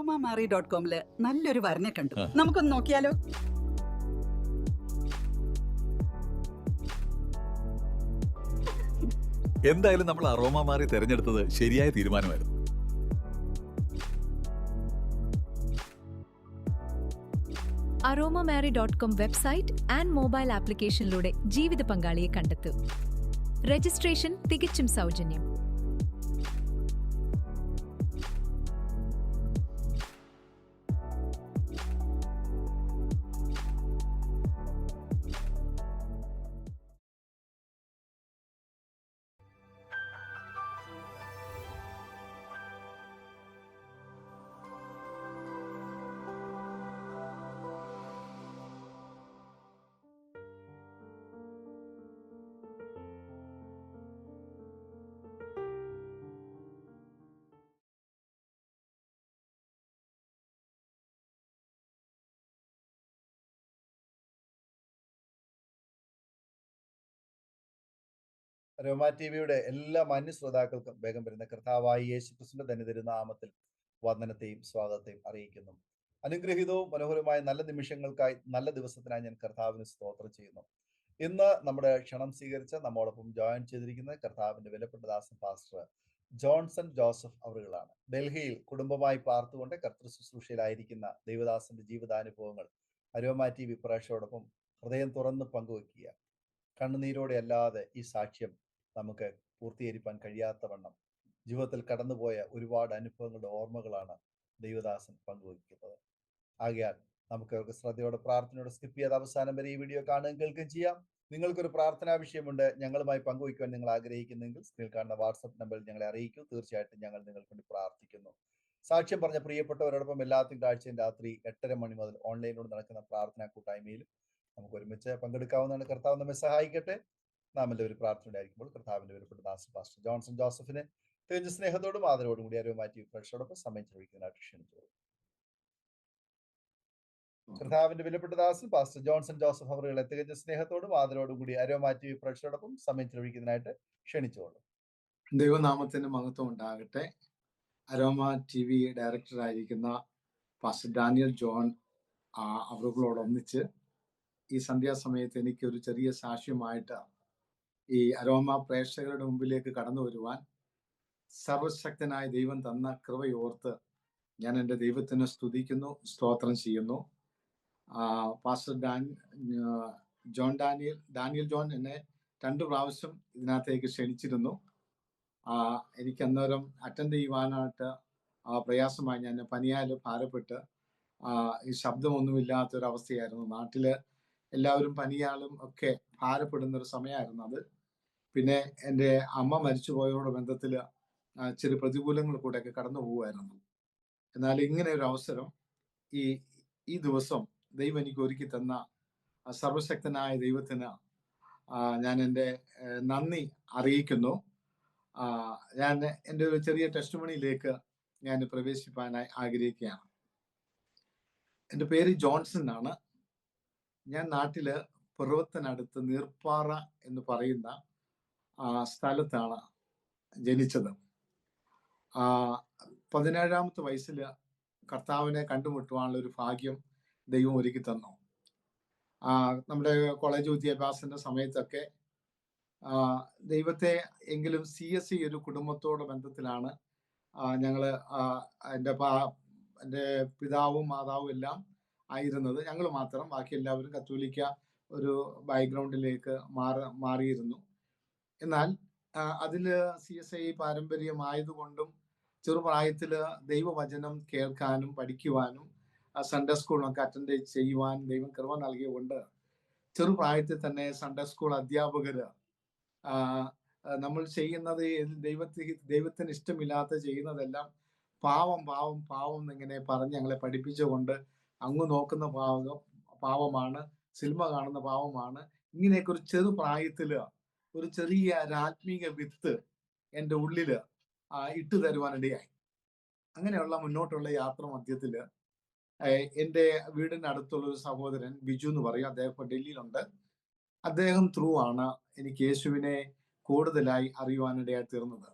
aromamari.com-ല് നല്ലൊരു വരനെ കണ്ടു. നമുക്കൊന്ന് നോക്കിയാലോ? എന്തായാലും നമ്മൾ അറോമ മാറി തെരഞ്ഞെടുത്തത് ശരിയായ തീരുമാനമായിരുന്നു. aromamari.com വെബ്സൈറ്റ് ആൻഡ് മൊബൈൽ ആപ്ലിക്കേഷനിലൂടെ ജീവിത പങ്കാളിയെ കണ്ടെത്തൂ. രജിസ്ട്രേഷൻ തികച്ചും സൗജന്യം. അരോമ ടിവിയുടെ എല്ലാ മാന്യ ശ്രോതാക്കൾക്കും വേഗം വരുന്ന കർത്താവായ യേശുക്രിസ്തുവിന്റെ ധന്യതര നാമത്തിൽ വന്ദനത്തെയും സ്വാഗതത്തെയും അറിയിക്കുന്നു. അനുഗ്രഹീതവും മനോഹരമായ നല്ല നിമിഷങ്ങൾക്കായി, നല്ല ദിവസത്തിനായി ഞാൻ കർത്താവിന് സ്തോത്രം ചെയ്യുന്നു. ഇന്ന് നമ്മുടെ ക്ഷണം സ്വീകരിച്ച നമ്മോടൊപ്പം ജോയിൻ ചെയ്തിരിക്കുന്ന കർത്താവിന്റെ വിലപ്പെട്ട ദാസൻ പാസ്റ്റർ ജോൺസൺ ജോസഫ് അവറുകളാണ്. ഡൽഹിയിൽ കുടുംബമായി പാർത്തുകൊണ്ട് കർത്തൃ ശുശ്രൂഷയിലായിരിക്കുന്ന ദൈവദാസന്റെ ജീവിതാനുഭവങ്ങൾ അരോമ ടി വി പ്രേക്ഷകരോടൊപ്പം ഹൃദയം തുറന്ന് പങ്കുവെക്കുക. കണ്ണുനീരോടെ അല്ലാതെ ഈ സാക്ഷ്യം നമുക്ക് പൂർത്തീകരിക്കാൻ കഴിയാത്തവണ്ണം ജീവിതത്തിൽ കടന്നുപോയ ഒരുപാട് അനുഭവങ്ങളുടെ ഓർമ്മകളാണ് ദൈവദാസൻ പങ്കുവയ്ക്കുന്നത്. ആകയാൽ നമുക്ക് അവർക്ക് ശ്രദ്ധയോടെ പ്രാർത്ഥനയോടെ സ്കിപ്പ് ചെയ്ത് അവസാനം വരെ ഈ വീഡിയോ കാണുകയും കേൾക്കുകയും ചെയ്യാം. നിങ്ങൾക്കൊരു പ്രാർത്ഥനാ വിഷയമുണ്ട്, ഞങ്ങളുമായി പങ്കുവയ്ക്കുവാൻ നിങ്ങൾ ആഗ്രഹിക്കുന്നെങ്കിൽ സ്ക്രീനിൽ കാണുന്ന വാട്സപ്പ് നമ്പറിൽ ഞങ്ങളെ അറിയിക്കൂ. തീർച്ചയായിട്ടും ഞങ്ങൾ നിങ്ങൾക്ക് വേണ്ടി പ്രാർത്ഥിക്കുന്നു. സാക്ഷ്യം പറഞ്ഞ പ്രിയപ്പെട്ടവരോടൊപ്പം എല്ലാ തിങ്കളാഴ്ചയും രാത്രി 8:30 മണി മുതൽ ഓൺലൈനിലൂടെ നടക്കുന്ന പ്രാർത്ഥനാ കൂട്ടായ്മയിലും നമുക്ക് ഒരുമിച്ച് പങ്കെടുക്കാവുന്നതാണ്. കർത്താവ് നമ്മെ സഹായിക്കട്ടെ. നാം എല്ലാവരും പ്രാർത്ഥനയായിരിക്കുമ്പോൾ കർത്താവിന്റെ വിലപ്പെട്ട ദാസൻ പാസ്റ്റർ ജോൺസൺ ജോസഫിനെ തികഞ്ഞ സ്നേഹത്തോടും ആദരവോടും കൂടി അരോമ ടി വി പ്രേക്ഷകരോടൊപ്പം സമയം ചെലവഴിക്കുന്നതിനായിട്ട് ക്ഷണിച്ചു. കർത്താവിന്റെ വിലപ്പെട്ട ദാസൻ പാസ്റ്റർ ജോൺസൺ ജോസഫ് അവരുടെ തികഞ്ഞ സ്നേഹത്തോടും ആദരവോടും കൂടി അരോമ ടി വി പ്രേക്ഷകരോടൊപ്പം സമയം ചെലവഴിക്കുന്നതിനായിട്ട് ക്ഷണിച്ചോളൂ. ദൈവനാമത്തിന് മഹത്വം ഉണ്ടാകട്ടെ. അരോമ ടി വി ഡയറക്ടറായിരിക്കുന്ന പാസ്റ്റർ ഡാനിയൽ ജോൺ അവരോടൊന്നിച്ച് ഈ സന്ധ്യാസമയത്ത് എനിക്കൊരു ചെറിയ സാക്ഷ്യമായിട്ട് ഈ അരോമ പ്രേക്ഷകരുടെ മുമ്പിലേക്ക് കടന്നു വരുവാൻ സർവശക്തനായ ദൈവം തന്ന കൃപയോർത്ത് ഞാൻ എൻ്റെ ദൈവത്തിനെ സ്തുതിക്കുന്നു, സ്തോത്രം ചെയ്യുന്നു. പാസ്റ്റർ ഡാനിയൽ ജോൺ എന്നെ 2 പ്രാവശ്യം ഇതിനകത്തേക്ക് ക്ഷണിച്ചിരുന്നു. എനിക്ക് അന്നേരം അറ്റൻഡ് ചെയ്യുവാനായിട്ട് പ്രയാസമായി. ഞാൻ പനിയാൽ ഭാരപ്പെട്ട് ഈ ശബ്ദമൊന്നുമില്ലാത്തൊരവസ്ഥയായിരുന്നു. നാട്ടില് എല്ലാവരും പനിയാലും ഒക്കെ ഭാരപ്പെടുന്നൊരു സമയമായിരുന്നു അത്. പിന്നെ എൻ്റെ അമ്മ മരിച്ചുപോയതോട് ബന്ധത്തിൽ ചില പ്രതികൂലങ്ങൾ കൂടെയൊക്കെ കടന്നു പോകുമായിരുന്നു. എന്നാൽ ഇങ്ങനെ ഒരു അവസരം ഈ ദിവസം ദൈവം എനിക്ക് ഒരുക്കി തന്ന സർവശക്തനായ ദൈവത്തിന് ഞാൻ എൻ്റെ നന്ദി അറിയിക്കുന്നു. ഞാൻ എൻ്റെ ഒരു ചെറിയ ടെസ്റ്റിമണിയിലേക്ക് ഞാൻ പ്രവേശിപ്പാനായി ആഗ്രഹിക്കുകയാണ്. എൻ്റെ പേര് ജോൺസൺ ആണ്. ഞാൻ നാട്ടില് പിറവത്തിനടുത്ത് നീർപ്പാറ എന്ന് പറയുന്ന സ്ഥലത്താണ് ജനിച്ചത്. 17-ാമത്തെ വയസ്സിൽ കർത്താവിനെ കണ്ടുമുട്ടുവാനുള്ള ഒരു ഭാഗ്യം ദൈവം ഒരുക്കി തന്നു. നമ്മുടെ കോളേജ് വിദ്യാഭ്യാസത്തിന്റെ സമയത്തൊക്കെ ദൈവത്തെ എങ്കിലും CSE ഒരു കുടുംബത്തോട് ബന്ധത്തിലാണ് ഞങ്ങള് എൻ്റെ പിതാവും മാതാവും എല്ലാം ആയിരുന്നത്. ഞങ്ങൾ മാത്രം, ബാക്കി എല്ലാവരും കത്തോലിക്ക ഒരു ബാക്ക്ഗ്രൗണ്ടിലേക്ക് മാറിയിരുന്നു. എന്നാൽ അതില് CSI പാരമ്പര്യമായതുകൊണ്ടും ചെറുപ്രായത്തില് ദൈവവചനം കേൾക്കാനും പഠിക്കുവാനും സൺഡേ സ്കൂളിനൊക്കെ അറ്റൻഡ് ചെയ്യുവാൻ ദൈവം കൃപ നൽകിയതുകൊണ്ട് ചെറുപ്രായത്തിൽ തന്നെ സൺഡേ സ്കൂൾ അധ്യാപകര് നമ്മൾ ചെയ്യുന്നത് ദൈവത്തിന് ഇഷ്ടമില്ലാത്ത ചെയ്യുന്നതെല്ലാം പാവം പാവം പാവം എന്നിങ്ങനെ പറഞ്ഞ് ഞങ്ങളെ പഠിപ്പിച്ചുകൊണ്ട് അങ്ങ് നോക്കുന്ന പാവമാണ്, സിനിമ കാണുന്ന പാവമാണ്, ഇങ്ങനെയൊക്കെ ഒരു ചെറുപ്രായത്തില് ഒരു ചെറിയ ആത്മീക വിത്ത് എൻ്റെ ഉള്ളില് ഇട്ടു തരുവാനിടയായി. അങ്ങനെയുള്ള മുന്നോട്ടുള്ള യാത്ര മധ്യത്തില് എൻ്റെ വീടിൻ്റെ അടുത്തുള്ള ഒരു സഹോദരൻ ബിജു എന്ന് പറയും, അദ്ദേഹം ഇപ്പോൾ ഡൽഹിയിലുണ്ട്. അദ്ദേഹം ത്രൂ ആണ് എനിക്ക് യേശുവിനെ കൂടുതലായി അറിയുവാനിടയായി തീർന്നത്.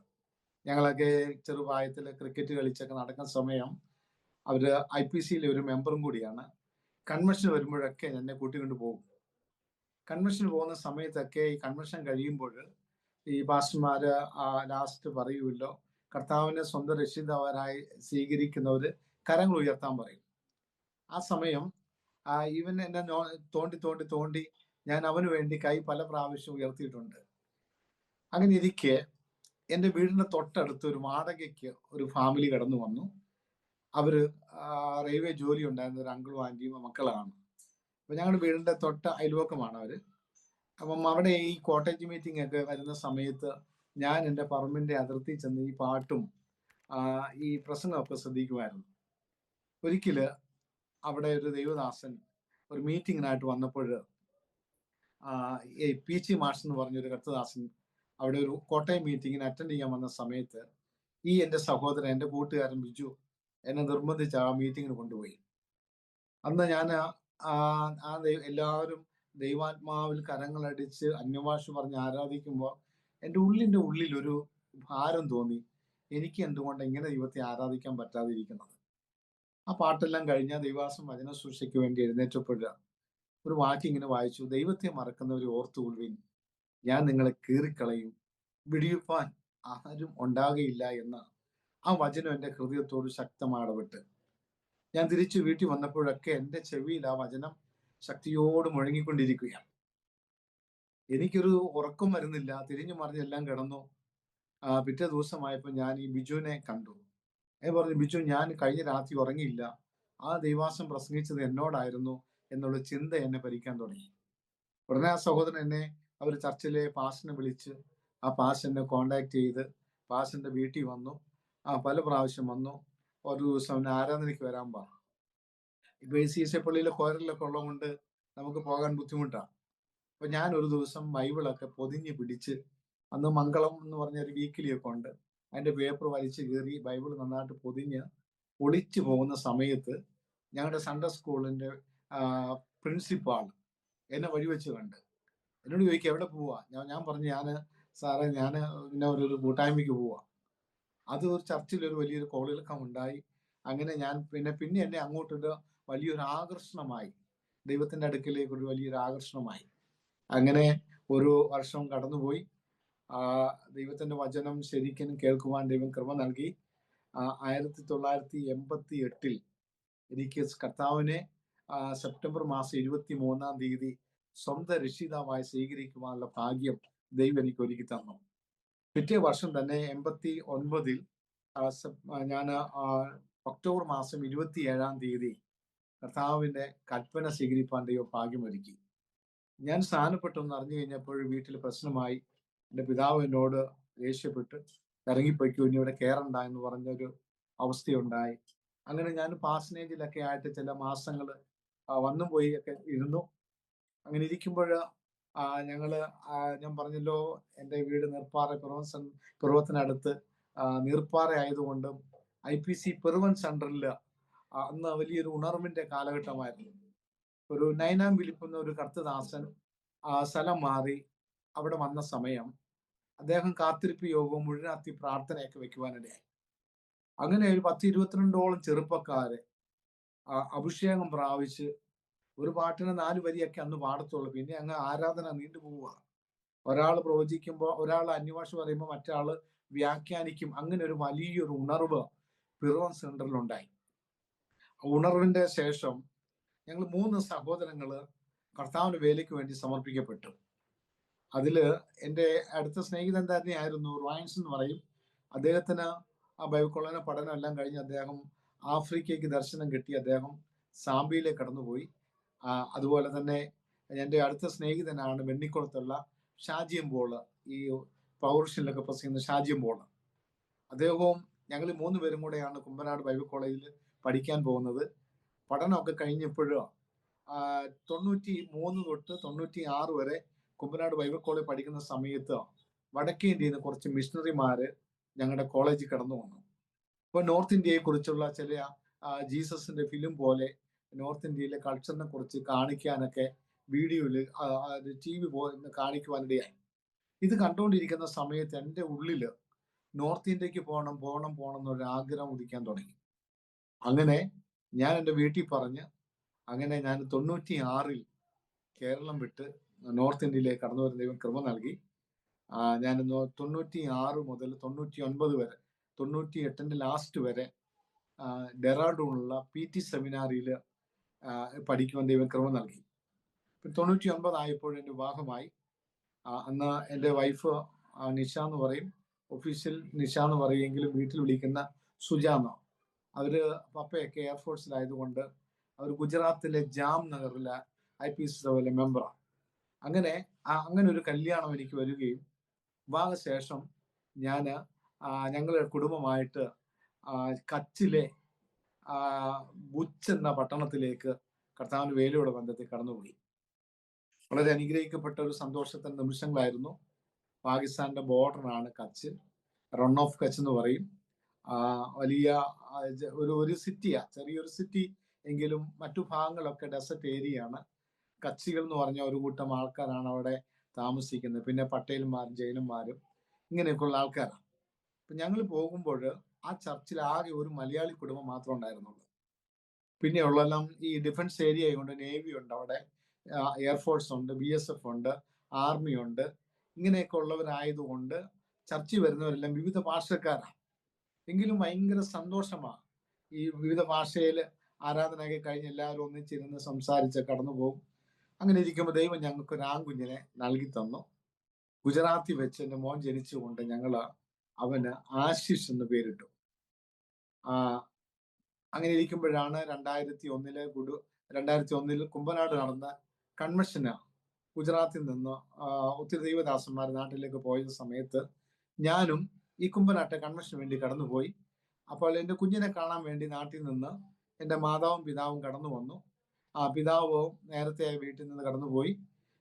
ഞങ്ങളൊക്കെ ചെറുപ്രായത്തിൽ ക്രിക്കറ്റ് കളിച്ചൊക്കെ നടക്കുന്ന സമയം അവർ IPCയിലെ ഒരു മെമ്പറും കൂടിയാണ്. കൺവെൻഷൻ വരുമ്പോഴൊക്കെ എന്നെ കൂട്ടിക്കൊണ്ട് പോകും. കൺവെൻഷന് പോകുന്ന സമയത്തൊക്കെ ഈ കൺവെൻഷൻ കഴിയുമ്പോൾ ഈ പാസ്റ്റർമാര് ലാസ്റ്റ് പറയുമല്ലോ, കർത്താവിനെ സ്വന്തം രക്ഷിതാവായി സ്വീകരിക്കുന്നവർ കരങ്ങൾ ഉയർത്താൻ പറയും. ആ സമയം ഇവൻ എന്നെ തോണ്ടി തോണ്ടി തോണ്ടി ഞാൻ അവന് വേണ്ടി കൈ പല പ്രാവശ്യം ഉയർത്തിയിട്ടുണ്ട്. അങ്ങനെ ഇരിക്കെ എൻ്റെ വീടിന്റെ തൊട്ടടുത്ത് ഒരു വാടകയ്ക്ക് ഒരു ഫാമിലി കടന്നു വന്നു. അവര് റെയിൽവേ ജോലി ഉണ്ടായിരുന്ന ഒരു അങ്കിളും ആന്റിയും മക്കളാണ്. അപ്പൊ ഞങ്ങളുടെ വീടിന്റെ തൊട്ട അയൽവക്കമാണ് അവര്. അപ്പം അവിടെ ഈ കോട്ടേജ് മീറ്റിംഗ് ഒക്കെ വരുന്ന സമയത്ത് ഞാൻ എൻ്റെ പറമ്പിന്റെ അതിർത്തി ചെന്ന് ഈ പാട്ടും ഈ പ്രസംഗമൊക്കെ ശ്രദ്ധിക്കുമായിരുന്നു. ഒരിക്കല് അവിടെ ഒരു ദൈവദാസൻ ഒരു മീറ്റിങ്ങിനായിട്ട് വന്നപ്പോൾ PC മാഷ് എന്ന് പറഞ്ഞൊരു കർത്തദാസൻ അവിടെ ഒരു കോട്ടയം മീറ്റിങ്ങിന് അറ്റൻഡ് ചെയ്യാൻ വന്ന സമയത്ത് എൻ്റെ സഹോദരൻ, എൻ്റെ കൂട്ടുകാരൻ ബിജു എന്നെ നിർബന്ധിച്ച് ആ മീറ്റിങ്ങിന് കൊണ്ടുപോയി. അന്ന് ഞാൻ എല്ലാവരും ദൈവാത്മാവിൽ കരങ്ങളടിച്ച് അന്യഭാഷ പറഞ്ഞ് ആരാധിക്കുമ്പോൾ എൻ്റെ ഉള്ളിൽ ഒരു ഭാരം തോന്നി. എനിക്ക് എന്തുകൊണ്ട് ഇങ്ങനെ ദൈവത്തെ ആരാധിക്കാൻ പറ്റാതിരിക്കുന്നത്? ആ പാട്ടെല്ലാം കഴിഞ്ഞ ദൈവാസം വചന സൂക്ഷയ്ക്ക് വേണ്ടി എഴുന്നേറ്റപ്പോഴ ഒരു വാക്യം ഇങ്ങനെ വായിച്ചു: ദൈവത്തെ മറക്കുന്നവരെ ഓർത്തുകൊള്ളുവിൻ, ഞാൻ നിങ്ങളെ കീറിക്കളയും, വിടിയിപ്പാൻ ആരും ഉണ്ടാകുകയില്ല എന്ന ആ വചനം എൻ്റെ ഹൃദയത്തോട് ശക്തമായി ഇടപെട്ട് ഞാൻ തിരിച്ചു വീട്ടിൽ വന്നപ്പോഴൊക്കെ എൻ്റെ ചെവിയിൽ ആ വചനം ശക്തിയോട് മുഴങ്ങിക്കൊണ്ടിരിക്കുകയാണ്. എനിക്കൊരു ഉറക്കം വരുന്നില്ല, തിരിഞ്ഞു മറിഞ്ഞെല്ലാം കിടന്നു. പിറ്റേ ദിവസമായപ്പോൾ ഞാൻ ഈ ബിജുവിനെ കണ്ടു. പറഞ്ഞു, ബിജു, ഞാൻ കഴിഞ്ഞ രാത്രി ഉറങ്ങിയില്ല, ആ ദൈവാസം പ്രസംഗിച്ചത് എന്നോടായിരുന്നു എന്നുള്ള ചിന്ത എന്നെ ഭരിക്കാൻ തുടങ്ങി. ഉടനെ ആ സഹോദരൻ എന്നെ അവർ ചർച്ചിലെ പാസ്റ്ററിനെ വിളിച്ച് ആ പാസ്റ്റർ എന്നെ കോണ്ടാക്ട് ചെയ്ത് പാസ്റ്ററിന്റെ വീട്ടിൽ വന്നു. പല പ്രാവശ്യം വന്നു. ഒരു ദിവസം എന്നെ ആരാധനയ്ക്ക് വരാൻ പറഞ്ഞു. ഇപ്പൊ ഈ CSI പള്ളിയിലെ കോരലിലൊക്കെ ഉള്ളതുകൊണ്ട് നമുക്ക് പോകാൻ ബുദ്ധിമുട്ടാണ്. അപ്പൊ ഞാൻ ഒരു ദിവസം ബൈബിളൊക്കെ പൊതിഞ്ഞ് പിടിച്ച്, അന്ന് മംഗളം എന്ന് പറഞ്ഞ ഒരു വീക്കിലിയൊക്കെ ഉണ്ട്, അതിന്റെ പേപ്പർ വലിച്ചു കീറി ബൈബിൾ നന്നായിട്ട് പൊതിഞ്ഞ് ഒളിച്ചു പോകുന്ന സമയത്ത് ഞങ്ങളുടെ സൺഡേ സ്കൂളിന്റെ പ്രിൻസിപ്പാൾ എന്നെ വഴിവെച്ച് കണ്ട് എന്നോട് ചോദിക്കുക, എവിടെ പോവാ? ഞാൻ പറഞ്ഞു, സാറേ ഞാൻ പിന്നെ ഒരു കൂട്ടായ്മയ്ക്ക് പോവാ. അത് ഒരു ചർച്ചിൽ ഒരു വലിയൊരു കോളിളക്കം ഉണ്ടായി. അങ്ങനെ ഞാൻ പിന്നെ എന്നെ അങ്ങോട്ടൊരു വലിയൊരു ആകർഷണമായി, ദൈവത്തിന്റെ അടുക്കിലേക്ക് ഒരു വലിയൊരു ആകർഷണമായി. അങ്ങനെ ഒരു വർഷം കടന്നുപോയി. ദൈവത്തിന്റെ വചനം ശരിക്കും കേൾക്കുവാൻ ദൈവം കൃപ നൽകി. 1988 എനിക്ക് കർത്താവിനെ സെപ്റ്റംബർ മാസം 23-ാം തീയതി സ്വന്തം രക്ഷിതാവായി സ്വീകരിക്കുവാനുള്ള ഭാഗ്യം ദൈവം എനിക്ക് ഒരുക്കി തന്നു. പിറ്റേ വർഷം തന്നെ 89-ൽ ഞാൻ ഒക്ടോബർ മാസം 27-ാം തീയതി കർത്താവിന്റെ കൽപ്പന സ്വീകരിപ്പാൻ ദൈവം ഭാഗ്യമൊരുക്കി. ഞാൻ സ്ഥാനപ്പെട്ടെന്ന് അറിഞ്ഞു കഴിഞ്ഞപ്പോൾ വീട്ടിൽ പ്രശ്നമായി. എൻ്റെ പിതാവ് എന്നോട് ദേഷ്യപ്പെട്ട് ഇറങ്ങിപ്പോയിക്കോ, ഇനി ഇവിടെ കയറണ്ട എന്ന് പറഞ്ഞൊരു അവസ്ഥയുണ്ടായി. അങ്ങനെ ഞാൻ പാസനേജിലൊക്കെ ആയിട്ട് ചില മാസങ്ങൾ വന്നും പോയി ഒക്കെ ഇരുന്നു. അങ്ങനെ ഇരിക്കുമ്പോൾ ഞാൻ പറഞ്ഞല്ലോ, എൻ്റെ വീട് നീർപ്പാറ പിറവത്തിനടുത്ത് നീർപ്പാറ ആയതുകൊണ്ടും IPC പെറുവൻ സെൻറ്ററിൽ അന്ന് വലിയൊരു ഉണർവിന്റെ കാലഘട്ടമായിരുന്നു. ഒരു നൈനാം വിളിക്കുന്ന ഒരു കർത്തദാസൻ സ്ഥലം മാറി അവിടെ വന്ന സമയം അദ്ദേഹം കാത്തിരിപ്പ് യോഗവും മുഴുവനാത്തി പ്രാർത്ഥനയൊക്കെ വെക്കുവാനിടയായി. അങ്ങനെ ഒരു 10-22ഓളം ചെറുപ്പക്കാരെ അഭിഷേകം പ്രാപിച്ച് ഒരു പാട്ടിന് 4 വരിയൊക്കെ അന്ന് പാടത്തുള്ളൂ. പിന്നെ അങ്ങ് ആരാധന നീണ്ടുപോവുക. ഒരാൾ പ്രവചിക്കുമ്പോൾ, ഒരാൾ അന്യഭാഷ പറയുമ്പോൾ മറ്റാള് വ്യാഖ്യാനിക്കും. അങ്ങനെ ഒരു വലിയൊരു ഉണർവ് പിറവൻ സെന്ററിലുണ്ടായി. ഉണർവിന്റെ ശേഷം ഞങ്ങൾ 3 സഹോദരങ്ങൾ കർത്താവിന്റെ വേലയ്ക്ക് വേണ്ടി സമർപ്പിക്കപ്പെട്ടു. അതില് എൻ്റെ അടുത്ത സ്നേഹിതൻ തന്നെയായിരുന്നു, റോയൻസ് എന്ന് പറയും. അദ്ദേഹത്തിന് ബൈബിൾ കോളേജിലെ പഠനം എല്ലാം കഴിഞ്ഞ് അദ്ദേഹം ആഫ്രിക്കയ്ക്ക് ദർശനം കിട്ടി. അദ്ദേഹം സാംബിയയിലേക്ക് കടന്നുപോയി. അതുപോലെ തന്നെ എൻ്റെ അടുത്ത സ്നേഹിതനാണ് വെണ്ണിക്കുളത്തുള്ള ഷാജിയമ്പോള്, ഈ പൗർഷ്യനിലൊക്കെ പ്രസംഗിക്കുന്ന ഷാജിയമ്പോള്. അദ്ദേഹവും ഞങ്ങൾ 3 പേരും കൂടെയാണ് കുമ്പനാട് ബൈബിൾ കോളേജിൽ പഠിക്കാൻ പോകുന്നത്. പഠനമൊക്കെ കഴിഞ്ഞപ്പോഴും 93 തൊട്ട് 96 വരെ കുമ്പനാട് ബൈബിൾ കോളേജ് പഠിക്കുന്ന സമയത്ത് വടക്കേ ഇന്ത്യയിൽ നിന്ന് കുറച്ച് മിഷണറിമാര് ഞങ്ങളുടെ കോളേജിൽ കടന്നു വന്നു. ഇപ്പൊ നോർത്ത് ഇന്ത്യയെ കുറിച്ചുള്ള ചില ജീസസിന്റെ ഫിലിം പോലെ നോർത്ത് ഇന്ത്യയിലെ കൾച്ചറിനെ കുറിച്ച് കാണിക്കാനൊക്കെ വീഡിയോയില് TV കാണിക്കുവാനിടയായി. ഇത് കണ്ടുകൊണ്ടിരിക്കുന്ന സമയത്ത് എൻ്റെ ഉള്ളില് നോർത്ത് ഇന്ത്യക്ക് പോകണം എന്നൊരു ആഗ്രഹം ഉദിക്കാൻ തുടങ്ങി. അങ്ങനെ ഞാൻ എൻ്റെ വീട്ടിൽ പറഞ്ഞ് അങ്ങനെ ഞാൻ 96-ൽ കേരളം വിട്ട് നോർത്ത് ഇന്ത്യയിലേക്ക് കടന്നു വരുന്ന ദൈവം കൃപ നൽകി. ഞാൻ 96 മുതൽ 99 വരെ, 98ന്റെ ലാസ്റ്റ് വരെ ഡെറാഡൂണിലുള്ള PT സെമിനാറിയിൽ പഠിക്കുവാൻ ദൈവം കൃപ നൽകി. 99 ആയപ്പോൾ എൻ്റെ വിവാഹമായി. അന്ന് എൻ്റെ വൈഫ് നിഷ എന്ന് പറയും, ഒഫീഷ്യൽ നിഷ എന്ന് പറയുമെങ്കിലും വീട്ടിൽ വിളിക്കുന്ന സുജാന്ന. അവര് പപ്പയൊക്കെ എയർഫോഴ്സിലായതുകൊണ്ട് അവർ ഗുജറാത്തിലെ ജാം നഗറിലെ IPC മെമ്പറാണ്. അങ്ങനെ ഒരു കല്യാണം എനിക്ക് വരികയും വിവാഹശേഷം ഞങ്ങളുടെ കുടുംബമായിട്ട് കച്ചിലെ ബുച്ച് എന്ന പട്ടണത്തിലേക്ക് കർത്താവിന്റെ വേലയുടെ ബന്ധത്തിൽ കടന്നുപോയി. വളരെ അനുഗ്രഹിക്കപ്പെട്ട ഒരു സന്തോഷത്തിന്റെ നിമിഷങ്ങളായിരുന്നു. പാകിസ്ഥാന്റെ ബോർഡറാണ് കച്ച്, റൺ ഓഫ് കച്ച് എന്ന് പറയും. വലിയ ഒരു സിറ്റിയാ, ചെറിയൊരു സിറ്റി എങ്കിലും മറ്റു ഭാഗങ്ങളൊക്കെ ഡെസർട്ട് ഏരിയയാണ്. കച്ചികൾ എന്ന് പറഞ്ഞ ഒരു കൂട്ടം ആൾക്കാരാണ് അവിടെ താമസിക്കുന്നത്. പിന്നെ പട്ടേൽമാരും ജൈനന്മാരും ഇങ്ങനെയൊക്കെയുള്ള ആൾക്കാരാണ്. അപ്പൊ ഞങ്ങൾ പോകുമ്പോൾ ആ ചർച്ചിൽ ആകെ ഒരു മലയാളി കുടുംബം മാത്രമേ ഉണ്ടായിരുന്നുള്ളൂ. പിന്നെ ഉള്ളെല്ലാം ഈ ഡിഫൻസ് ഏരിയ ആയതുകൊണ്ട് നേവി ഉണ്ട് അവിടെ, എയർഫോഴ്സ് ഉണ്ട്, BSF ഉണ്ട്, ആർമി ഉണ്ട്. ഇങ്ങനെയൊക്കെ ഉള്ളവരായതുകൊണ്ട് ചർച്ചിൽ വരുന്നവരെല്ലാം വിവിധ ഭാഷക്കാരാണ്. എങ്കിലും ഭയങ്കര സന്തോഷമാണ്. ഈ വിവിധ ഭാഷയിൽ ആരാധനയൊക്കെ കഴിഞ്ഞ് എല്ലാവരും ഒന്നിച്ചിരുന്ന് സംസാരിച്ച് കടന്നു പോകും. അങ്ങനെ ഇരിക്കുമ്പോൾ ദൈവം ഞങ്ങൾക്ക് ഒരു ആൺകുഞ്ഞിനെ നൽകി തന്നു. ഗുജറാത്തിൽ വെച്ച് എൻ്റെ മോൻ ജനിച്ചുകൊണ്ട് അവന് ആശിഷ് എന്ന് പേരിട്ടു. അങ്ങനെ ഇരിക്കുമ്പോഴാണ് 2001 കുമ്പനാട് നടന്ന കൺവെൻഷന് ഗുജറാത്തിൽ നിന്ന് ഒത്തിരി ദൈവദാസന്മാർ നാട്ടിലേക്ക് പോയ സമയത്ത് ഞാനും ഈ കുമ്പനാട്ടെ കൺവെൻഷന് വേണ്ടി കടന്നുപോയി. അപ്പോൾ എൻ്റെ കുഞ്ഞിനെ കാണാൻ വേണ്ടി നാട്ടിൽ നിന്ന് എൻ്റെ മാതാവും പിതാവും കടന്നു വന്നു. പിതാവ് നേരത്തെ വീട്ടിൽ നിന്ന് കടന്നുപോയി.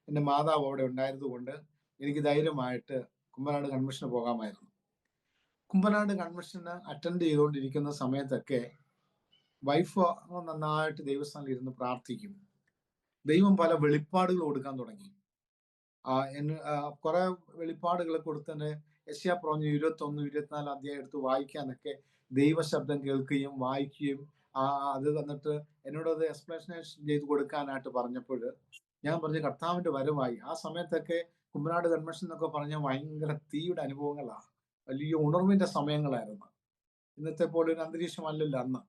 എൻ്റെ മാതാവ് അവിടെ ഉണ്ടായതുകൊണ്ട് എനിക്ക് ധൈര്യമായിട്ട് കുമ്പനാട് കൺവെൻഷന് പോകാമായിരുന്നു. കുമ്പനാട് കൺവെൻഷന് അറ്റൻഡ് ചെയ്തുകൊണ്ടിരിക്കുന്ന സമയത്തൊക്കെ വൈഫ് നന്നായിട്ട് ദൈവസ്ഥാനിൽ ഇരുന്ന് പ്രാർത്ഥിക്കും. ദൈവം പല വെളിപ്പാടുകൾ കൊടുക്കാൻ തുടങ്ങി. കുറെ വെളിപ്പാടുകൾ കൊടുത്തതിന് യെശയ്യാ പ്രവചനം 21, 24 അധ്യായം എടുത്ത് വായിക്കാനൊക്കെ ദൈവശബ്ദം കേൾക്കുകയും വായിക്കുകയും അത് വന്നിട്ട് എന്നോടത് എക്സ്പ്ലനേഷൻ ചെയ്ത് കൊടുക്കാനായിട്ട് പറഞ്ഞപ്പോൾ ഞാൻ പറഞ്ഞു കർത്താവിന്റെ വരവായി. ആ സമയത്തൊക്കെ കുമ്പനാട് കൺവെൻഷൻ എന്നൊക്കെ പറഞ്ഞാൽ ഭയങ്കര തീയുടെ അനുഭവങ്ങളാണ്, വലിയ ഉണർവിന്റെ സമയങ്ങളായിരുന്നു. ഇന്നത്തെ പോലെ ഒരു അന്തരീക്ഷമല്ലല്ലോ അന്ന്.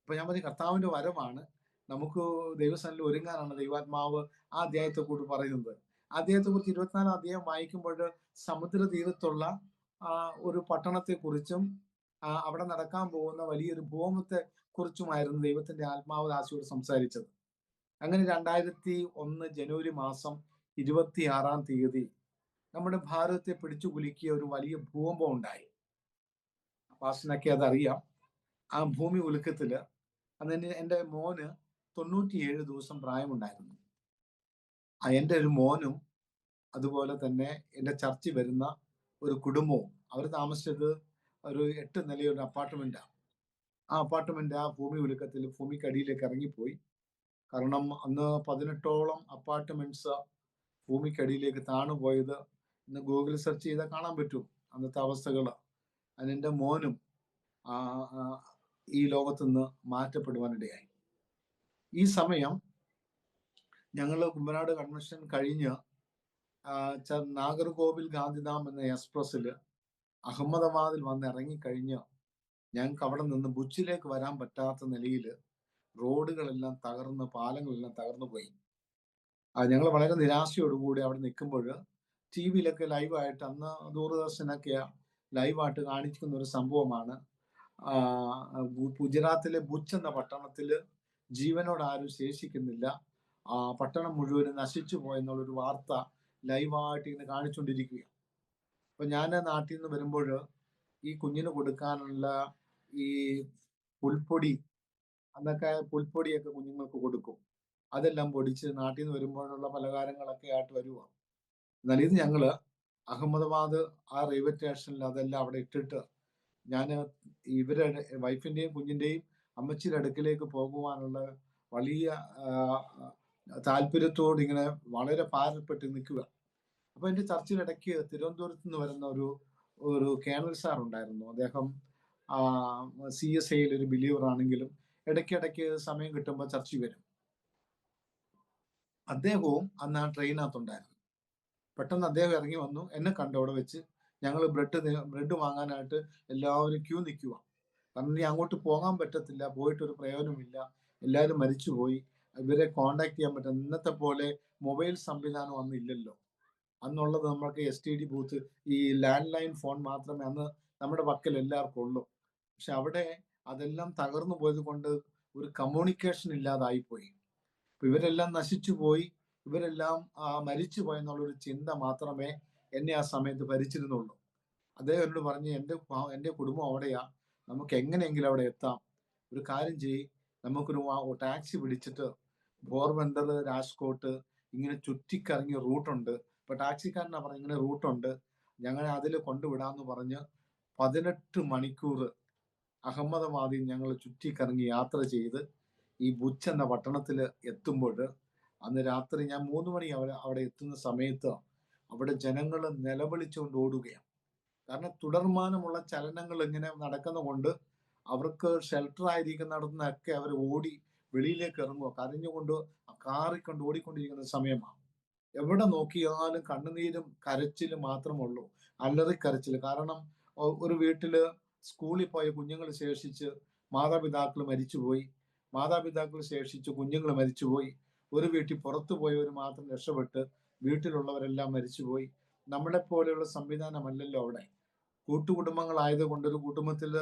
അപ്പൊ ഞാൻ പറഞ്ഞു കർത്താവിന്റെ വരവാണ്, നമുക്ക് ദൈവസ്ഥാനിൽ ഒരുങ്ങാനാണ് ദൈവാത്മാവ് ആ അധ്യായത്തെ കുറിച്ച് പറയുന്നത്. അദ്ദേഹത്തെ കുറിച്ച് 24 അധ്യായം വായിക്കുമ്പോൾ സമുദ്ര തീരത്തുള്ള ഒരു പട്ടണത്തെ കുറിച്ചും അവിടെ നടക്കാൻ പോകുന്ന വലിയൊരു ഭൂമത്തെ കുറിച്ചുമായിരുന്നു ദൈവത്തിന്റെ ആത്മാവ് ദാസിയോട് സംസാരിച്ചത്. അങ്ങനെ 2001 ജനുവരി മാസം 26-ാം തീയതി നമ്മുടെ ഭാരതത്തെ പിടിച്ചു കുലുക്കിയ ഒരു വലിയ ഭൂകമ്പം ഉണ്ടായി. പാസ്റ്ററിനൊക്കെ അതറിയാം. ആ ഭൂമി ഉലുക്കത്തില് അന്ന് എൻ്റെ മോന് 97 ദിവസം പ്രായമുണ്ടായിരുന്നു. എൻ്റെ ഒരു മോനും അതുപോലെ തന്നെ എൻ്റെ ചർച്ചിൽ വരുന്ന ഒരു കുടുംബവും അവർ താമസിച്ചത് ഒരു 8 നിലയൊരു അപ്പാർട്ട്മെന്റാണ്. ആ അപ്പാർട്ട്മെന്റ് ആ ഭൂമി ഉലുക്കത്തിൽ ഭൂമിക്കടിയിലേക്ക് ഇറങ്ങിപ്പോയി. കാരണം അന്ന് 18ഓളം അപ്പാർട്ട്മെന്റ്സ് ഭൂമിക്കടിയിലേക്ക് താണുപോയത് ഇന്ന് ഗൂഗിൾ സെർച്ച് ചെയ്താൽ കാണാൻ പറ്റും അന്നത്തെ അവസ്ഥകൾ. അതിനെൻ്റെ മോനും ഈ ലോകത്തുനിന്ന് മാറ്റപ്പെടുവാനിടയായി. ഈ സമയം ഞങ്ങൾ കുമ്പനാട് കൺവെൻഷൻ കഴിഞ്ഞ് നാഗർകോവിൽ ഗാന്ധിധാം എന്ന എക്സ്പ്രസ്സിൽ അഹമ്മദാബാദിൽ വന്ന് ഇറങ്ങിക്കഴിഞ്ഞ് ഞങ്ങൾക്ക് അവിടെ നിന്ന് ബുച്ചിലേക്ക് വരാൻ പറ്റാത്ത നിലയിൽ റോഡുകളെല്ലാം തകർന്ന്, പാലങ്ങളെല്ലാം തകർന്നു പോയി. ഞങ്ങൾ വളരെ നിരാശയോടുകൂടി അവിടെ നിൽക്കുമ്പോൾ TV-യിലൊക്കെ ലൈവായിട്ട്, അന്ന് ദൂരദർശനൊക്കെ ലൈവായിട്ട് കാണിക്കുന്ന ഒരു സംഭവമാണ്. ഗുജറാത്തിലെ ബുച്ച് എന്ന പട്ടണത്തിൽ ജീവനോട് ആരും ശേഷിക്കുന്നില്ല, പട്ടണം മുഴുവനും നശിച്ചു പോയെന്നുള്ളൊരു വാർത്ത ലൈവായിട്ട് ഇങ്ങനെ കാണിച്ചുകൊണ്ടിരിക്കുക. അപ്പൊ ഞാൻ നാട്ടിൽ നിന്ന് വരുമ്പോൾ ഈ കുഞ്ഞിന് കൊടുക്കാനുള്ള ഈ പുൽപ്പൊടി, അന്നൊക്കെ പുൽപ്പൊടിയൊക്കെ കുഞ്ഞുങ്ങൾക്ക് കൊടുക്കും. അതെല്ലാം പൊടിച്ച് നാട്ടിൽ നിന്ന് വരുമ്പോഴുള്ള പലഹാരങ്ങളൊക്കെ ആയിട്ട് വരുക. എന്നാൽ ഇത് ഞങ്ങള് അഹമ്മദാബാദ് ആ റെയിൽവേ സ്റ്റേഷനിൽ അതെല്ലാം അവിടെ ഇട്ടിട്ട് ഞാൻ ഇവരുടെ വൈഫിന്റെയും കുഞ്ഞിന്റെയും അമ്മച്ചിയുടെ അടുക്കിലേക്ക് പോകുവാനുള്ള വലിയ താല്പര്യത്തോട് ഇങ്ങനെ വളരെ ഭാരപ്പെട്ട് നിൽക്കുക. അപ്പൊ എൻ്റെ ചർച്ചിലിടയ്ക്ക് തിരുവനന്തപുരത്ത് നിന്ന് വരുന്ന ഒരു കേണൽ സാർ ഉണ്ടായിരുന്നു. അദ്ദേഹം CSIയിൽ ഒരു ബിലീവർ ആണെങ്കിലും ഇടയ്ക്കിടയ്ക്ക് സമയം കിട്ടുമ്പോൾ ചർച്ചിൽ വരും. അദ്ദേഹവും അന്ന് ആ ട്രെയിനകത്തുണ്ടായിരുന്നു. പെട്ടെന്ന് അദ്ദേഹം ഇറങ്ങി വന്നു, എന്നെ കണ്ടു അവിടെ വെച്ച്. ഞങ്ങൾ ബ്രെഡ് വാങ്ങാനായിട്ട് എല്ലാവരും ക്യൂ നിൽക്കുക. കാരണം ഇനി അങ്ങോട്ട് പോകാൻ പറ്റത്തില്ല, പോയിട്ടൊരു പ്രയോജനമില്ല, എല്ലാവരും മരിച്ചുപോയി, ഇവരെ കോണ്ടാക്ട് ചെയ്യാൻ പറ്റും. ഇന്നത്തെ പോലെ മൊബൈൽ സംവിധാനം അന്ന് ഇല്ലല്ലോ. അന്നുള്ളത് നമ്മൾക്ക് STD ബൂത്ത്, ഈ ലാൻഡ് ലൈൻ ഫോൺ മാത്രമേ അന്ന് നമ്മുടെ പക്കൽ എല്ലാവർക്കും ഉള്ളൂ. പക്ഷെ അവിടെ അതെല്ലാം തകർന്നു പോയത് കൊണ്ട് ഒരു കമ്മ്യൂണിക്കേഷൻ ഇല്ലാതായിപ്പോയി. ഇവരെല്ലാം നശിച്ചു പോയി, ഇവരെല്ലാം മരിച്ചു പോയെന്നുള്ളൊരു ചിന്ത മാത്രമേ എന്നെ ആ സമയത്ത് ഭരിച്ചിരുന്നുള്ളൂ. അദ്ദേഹം എന്നോട് പറഞ്ഞ്, എൻ്റെ കുടുംബം അവിടെയാ, നമുക്ക് എങ്ങനെയെങ്കിലും അവിടെ എത്താം. ഒരു കാര്യം ചെയ്യ്, നമുക്കൊരു ടാക്സി പിടിച്ചിട്ട് പോർബന്ദർ, രാജ്കോട്ട് ഇങ്ങനെ ചുറ്റിക്കറങ്ങിയ റൂട്ടുണ്ട്. അപ്പൊ ടാക്സിക്കാരനാ പറഞ്ഞ ഇങ്ങനെ റൂട്ടുണ്ട്, ഞങ്ങൾ അതിൽ കൊണ്ടുവിടാന്ന് പറഞ്ഞ് 18 മണിക്കൂർ അഹമ്മദാബാദിൽ ഞങ്ങൾ ചുറ്റിക്കറങ്ങി യാത്ര ചെയ്ത് ഈ ബുച്ച് എന്ന പട്ടണത്തിൽ എത്തുമ്പോൾ, അന്ന് രാത്രി ഞാൻ 3 മണി അവിടെ എത്തുന്ന സമയത്ത് അവിടെ ജനങ്ങൾ നിലവിളിച്ചുകൊണ്ട് ഓടുകയാണ്. കാരണം തുടർമാനമുള്ള ചലനങ്ങൾ ഇങ്ങനെ നടക്കുന്ന കൊണ്ട് അവർക്ക് ഷെൽട്ടർ ആയിരിക്കുന്നിടത്തുനിന്നൊക്കെ അവർ ഓടി വെളിയിലേക്ക് ഇറങ്ങുക, കരഞ്ഞുകൊണ്ട് കാറിക്കൊണ്ട് ഓടിക്കൊണ്ടിരിക്കുന്ന സമയമാണ്. എവിടെ നോക്കിയാലും കണ്ണുനീരും കരച്ചിലും മാത്രമുള്ളൂ, അല്ലറിക്കരച്ചിൽ. കാരണം ഒരു വീട്ടില് സ്കൂളിൽ പോയ കുഞ്ഞുങ്ങൾ ശേഷിച്ച് മാതാപിതാക്കൾ മരിച്ചുപോയി, മാതാപിതാക്കൾ ശേഷിച്ച് കുഞ്ഞുങ്ങൾ മരിച്ചുപോയി, ഒരു വീട്ടിൽ പുറത്തു പോയവർ മാത്രം രക്ഷപ്പെട്ട് വീട്ടിലുള്ളവരെല്ലാം മരിച്ചുപോയി. നമ്മളെ പോലെയുള്ള സംവിധാനമല്ലല്ലോ അവിടെ. കൂട്ടുകുടുംബങ്ങളായതുകൊണ്ട് ഒരു കുടുംബത്തിൽ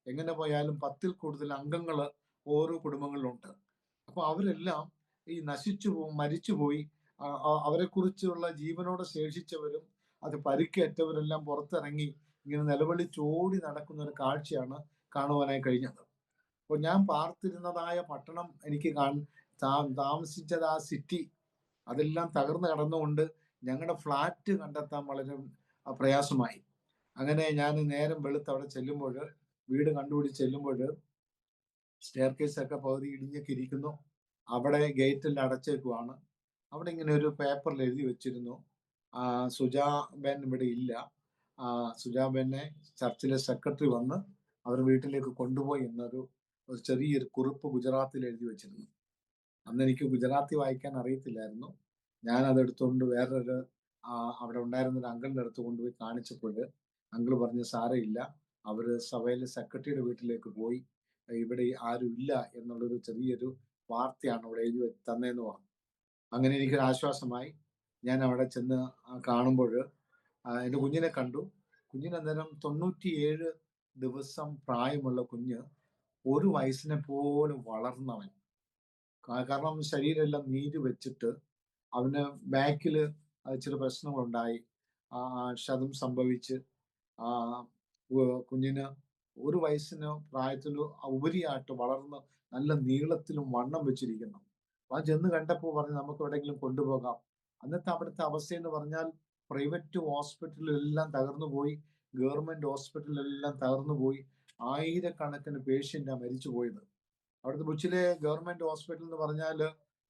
എങ്ങനെ പോയാലും 10ൽ കൂടുതൽ അംഗങ്ങൾ ഓരോ കുടുംബങ്ങളിലുണ്ട്. അപ്പൊ അവരെല്ലാം ഈ മരിച്ചുപോയി. അവരെ കുറിച്ചുള്ള ജീവനോടെ ശേഷിച്ചവരും അത് പരിക്കേറ്റവരെല്ലാം പുറത്തിറങ്ങി ഇങ്ങനെ നിലവിളിച്ചോടി നടക്കുന്ന ഒരു കാഴ്ചയാണ് കാണുവാനായി കഴിഞ്ഞത്. അപ്പോൾ ഞാൻ പാർത്തിരുന്നതായ പട്ടണം, എനിക്ക് താമസിച്ചത് ആ സിറ്റി, അതെല്ലാം തകർന്നു കടന്നുകൊണ്ട് ഞങ്ങളുടെ ഫ്ലാറ്റ് കണ്ടെത്താൻ വളരെ പ്രയാസമായി. അങ്ങനെ ഞാൻ നേരം വെളുത്ത് അവിടെ ചെല്ലുമ്പോൾ, വീട് കണ്ടുപിടിച്ച് ചെല്ലുമ്പോൾ, സ്റ്റെയർ കേസ് ഒക്കെ പകുതി ഇടിഞ്ഞൊക്കെ ഇരിക്കുന്നു. അവിടെ ഗേറ്റെല്ലാം അടച്ചേക്കുവാണ്. അവിടെ ഇങ്ങനെ ഒരു പേപ്പറിൽ എഴുതി വെച്ചിരുന്നു, സുജാബെൻ ഇവിടെ ഇല്ല, സുജാബെന്നെ ചർച്ചിലെ സെക്രട്ടറി വന്ന് അവർ വീട്ടിലേക്ക് കൊണ്ടുപോയി എന്നൊരു ചെറിയൊരു കുറിപ്പ് ഗുജറാത്തിൽ എഴുതി വെച്ചിരുന്നു. അന്ന് എനിക്ക് ഗുജറാത്തി വായിക്കാൻ അറിയത്തില്ലായിരുന്നു. ഞാൻ അതെടുത്തുകൊണ്ട് വേറൊരു അവിടെ ഉണ്ടായിരുന്ന ഒരു അങ്കിളിൻ്റെ അടുത്ത് കൊണ്ടുപോയി കാണിച്ചപ്പോൾ അങ്കിൾ പറഞ്ഞ്, സാരമില്ല, അവര് സഭയിലെ സെക്രട്ടറിയുടെ വീട്ടിലേക്ക് പോയി, ഇവിടെ ആരും ഇല്ല എന്നുള്ളൊരു ചെറിയൊരു വാർത്തയാണ് അവിടെ എഴുതി തന്നേന്ന് പറഞ്ഞു. അങ്ങനെ എനിക്കൊരു ആശ്വാസമായി. ഞാൻ അവിടെ ചെന്ന് കാണുമ്പോൾ എൻ്റെ കുഞ്ഞിനെ കണ്ടു. കുഞ്ഞിന് അന്നേരം 97 ദിവസം പ്രായമുള്ള കുഞ്ഞ്, 1 വയസ്സിനെ പോലെ വളർന്നവൻ. കാരണം ശരീരമെല്ലാം നീര് വെച്ചിട്ട് അവന് ബാക്കിൽ ചില പ്രശ്നങ്ങളുണ്ടായി, ക്ഷതം സംഭവിച്ച് കുഞ്ഞിന് 1 വയസ്സിന് പ്രായത്തിൽ ഉപരിയായിട്ട് വളർന്ന് നല്ല നീളത്തിലും വണ്ണം വെച്ചിരിക്കുന്നു. ആ ചെന്ന് കണ്ടപ്പോൾ പറഞ്ഞു, നമുക്ക് എവിടെയെങ്കിലും കൊണ്ടുപോകാം. അന്നത്തെ അവിടുത്തെ അവസ്ഥ എന്ന് പറഞ്ഞാൽ പ്രൈവറ്റ് ഹോസ്പിറ്റലെല്ലാം തകർന്നു പോയി, ഗവൺമെന്റ് ഹോസ്പിറ്റലെല്ലാം തകർന്നു പോയി, ആയിരക്കണക്കിന് പേഷ്യൻ്റാണ് മരിച്ചു പോയത്. അവിടുത്തെ ബുച്ചിലെ ഗവൺമെന്റ് ഹോസ്പിറ്റൽ എന്ന് പറഞ്ഞാൽ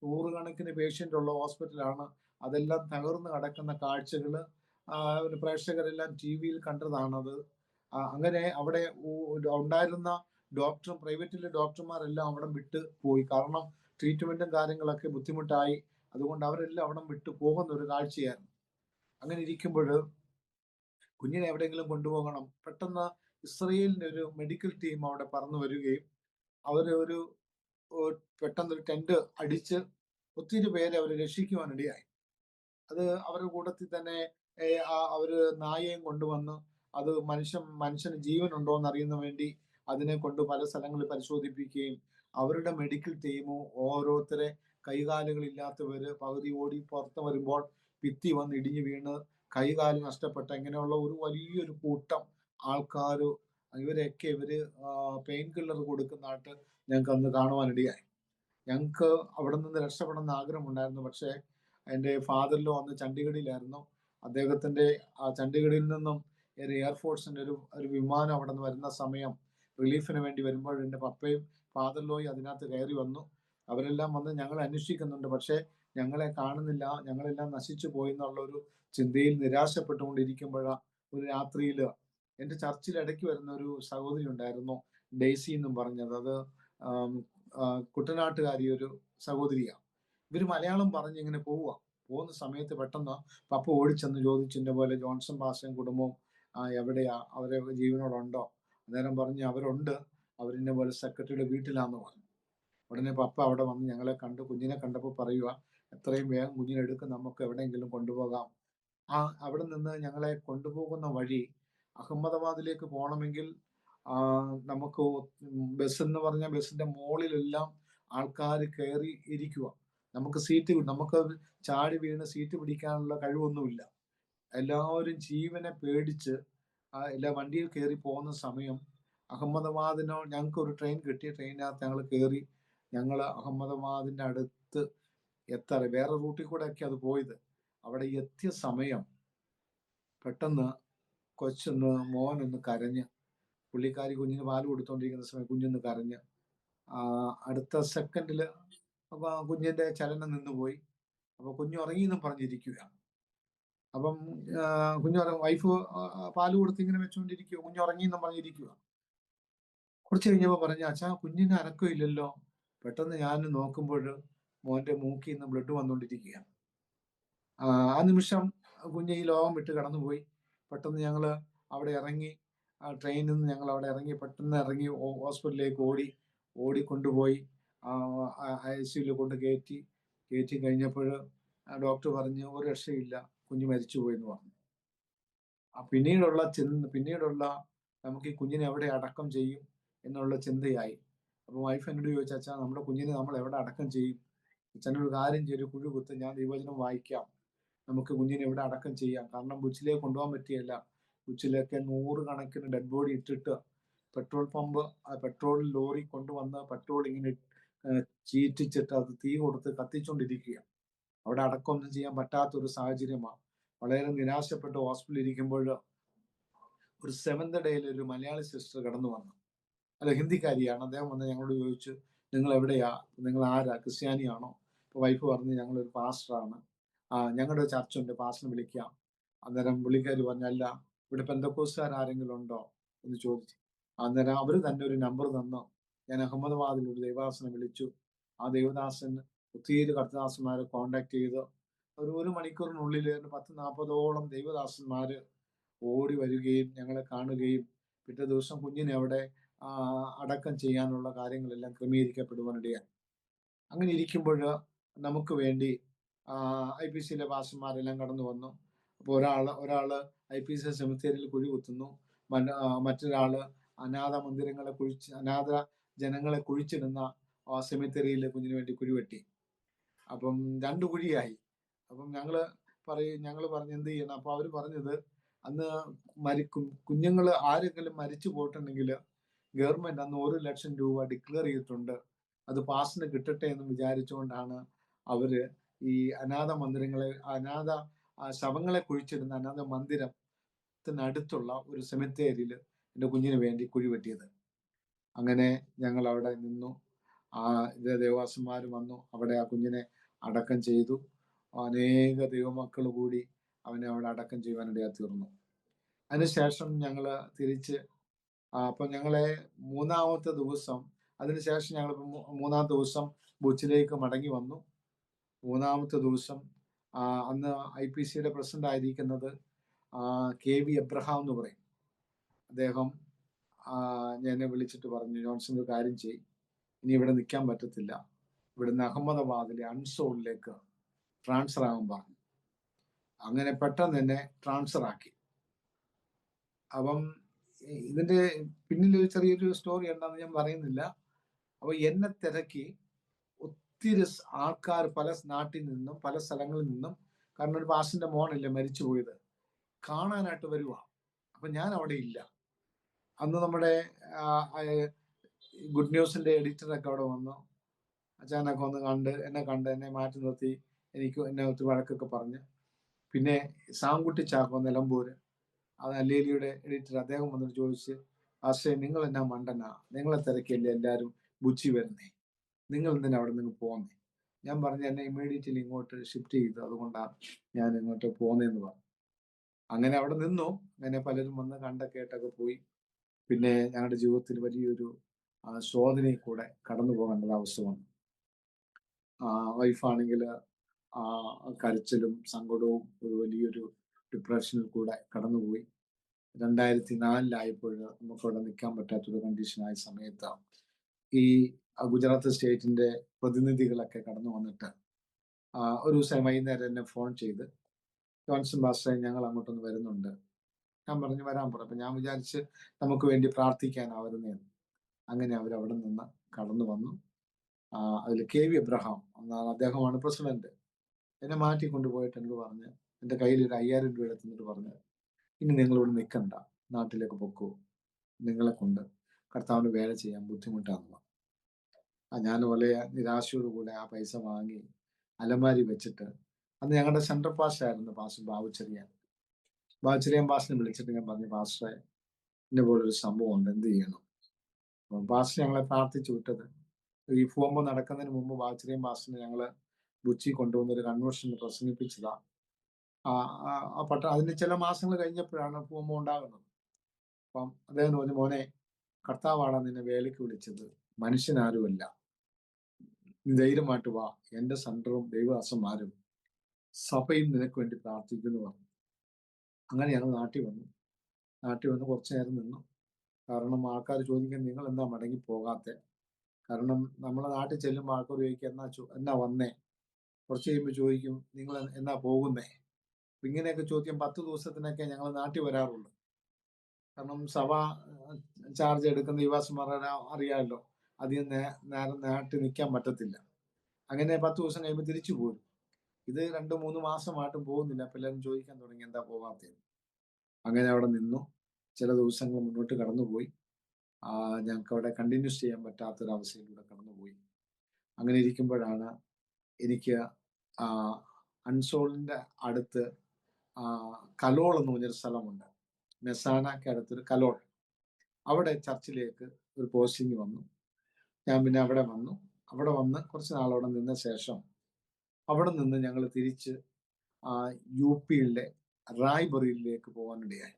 100 കണക്കിന് പേഷ്യൻ്റ് ഉള്ള ഹോസ്പിറ്റലാണ്. അതെല്ലാം തകർന്ന് കിടക്കുന്ന കാഴ്ചകൾ പ്രേക്ഷകരെല്ലാം TV കണ്ടതാണത്. അങ്ങനെ അവിടെ ഉണ്ടായിരുന്ന പ്രൈവറ്റിലെ ഡോക്ടർമാരെല്ലാം അവിടെ വിട്ട് പോയി. കാരണം ട്രീറ്റ്മെന്റും കാര്യങ്ങളൊക്കെ ബുദ്ധിമുട്ടായി. അതുകൊണ്ട് അവരെല്ലാം അവിടെ വിട്ടു പോകുന്ന ഒരു കാഴ്ചയായിരുന്നു. അങ്ങനെ ഇരിക്കുമ്പോൾ കുഞ്ഞിനെ എവിടെയെങ്കിലും കൊണ്ടുപോകണം. പെട്ടെന്ന് ഇസ്രയേലിന്റെ ഒരു മെഡിക്കൽ ടീം അവിടെ പറന്നു വരികയും അവര് പെട്ടെന്നൊരു ടെന്റ് അടിച്ച് ഒത്തിരി പേരെ അവർ രക്ഷിക്കുവാനിടയായി. അത് അവരുടെ കൂട്ടത്തിൽ തന്നെ അവര് നായയും കൊണ്ടുവന്ന് അത് മനുഷ്യന് ജീവനുണ്ടോ എന്ന് അറിയുന്ന വേണ്ടി അതിനെ കൊണ്ട് പല സ്ഥലങ്ങളിൽ പരിശോധിപ്പിക്കുകയും അവരുടെ മെഡിക്കൽ ടീമും ഓരോരുത്തരെ കൈകാലുകളില്ലാത്തവര് പകുതി ഓടി പുറത്ത് വരുമ്പോൾ ഭിത്തി വന്ന് ഇടിഞ്ഞു വീണ് കൈകാല് നഷ്ടപ്പെട്ട ഇങ്ങനെയുള്ള ഒരു വലിയൊരു കൂട്ടം ആൾക്കാർ, ഇവരൊക്കെ പെയിൻ കില്ലർ കൊടുക്കുന്നതായിട്ട് ഞങ്ങൾക്ക് അന്ന് കാണുവാനിടയായി. ഞങ്ങൾക്ക് അവിടെ നിന്ന് രക്ഷപ്പെടണമെന്ന് ആഗ്രഹമുണ്ടായിരുന്നു. പക്ഷേ എൻ്റെ ഫാദറിലോ അന്ന് ചണ്ഡീഗഡിലായിരുന്നു. അദ്ദേഹത്തിന്റെ ചണ്ഡീഗഡിൽ നിന്നും ഒരു എയർഫോഴ്സിന്റെ ഒരു വിമാനം അവിടെ നിന്ന് വരുന്ന സമയം റിലീഫിന് വേണ്ടി വരുമ്പോൾ എൻ്റെ പപ്പയും ഫാദറിലോയും അതിനകത്ത് കയറി വന്നു. അവരെല്ലാം വന്ന് ഞങ്ങളെ അന്വേഷിക്കുന്നുണ്ട്, പക്ഷേ ഞങ്ങളെ കാണുന്നില്ല, ഞങ്ങളെല്ലാം നശിച്ചു പോയി എന്നുള്ള ഒരു ചിന്തയിൽ നിരാശപ്പെട്ടുകൊണ്ടിരിക്കുമ്പോഴാണ് ഒരു രാത്രിയിൽ എൻ്റെ ചർച്ചിൽ ഇടയ്ക്ക് വരുന്ന ഒരു സഹോദരി ഉണ്ടായിരുന്നു, ഡെയ്സി എന്നും പറഞ്ഞത്. അത് ആം, കുട്ടനാട്ടുകാരി ഒരു സഹോദരിയാണ്. ഇവർ മലയാളം പറഞ്ഞ് ഇങ്ങനെ പോകുന്ന സമയത്ത് പെട്ടെന്ന് പപ്പ ഓടിച്ചെന്ന് ചോദിച്ചു, ഇന്ന പോലെ ജോൺസൺ പാസ്റ്ററും കുടുംബവും എവിടെയാ, അവരെ ജീവനോടുണ്ടോ? അന്നേരം പറഞ്ഞ് അവരുണ്ട്, അവരിന്ന പോലെ സെക്രട്ടറിയുടെ വീട്ടിലാന്ന് പറഞ്ഞു. ഉടനെ പപ്പ അവിടെ വന്ന് ഞങ്ങളെ കണ്ടു. കുഞ്ഞിനെ കണ്ടപ്പോൾ പറയുക, എത്രയും വേഗം കുഞ്ഞിനെ എടുക്കും, നമുക്ക് എവിടെയെങ്കിലും കൊണ്ടുപോകാം. അവിടെ നിന്ന് ഞങ്ങളെ കൊണ്ടുപോകുന്ന വഴി അഹമ്മദാബാദിലേക്ക് പോകണമെങ്കിൽ നമുക്ക് ബസ് എന്ന് പറഞ്ഞാൽ ബസ്സിന്റെ മുകളിലെല്ലാം ആൾക്കാർ കയറി ഇരിക്കുക. നമുക്ക് ചാടി വീണ് സീറ്റ് പിടിക്കാനുള്ള കഴിവൊന്നുമില്ല. എല്ലാവരും ജീവനെ പേടിച്ച് എല്ലാ വണ്ടിയിൽ കയറി പോകുന്ന സമയം അഹമ്മദാബാദിനോ ഞങ്ങൾക്ക് ഒരു ട്രെയിൻ കിട്ടി. ട്രെയിനകത്ത് ഞങ്ങൾ കയറി. ഞങ്ങൾ അഹമ്മദാബാദിന്റെ അടുത്ത് വേറെ റൂട്ടിൽ കൂടെ ഒക്കെ അത് പോയത്. അവിടെ എത്തിയ സമയം പെട്ടെന്ന് മോനൊന്ന് കരഞ്ഞ്, പുള്ളിക്കാരി കുഞ്ഞിന് പാല് കൊടുത്തോണ്ടിരിക്കുന്ന സമയം കുഞ്ഞൊന്ന് കരഞ്ഞ്. അടുത്ത സെക്കൻഡിൽ കുഞ്ഞിന്റെ ചലനം നിന്നുപോയി. അപ്പൊ കുഞ്ഞു ഉറങ്ങിയെന്നും പറഞ്ഞിരിക്കുകയാണ്. അപ്പം വൈഫ് പാല് കൊടുത്ത് ഇങ്ങനെ വെച്ചുകൊണ്ടിരിക്കുക, കുഞ്ഞു ഉറങ്ങിയെന്നും പറഞ്ഞിരിക്കുക. കുറച്ച് കഴിഞ്ഞപ്പോൾ പറഞ്ഞു, അച്ഛാ കുഞ്ഞിന് അനക്കമില്ലല്ലോ. പെട്ടെന്ന് ഞാൻ നോക്കുമ്പോൾ മോന്റെ മൂക്കിൽ നിന്ന് ബ്ലഡ് വന്നുകൊണ്ടിരിക്കുകയാണ്. ആ നിമിഷം കുഞ്ഞ് ഈ ലോകം വിട്ട് കടന്നുപോയി. പെട്ടെന്ന് ഞങ്ങൾ അവിടെ ഇറങ്ങി, ട്രെയിനിൽ നിന്ന് ഞങ്ങൾ അവിടെ ഇറങ്ങി, പെട്ടെന്ന് ഇറങ്ങി ഹോസ്പിറ്റലിലേക്ക് ഓടിക്കൊണ്ടുപോയി ICUയിൽ കൊണ്ട് കയറ്റി കഴിഞ്ഞപ്പോൾ ഡോക്ടർ പറഞ്ഞു, ഒരു രക്ഷയില്ല, കുഞ്ഞ് മരിച്ചുപോയി എന്ന് പറഞ്ഞു. പിന്നീടുള്ള നമുക്ക് ഈ കുഞ്ഞിനെ എവിടെ അടക്കം ചെയ്യും എന്നുള്ള ചിന്തയായി. അപ്പൊ വൈഫ് എന്നോട് ചോദിച്ചു, അച്ഛാ നമ്മുടെ കുഞ്ഞിനെ നമ്മൾ എവിടെ അടക്കം ചെയ്യും? അച്ഛനൊരു കാര്യം ചെയ്ത് കുഴി കുത്ത്, ഞാൻ ദൈവവചനം വായിക്കാം, നമുക്ക് കുഞ്ഞിനെ എവിടെ അടക്കം ചെയ്യാം. കാരണം ബുച്ചിലേക്ക് കൊണ്ടുപോകാൻ പറ്റിയല്ല. ബുച്ചിലൊക്കെ 100 കണക്കിന് ഡെഡ് ബോഡി ഇട്ടിട്ട് പെട്രോൾ ലോറി കൊണ്ടുവന്ന് പെട്രോൾ ഇങ്ങനെ ചീറ്റിച്ചിട്ട് അത് തീ കൊടുത്ത് കത്തിച്ചുകൊണ്ടിരിക്കുക. അവിടെ അടക്കമൊന്നും ചെയ്യാൻ പറ്റാത്തൊരു സാഹചര്യമാണ്. വളരെ നിരാശപ്പെട്ട് ഹോസ്പിറ്റലിൽ ഇരിക്കുമ്പോൾ ഒരു 7th ഡേയിൽ ഒരു മലയാളി സിസ്റ്റർ കടന്നു വന്നു. ഹിന്ദിക്കാരിയാണ്. അദ്ദേഹം വന്ന് ഞങ്ങളോട് ചോദിച്ചു, നിങ്ങൾ എവിടെയാ, നിങ്ങൾ ആരാ, ക്രിസ്ത്യാനിയാണോ? ഇപ്പൊ വൈഫ് പറഞ്ഞു, ഞങ്ങളൊരു പാസ്റ്ററാണ്, ഞങ്ങളുടെ ചർച്ചുണ്ട്, പാസ്റ്ററിനെ വിളിക്കാം. അന്നേരം പുള്ളിക്കാരി പറഞ്ഞല്ല, ഇവിടെ പെന്തക്കോസ്തുകാർ ആരെങ്കിലും ഉണ്ടോ എന്ന് ചോദിച്ചു. അന്നേരം അവർ തന്നെ ഒരു നമ്പർ തന്നു. ഞാൻ അഹമ്മദാബാദിൽ ഒരു ദൈവദാസനെ വിളിച്ചു. ആ ദൈവദാസൻ ഒത്തിരി കർത്തദാസന്മാരെ കോണ്ടാക്ട് ചെയ്ത് ഒരു മണിക്കൂറിനുള്ളിൽ 10-40ഓളം ദൈവദാസന്മാര് ഓടി വരികയും ഞങ്ങളെ കാണുകയും പിറ്റേ ദിവസം കുഞ്ഞിനെ അവിടെ അടക്കം ചെയ്യാനുള്ള കാര്യങ്ങളെല്ലാം ക്രമീകരിക്കപ്പെടുവാനിടയാണ്. അങ്ങനെ ഇരിക്കുമ്പോൾ നമുക്ക് വേണ്ടി IPCയിലെ പാസ്റ്റർമാരെല്ലാം കടന്നു വന്നു. അപ്പോൾ ഒരാള് IPC സെമിത്തേരിയിൽ കുഴി കുത്തുന്നു, മറ്റൊരാള് അനാഥ ജനങ്ങളെ കുഴിച്ചിടുന്ന സെമിത്തേരിയിൽ കുഞ്ഞിന് വേണ്ടി കുഴിവെട്ടി. അപ്പം 2 കുഴിയായി. അപ്പം ഞങ്ങള് പറഞ്ഞു എന്ത് ചെയ്യണം. അപ്പൊ അവര് പറഞ്ഞത്, അന്ന് കുഞ്ഞുങ്ങൾ ആരെങ്കിലും മരിച്ചു പോയിട്ടുണ്ടെങ്കിൽ ഗവൺമെന്റ് അന്ന് 1 ലക്ഷം രൂപ ഡിക്ലെയർ ചെയ്തിട്ടുണ്ട്, അത് പാസിന് കിട്ടട്ടെ എന്ന് വിചാരിച്ചുകൊണ്ടാണ് അവര് ഈ അനാഥ ശവങ്ങളെ കുഴിച്ചിടുന്ന അനാഥ മന്ദിരത്തിനടുത്തുള്ള ഒരു സെമിത്തേരിയിൽ എൻ്റെ കുഞ്ഞിന് വേണ്ടി കുഴിവെട്ടിയത്. അങ്ങനെ ഞങ്ങൾ അവിടെ നിന്നു. ദേവദാസന്മാർ വന്നു, അവിടെ ആ കുഞ്ഞിനെ അടക്കം ചെയ്തു. അനേക ദൈവമക്കൾ കൂടി അവനെ അവിടെ അടക്കം ചെയ്യുവാനിടയാ തീർന്നു. അതിനുശേഷം ഞങ്ങൾ തിരിച്ച് അപ്പൊ ഞങ്ങളെ 3-ാമത്തെ ദിവസം, അതിനുശേഷം ഞങ്ങൾ 3-ാമത്തെ ദിവസം ബുച്ചിലേക്ക് മടങ്ങി വന്നു. 3-ാമത്തെ ദിവസം അന്ന് IPCയുടെ പ്രസിഡന്റ് ആയിരിക്കുന്നത് KV എബ്രഹാം എന്ന് പറയും. അദ്ദേഹം എന്നെ വിളിച്ചിട്ട് പറഞ്ഞു, ജോൺസൺ ഒരു കാര്യം ചെയ്യും, ഇനി ഇവിടെ നിൽക്കാൻ പറ്റത്തില്ല, ഇവിടുന്ന് അഹമ്മദാബാദിലെ അൺസോളിലേക്ക് ട്രാൻസ്ഫർ ആകാൻ പറഞ്ഞു. അങ്ങനെ പെട്ടെന്ന് തന്നെ ട്രാൻസ്ഫർ ആക്കി. അപ്പം ഇതിന്റെ പിന്നിൽ ഒരു ചെറിയൊരു സ്റ്റോറി എന്താണെന്ന് ഞാൻ പറയുന്നില്ല. അപ്പൊ എന്നെ തിരക്കി ഒത്തിരി ആൾക്കാർ പല നാട്ടിൽ നിന്നും പല സ്ഥലങ്ങളിൽ നിന്നും, കാരണം ഒരു പാസ്റ്ററിന്റെ മോനല്ലേ മരിച്ചു പോയത്, കാണാനായിട്ട് വരുക. അപ്പൊ ഞാൻ അവിടെ ഇല്ല. അന്ന് നമ്മുടെ ഗുഡ് ന്യൂസിന്റെ എഡിറ്ററൊക്കെ അവിടെ വന്നു. അച്ഛനൊക്കെ വന്ന് എന്നെ മാറ്റി നിർത്തി എന്നെ ഒത്തിരി വഴക്കൊക്കെ പറഞ്ഞ്. പിന്നെ സാംകുട്ടി ചാക്കോ നിലമ്പൂര്, അത് അല്ലേലിയുടെ എഡിറ്റർ, അദ്ദേഹം വന്നിട്ട് ചോദിച്ച്, പക്ഷേ നിങ്ങൾ എന്നാ മണ്ടനാ, നിങ്ങളെ തിരക്കിയല്ലേ എല്ലാവരും ബുച്ചി വരുന്നേ, നിങ്ങൾ എന്തിനാ അവിടെ നിന്ന് പോന്നേ? ഞാൻ പറഞ്ഞു, എന്നെ ഇമ്മീഡിയറ്റ്ലി ഇങ്ങോട്ട് ഷിഫ്റ്റ് ചെയ്തു, അതുകൊണ്ടാണ് ഞാൻ ഇങ്ങോട്ട് പോന്നേന്ന് പറഞ്ഞു. അങ്ങനെ അവിടെ നിന്നു. അങ്ങനെ പലരും വന്ന് കണ്ട കേട്ടൊക്കെ പോയി. പിന്നെ ഞങ്ങളുടെ ജീവിതത്തിൽ വലിയൊരു ശോധനയിൽ കൂടെ കടന്നു പോകേണ്ട അവസ്ഥ വന്നു. വൈഫാണെങ്കിൽ കരച്ചിലും സങ്കടവും ഒരു വലിയൊരു ഡിപ്രഷനിൽ കൂടെ കടന്നുപോയി. 2004 നമുക്കവിടെ നിൽക്കാൻ പറ്റാത്തൊരു കണ്ടീഷനായ സമയത്ത് ഈ ഗുജറാത്ത് സ്റ്റേറ്റിന്റെ പ്രതിനിധികളൊക്കെ കടന്നു വന്നിട്ട് ഒരു ദിവസം വൈകുന്നേരം എന്നെ ഫോൺ ചെയ്ത്, ജോൺസൺ പാസ്റ്ററെ ഞങ്ങൾ അങ്ങോട്ടൊന്ന് വരുന്നുണ്ട്. ഞാൻ പറഞ്ഞു വരാൻ പറഞ്ഞു. അപ്പൊ ഞാൻ വിചാരിച്ച് നമുക്ക് വേണ്ടി പ്രാർത്ഥിക്കാനാ വരുന്നതെന്ന്. അങ്ങനെ അവരവിടെ നിന്ന് കടന്നു വന്നു. അതിൽ KV എബ്രഹാം എന്നാണ്, അദ്ദേഹമാണ് പ്രസിഡന്റ്. എന്നെ മാറ്റി കൊണ്ടുപോയിട്ട് എന്നോട് പറഞ്ഞ്, എൻ്റെ കയ്യിൽ ഒരു 5000 രൂപ എടുത്തിട്ട് പറഞ്ഞ്, ഇനി നിങ്ങളിവിടെ നിൽക്കണ്ട, നാട്ടിലേക്ക് പൊക്കോ, നിങ്ങളെ കൊണ്ട് കർത്താവിന് വേല ചെയ്യാൻ ബുദ്ധിമുട്ടാണെന്ന്. ഞാൻ വളരെ നിരാശയോടുകൂടെ ആ പൈസ വാങ്ങി അലമാരി വെച്ചിട്ട്, അന്ന് ഞങ്ങളുടെ സെൻട്രൽ പാസ്റ്റർ ആയിരുന്നു പാസ്റ്റർ ബാബുച്ചെറിയാൻ പാസ്റ്ററിനെ വിളിച്ചിട്ട് ഞാൻ പറഞ്ഞു, പാസ്റ്ററെ ഇന്ന പോലൊരു സംഭവം ഉണ്ട്, എന്ത് ചെയ്യണം? അപ്പം പാസ്റ്റർ ഞങ്ങളെ പ്രാർത്ഥിച്ചു വിട്ടത്, ഈ ഫോമോ നടക്കുന്നതിന് മുമ്പ് ബാബുച്ചെറിയാൻ പാസ്റ്ററിനെ ഞങ്ങള് ബുച്ചി കൊണ്ടുവന്ന് ഒരു കൺവെൻഷനിൽ പ്രസംഗിപ്പിച്ചതാ. അതിന് ചില മാസങ്ങൾ കഴിഞ്ഞപ്പോഴാണ് ഫോമോ ഉണ്ടാകുന്നത്. അപ്പം അദ്ദേഹം പറഞ്ഞു, മോനെ, കർത്താവാണ് നിന്നെ വേലയ്ക്ക് വിളിച്ചത്, മനുഷ്യനാരുമല്ല, നീ ധൈര്യമായിട്ട് വാ, എന്റെ സെന്ററും ദൈവദാസന്മാരും സഭയും നിനക്ക് വേണ്ടി പ്രാർത്ഥിക്കുന്നു പറഞ്ഞു. അങ്ങനെ ഞങ്ങൾ നാട്ടിൽ വന്ന് കുറച്ചു നേരം നിന്നു. കാരണം ആൾക്കാർ ചോദിക്കാൻ, നിങ്ങൾ എന്താ മടങ്ങി പോകാത്തെ? കാരണം നമ്മളെ നാട്ടിൽ ചെല്ലുമ്പോൾ ആൾക്കാർ ചോദിക്കും, എന്നാ വന്നേ? കുറച്ച് കഴിയുമ്പോൾ ചോദിക്കും, നിങ്ങൾ എന്നാ പോകുന്നേ? ഇങ്ങനെയൊക്കെ ചോദ്യം 10 ദിവസത്തിനൊക്കെ ഞങ്ങൾ നാട്ടിൽ വരാറുള്ളൂ. കാരണം സഭ ചാർജ് എടുക്കുന്ന യുവാസന്മാരെ അറിയാമല്ലോ, അധികം നേരം നാട്ടിൽ നിൽക്കാൻ പറ്റത്തില്ല. അങ്ങനെ 10 ദിവസം കഴിയുമ്പോൾ തിരിച്ചു പോരും. ഇത് 2-3 മാസമായിട്ടും പോകുന്നില്ല. അപ്പം എല്ലാവരും ചോദിക്കാൻ തുടങ്ങി, എന്താ പോകാത്തത്? അങ്ങനെ അവിടെ നിന്നു. ചില ദിവസങ്ങൾ മുന്നോട്ട് കടന്നുപോയി. ഞങ്ങൾക്ക് അവിടെ കണ്ടിന്യൂസ് ചെയ്യാൻ പറ്റാത്തൊരവസ്ഥയിലൂടെ കടന്നുപോയി. അങ്ങനെ ഇരിക്കുമ്പോഴാണ് എനിക്ക് അൺസോളിന്റെ അടുത്ത് കലോൾ എന്ന് പറഞ്ഞൊരു സ്ഥലമുണ്ട്, മെസാനയ്ക്ക് അടുത്തൊരു കലോൾ. അവിടെ ചർച്ചിലേക്ക് ഒരു പോസ്റ്റിംഗ് വന്നു. ഞാൻ പിന്നെ അവിടെ വന്ന് കുറച്ച് നാളവിടെ നിന്ന ശേഷം അവിടെ നിന്ന് ഞങ്ങൾ തിരിച്ച് UP-യിലെ റായ്ബറയിലേക്ക് പോകാനിടയായി.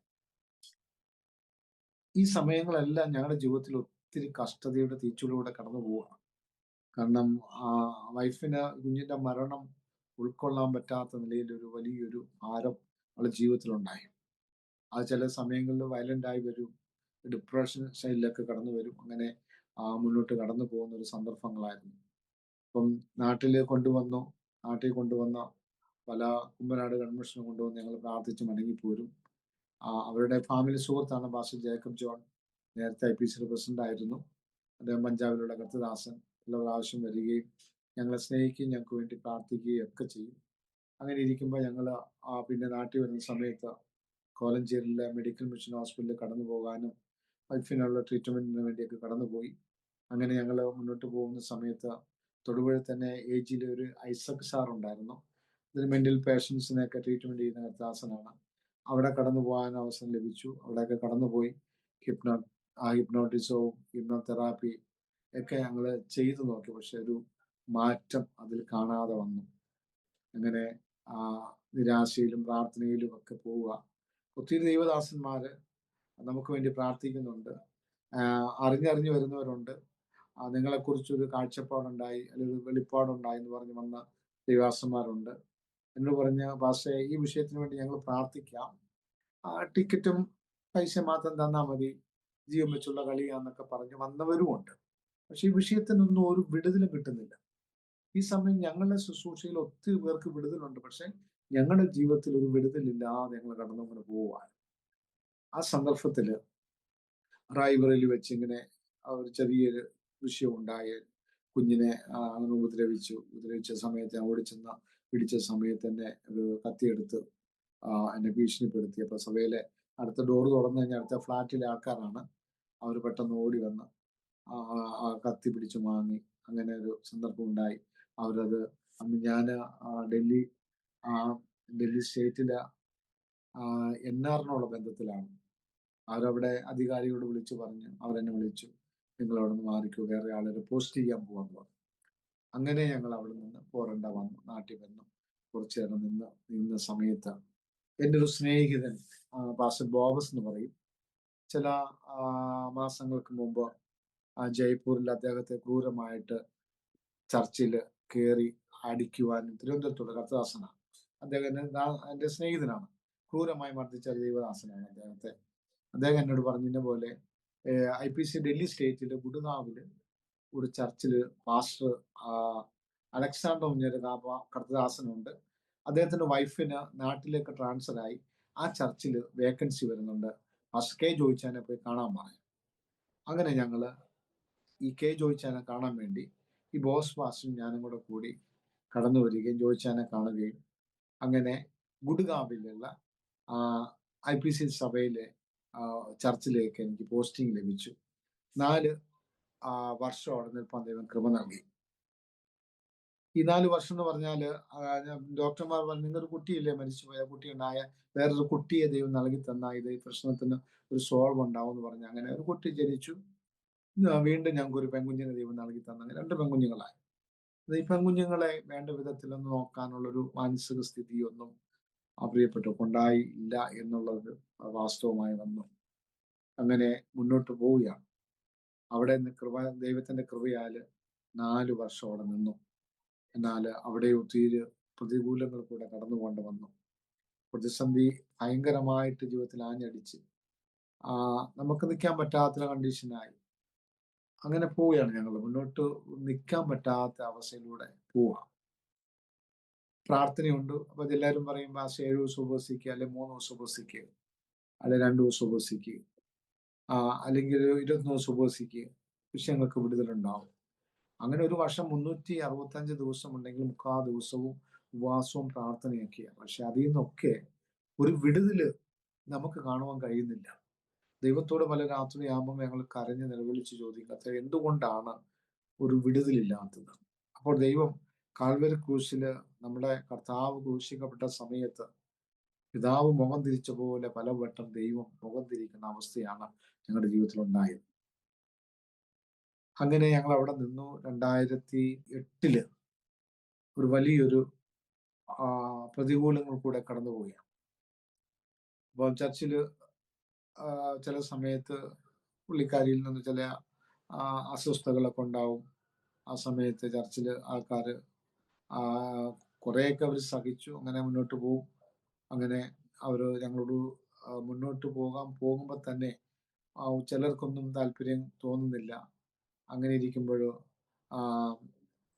ഈ സമയങ്ങളെല്ലാം ഞങ്ങളുടെ ജീവിതത്തിൽ ഒത്തിരി കഷ്ടതയുടെ തീച്ചുളിലൂടെ കടന്നു പോവുകയാണ്. കാരണം വൈഫിന് കുഞ്ഞിന്റെ മരണം ഉൾക്കൊള്ളാൻ പറ്റാത്ത നിലയിൽ ഒരു വലിയൊരു ഭാരം അവളുടെ ജീവിതത്തിലുണ്ടായി. അത് ചില സമയങ്ങളിൽ വയലൻ്റായി വരും, ഡിപ്രഷൻ സ്റ്റൈലിലൊക്കെ കടന്നു വരും. അങ്ങനെ മുന്നോട്ട് കടന്നു പോകുന്ന ഒരു സന്ദർഭങ്ങളായിരുന്നു. അപ്പം നാട്ടിൽ കൊണ്ടുവന്ന പല കുമ്പനാട് കൺവെൻഷന് കൊണ്ടുവന്ന് ഞങ്ങൾ പ്രാർത്ഥിച്ച് മടങ്ങിപ്പോരും. അവരുടെ ഫാമിലി സുഹൃത്താണ് പാസ്റ്റർ ജേക്കബ് ജോൺ. നേരത്തെ IPC പ്രസിഡന്റ് ആയിരുന്നു. അദ്ദേഹം പഞ്ചാബിലുള്ള കർത്തദാസൻ. പല പ്രാവശ്യം വരികയും ഞങ്ങളെ സ്നേഹിക്കുകയും ഞങ്ങൾക്ക് വേണ്ടി പ്രാർത്ഥിക്കുകയും ഒക്കെ ചെയ്യും. അങ്ങനെ ഇരിക്കുമ്പോൾ ഞങ്ങൾ പിന്നെ നാട്ടിൽ വരുന്ന സമയത്ത് കോലഞ്ചേരിയിലെ മെഡിക്കൽ മിഷൻ ഹോസ്പിറ്റലിൽ കടന്നു പോകാനും വൈഫിനുള്ള ട്രീറ്റ്മെന്റിന് വേണ്ടിയൊക്കെ കടന്നുപോയി. അങ്ങനെ ഞങ്ങൾ മുന്നോട്ട് പോകുന്ന സമയത്ത് തൊടുപുഴ തന്നെ AG-യിലെ ഒരു ഐസക് സാർ ഉണ്ടായിരുന്നു. ഇതിന് മെന്റൽ പേഷ്യൻസിനെയൊക്കെ ട്രീറ്റ്മെന്റ് ചെയ്യുന്ന കർത്താസനാണ്. അവിടെ കടന്നു പോകാൻ അവസരം ലഭിച്ചു. അവിടെയൊക്കെ കടന്നുപോയി. ഹിപ്നോട്ടിസവും ഹിപ്നോതെറാപ്പി ഒക്കെ ഞങ്ങൾ ചെയ്തു നോക്കി. പക്ഷെ ഒരു മാറ്റം അതിൽ കാണാതെ വന്നു. അങ്ങനെ നിരാശയിലും പ്രാർത്ഥനയിലും ഒക്കെ പോവുക. ഒത്തിരി ദൈവദാസന്മാര് നമുക്ക് വേണ്ടി പ്രാർത്ഥിക്കുന്നുണ്ട്. അറിഞ്ഞറിഞ്ഞു വരുന്നവരുണ്ട്. നിങ്ങളെക്കുറിച്ചൊരു കാഴ്ചപ്പാടുണ്ടായി, അല്ലെങ്കിൽ വെളിപ്പാടുണ്ടായി എന്ന് പറഞ്ഞ് വന്ന ദൈവദാസന്മാരുണ്ട്. എന്നോട് പറഞ്ഞ പാസ്റ്ററെ, ഈ വിഷയത്തിന് വേണ്ടി ഞങ്ങൾ പ്രാർത്ഥിക്കാം, ടിക്കറ്റും പൈസ മാത്രം തന്നാൽ മതി, ജീവൻ വെച്ചുള്ള കളിയാന്നൊക്കെ പറഞ്ഞ് വന്നവരുമുണ്ട്. പക്ഷെ ഈ വിഷയത്തിനൊന്നും ഒരു വിടുതലും കിട്ടുന്നില്ല. ഈ സമയം ഞങ്ങളുടെ ശുശ്രൂഷയിൽ ഒത്തിരി പേർക്ക് വിടുതലുണ്ട്. പക്ഷെ ഞങ്ങളുടെ ജീവിതത്തിൽ ഒരു വിടുതലില്ലാതെ ഞങ്ങൾ കടന്നുകൊണ്ട് പോവുകയാണ്. ആ സന്ദർഭത്തില് റായ്ബറയിൽ വെച്ച് ഇങ്ങനെ ഒരു ചെറിയൊരു വിഷയം ഉണ്ടായി. കുഞ്ഞിനെ അങ്ങനെ ഉപദ്രവിച്ച സമയത്ത് ഞാൻ ഓടിച്ചെന്ന പിടിച്ച സമയത്ത് തന്നെ ഒരു കത്തിയെടുത്ത് എന്നെ ഭീഷണിപ്പെടുത്തി. അപ്പൊ സഭയിലെ അടുത്ത ഡോറ് തുറന്നു കഴിഞ്ഞാൽ അടുത്ത ഫ്ലാറ്റിലെ ആൾക്കാരാണ്. അവർ പെട്ടെന്ന് ഓടി വന്ന് കത്തി പിടിച്ചു വാങ്ങി. അങ്ങനെ ഒരു സന്ദർഭം ഉണ്ടായി. അവരത് അന്ന് ഞാൻ ഡൽഹി സ്റ്റേറ്റിലെ NR-നോടുള്ള ബന്ധത്തിലാണ്. അവരവിടെ അധികാരിയോട് വിളിച്ചു പറഞ്ഞു. അവരെന്നെ വിളിച്ചു, നിങ്ങൾ അവിടെ നിന്ന് മാറിക്കോ, വേറെ ആളെ പോസ്റ്റ് ചെയ്യാൻ പോകാന്ന് പറഞ്ഞു. അങ്ങനെ ഞങ്ങൾ അവിടെ നിന്ന് പോരണ്ട വന്നു, നാട്ടിൽ വന്നു. കുറച്ചു നേരം നിന്ന സമയത്ത് എൻ്റെ ഒരു സ്നേഹിതൻ പാസ്റ്റർ ബോബസ് എന്ന് പറയും. ചില മാസങ്ങൾക്ക് മുമ്പ് ജയ്പൂരിൽ അദ്ദേഹത്തെ ക്രൂരമായിട്ട് ചർച്ചിൽ കയറി അടിക്കുവാനും, തിരുവനന്തപുരത്തുള്ള കർത്തദാസനാണ് അദ്ദേഹം, എൻ്റെ സ്നേഹിതനാണ്, ക്രൂരമായി മർദ്ദിച്ച ദൈവദാസനാണ് അദ്ദേഹത്തെ. അദ്ദേഹം എന്നോട് പറഞ്ഞതിനെ പോലെ IPC ഡൽഹി സ്റ്റേറ്റിലെ ഗുഡ്ഗാവില് ഒരു ചർച്ചില് പാസ്റ്റർ അലക്സാണ്ടർ മുഞ്ഞൊരു കർത്തദാസനുണ്ട്. അദ്ദേഹത്തിന്റെ വൈഫിന് നാട്ടിലേക്ക് ട്രാൻസ്ഫർ ആയി. ആ ചർച്ചിൽ വേക്കൻസി വരുന്നുണ്ട്, പാസ്റ്റർ കെ ജോയിച്ചാനെ പോയി കാണാൻ പറഞ്ഞു. അങ്ങനെ ഞങ്ങള് ഈ കെ ജോയിച്ചാനെ കാണാൻ വേണ്ടി ഈ ബോസ് പാസ്റ്ററും ഞാനും കൂടെ കൂടി കടന്നു വരികയും ജോയിച്ചാനെ കാണുകയും, അങ്ങനെ ഗുഡ്ഗാവിലുള്ള IPC സഭയിലെ ചർച്ചിലേക്ക് എനിക്ക് പോസ്റ്റിംഗ് ലഭിച്ചു. 4 വർഷം അവിടെ നിൽപ്പാൻ ദൈവം കൃപ നൽകി. ഈ 4 വർഷം എന്ന് പറഞ്ഞാല് ഡോക്ടർമാർ പറഞ്ഞു, നിങ്ങൊരു കുട്ടിയില്ലേ മരിച്ചുപോയ, കുട്ടി ഉണ്ടായ വേറൊരു കുട്ടിയെ ദൈവം നൽകി തന്ന ഇത് ഈ പ്രശ്നത്തിന് ഒരു സോൾവ് ഉണ്ടാവും എന്ന് പറഞ്ഞു. അങ്ങനെ ഒരു കുട്ടി ജനിച്ചു. വീണ്ടും ഞങ്ങൾക്ക് ഒരു പെൺകുഞ്ഞിനെ ദൈവം നൽകി തന്ന, 2 പെൺകുഞ്ഞുങ്ങളായി. ഈ പെൺകുഞ്ഞുങ്ങളെ വേണ്ട വിധത്തിലൊന്ന് നോക്കാനുള്ളൊരു മാനസിക സ്ഥിതിയൊന്നും പ്രിയപ്പെട്ടവർക്കുണ്ടായി ഇല്ല എന്നുള്ളത് വാസ്തവമായി വന്നു. അങ്ങനെ മുന്നോട്ട് പോവുകയാണ്. അവിടെ ദൈവത്തിന്റെ കൃപയാല് 4 വർഷം അവിടെ നിന്നു. എന്നാൽ അവിടെ ഒത്തിരി പ്രതികൂലങ്ങൾ കൂടെ കടന്നു കൊണ്ട് വന്നു. പ്രതിസന്ധി ഭയങ്കരമായിട്ട് ജീവിതത്തിൽ ആഞ്ഞടിച്ച് നമുക്ക് നിൽക്കാൻ പറ്റാത്ത കണ്ടീഷനായി. അങ്ങനെ പോവുകയാണ് ഞങ്ങൾ, മുന്നോട്ട് നിൽക്കാൻ പറ്റാത്ത അവസ്ഥയിലൂടെ പോവാം. പ്രാർത്ഥനയുണ്ട്. അപ്പൊ എല്ലാവരും പറയും, 7 ദിവസം ഉപവസിക്കുക, അല്ലെങ്കിൽ 3 ദിവസം ഉപവസിക്കുക, അല്ലെങ്കിൽ 2 ദിവസം ഉപവസിക്കുക, അല്ലെങ്കിൽ 21 ദിവസം ഉപവസിക്കുക, വിഷയങ്ങൾക്ക് വിടുതലുണ്ടാവും. അങ്ങനെ ഒരു വർഷം 365 ദിവസം ഉണ്ടെങ്കിൽ 3/4 ദിവസവും ഉപവാസവും പ്രാർത്ഥനയൊക്കെയാണ്. പക്ഷെ അതിൽ നിന്നൊക്കെ ഒരു വിടുതല് നമുക്ക് കാണുവാൻ കഴിയുന്നില്ല. ദൈവത്തോട് പല രാത്രിയാകുമ്പോൾ ഞങ്ങൾ കരഞ്ഞ് നിലവിളിച്ച് ചോദിക്കാത്ത എന്തുകൊണ്ടാണ് ഒരു വിടുതലില്ലാത്തത്. അപ്പോൾ ദൈവം കാൽവരി ക്രൂശില് നമ്മുടെ കർത്താവ് ക്രൂശിക്കപ്പെട്ട സമയത്ത് പിതാവ് മുഖം തിരിച്ച പോലെ പലവട്ടം ദൈവം മുഖം തിരിക്കുന്ന അവസ്ഥയാണ് ഞങ്ങളുടെ ജീവിതത്തിൽ ഉണ്ടായത്. അങ്ങനെ ഞങ്ങൾ അവിടെ നിന്നു. 2008 ഒരു വലിയൊരു പ്രതികൂലങ്ങൾ കൂടെ കടന്നുപോവുകയാണ്. അപ്പോൾ ചർച്ചില് ചില സമയത്ത് പുള്ളിക്കാരിയിൽ നിന്ന് ചില അസ്വസ്ഥതകളൊക്കെ ഉണ്ടാവും. ആ സമയത്ത് ചർച്ചില് ആൾക്കാർ കുറേയൊക്കെ അവർ സഹിച്ചു, അങ്ങനെ മുന്നോട്ട് പോകും. അങ്ങനെ അവർ ഞങ്ങളോട് മുന്നോട്ട് പോകുമ്പോൾ തന്നെ ചിലർക്കൊന്നും താല്പര്യം തോന്നുന്നില്ല. അങ്ങനെ ഇരിക്കുമ്പോൾ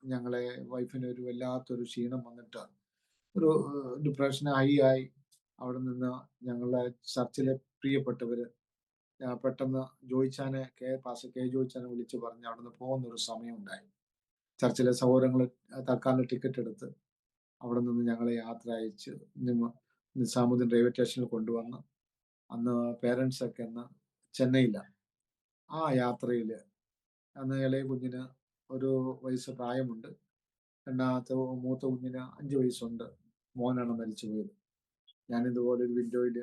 ഞങ്ങളെ വൈഫിന് ഒരു വല്ലാത്തൊരു ക്ഷീണം വന്നിട്ട് ഒരു ഡിപ്രഷൻ ആയി അവിടെ നിന്ന് ഞങ്ങളെ ചർച്ചിലെ പ്രിയപ്പെട്ടവര് പെട്ടെന്ന് പാസ്റ്റർ കെ ജോയിച്ചാനെ വിളിച്ചു പറഞ്ഞ് അവിടെ നിന്ന് പോകുന്ന ഒരു സമയം ഉണ്ടായി. ചർച്ചിലെ സഹോദരങ്ങൾ തൽക്കാലം ടിക്കറ്റ് എടുത്ത് അവിടെ നിന്ന് ഞങ്ങളെ യാത്ര അയച്ച് നിസാമുദ്ദീൻ റെയിൽവേ സ്റ്റേഷനിൽ കൊണ്ടുവന്ന്, അന്ന് പേരൻസ് ഒക്കെ അന്ന് ചെന്നൈയിലാണ്. ആ യാത്രയിൽ അന്ന് ഇളയ കുഞ്ഞിന് 1 വയസ്സ് പ്രായമുണ്ട്, മൂത്ത കുഞ്ഞിന് 5 വയസ്സുണ്ട്. മോനാണ് മരിച്ചു പോയത്. ഞാനിതുപോലെ ഒരു വിൻഡോയിൽ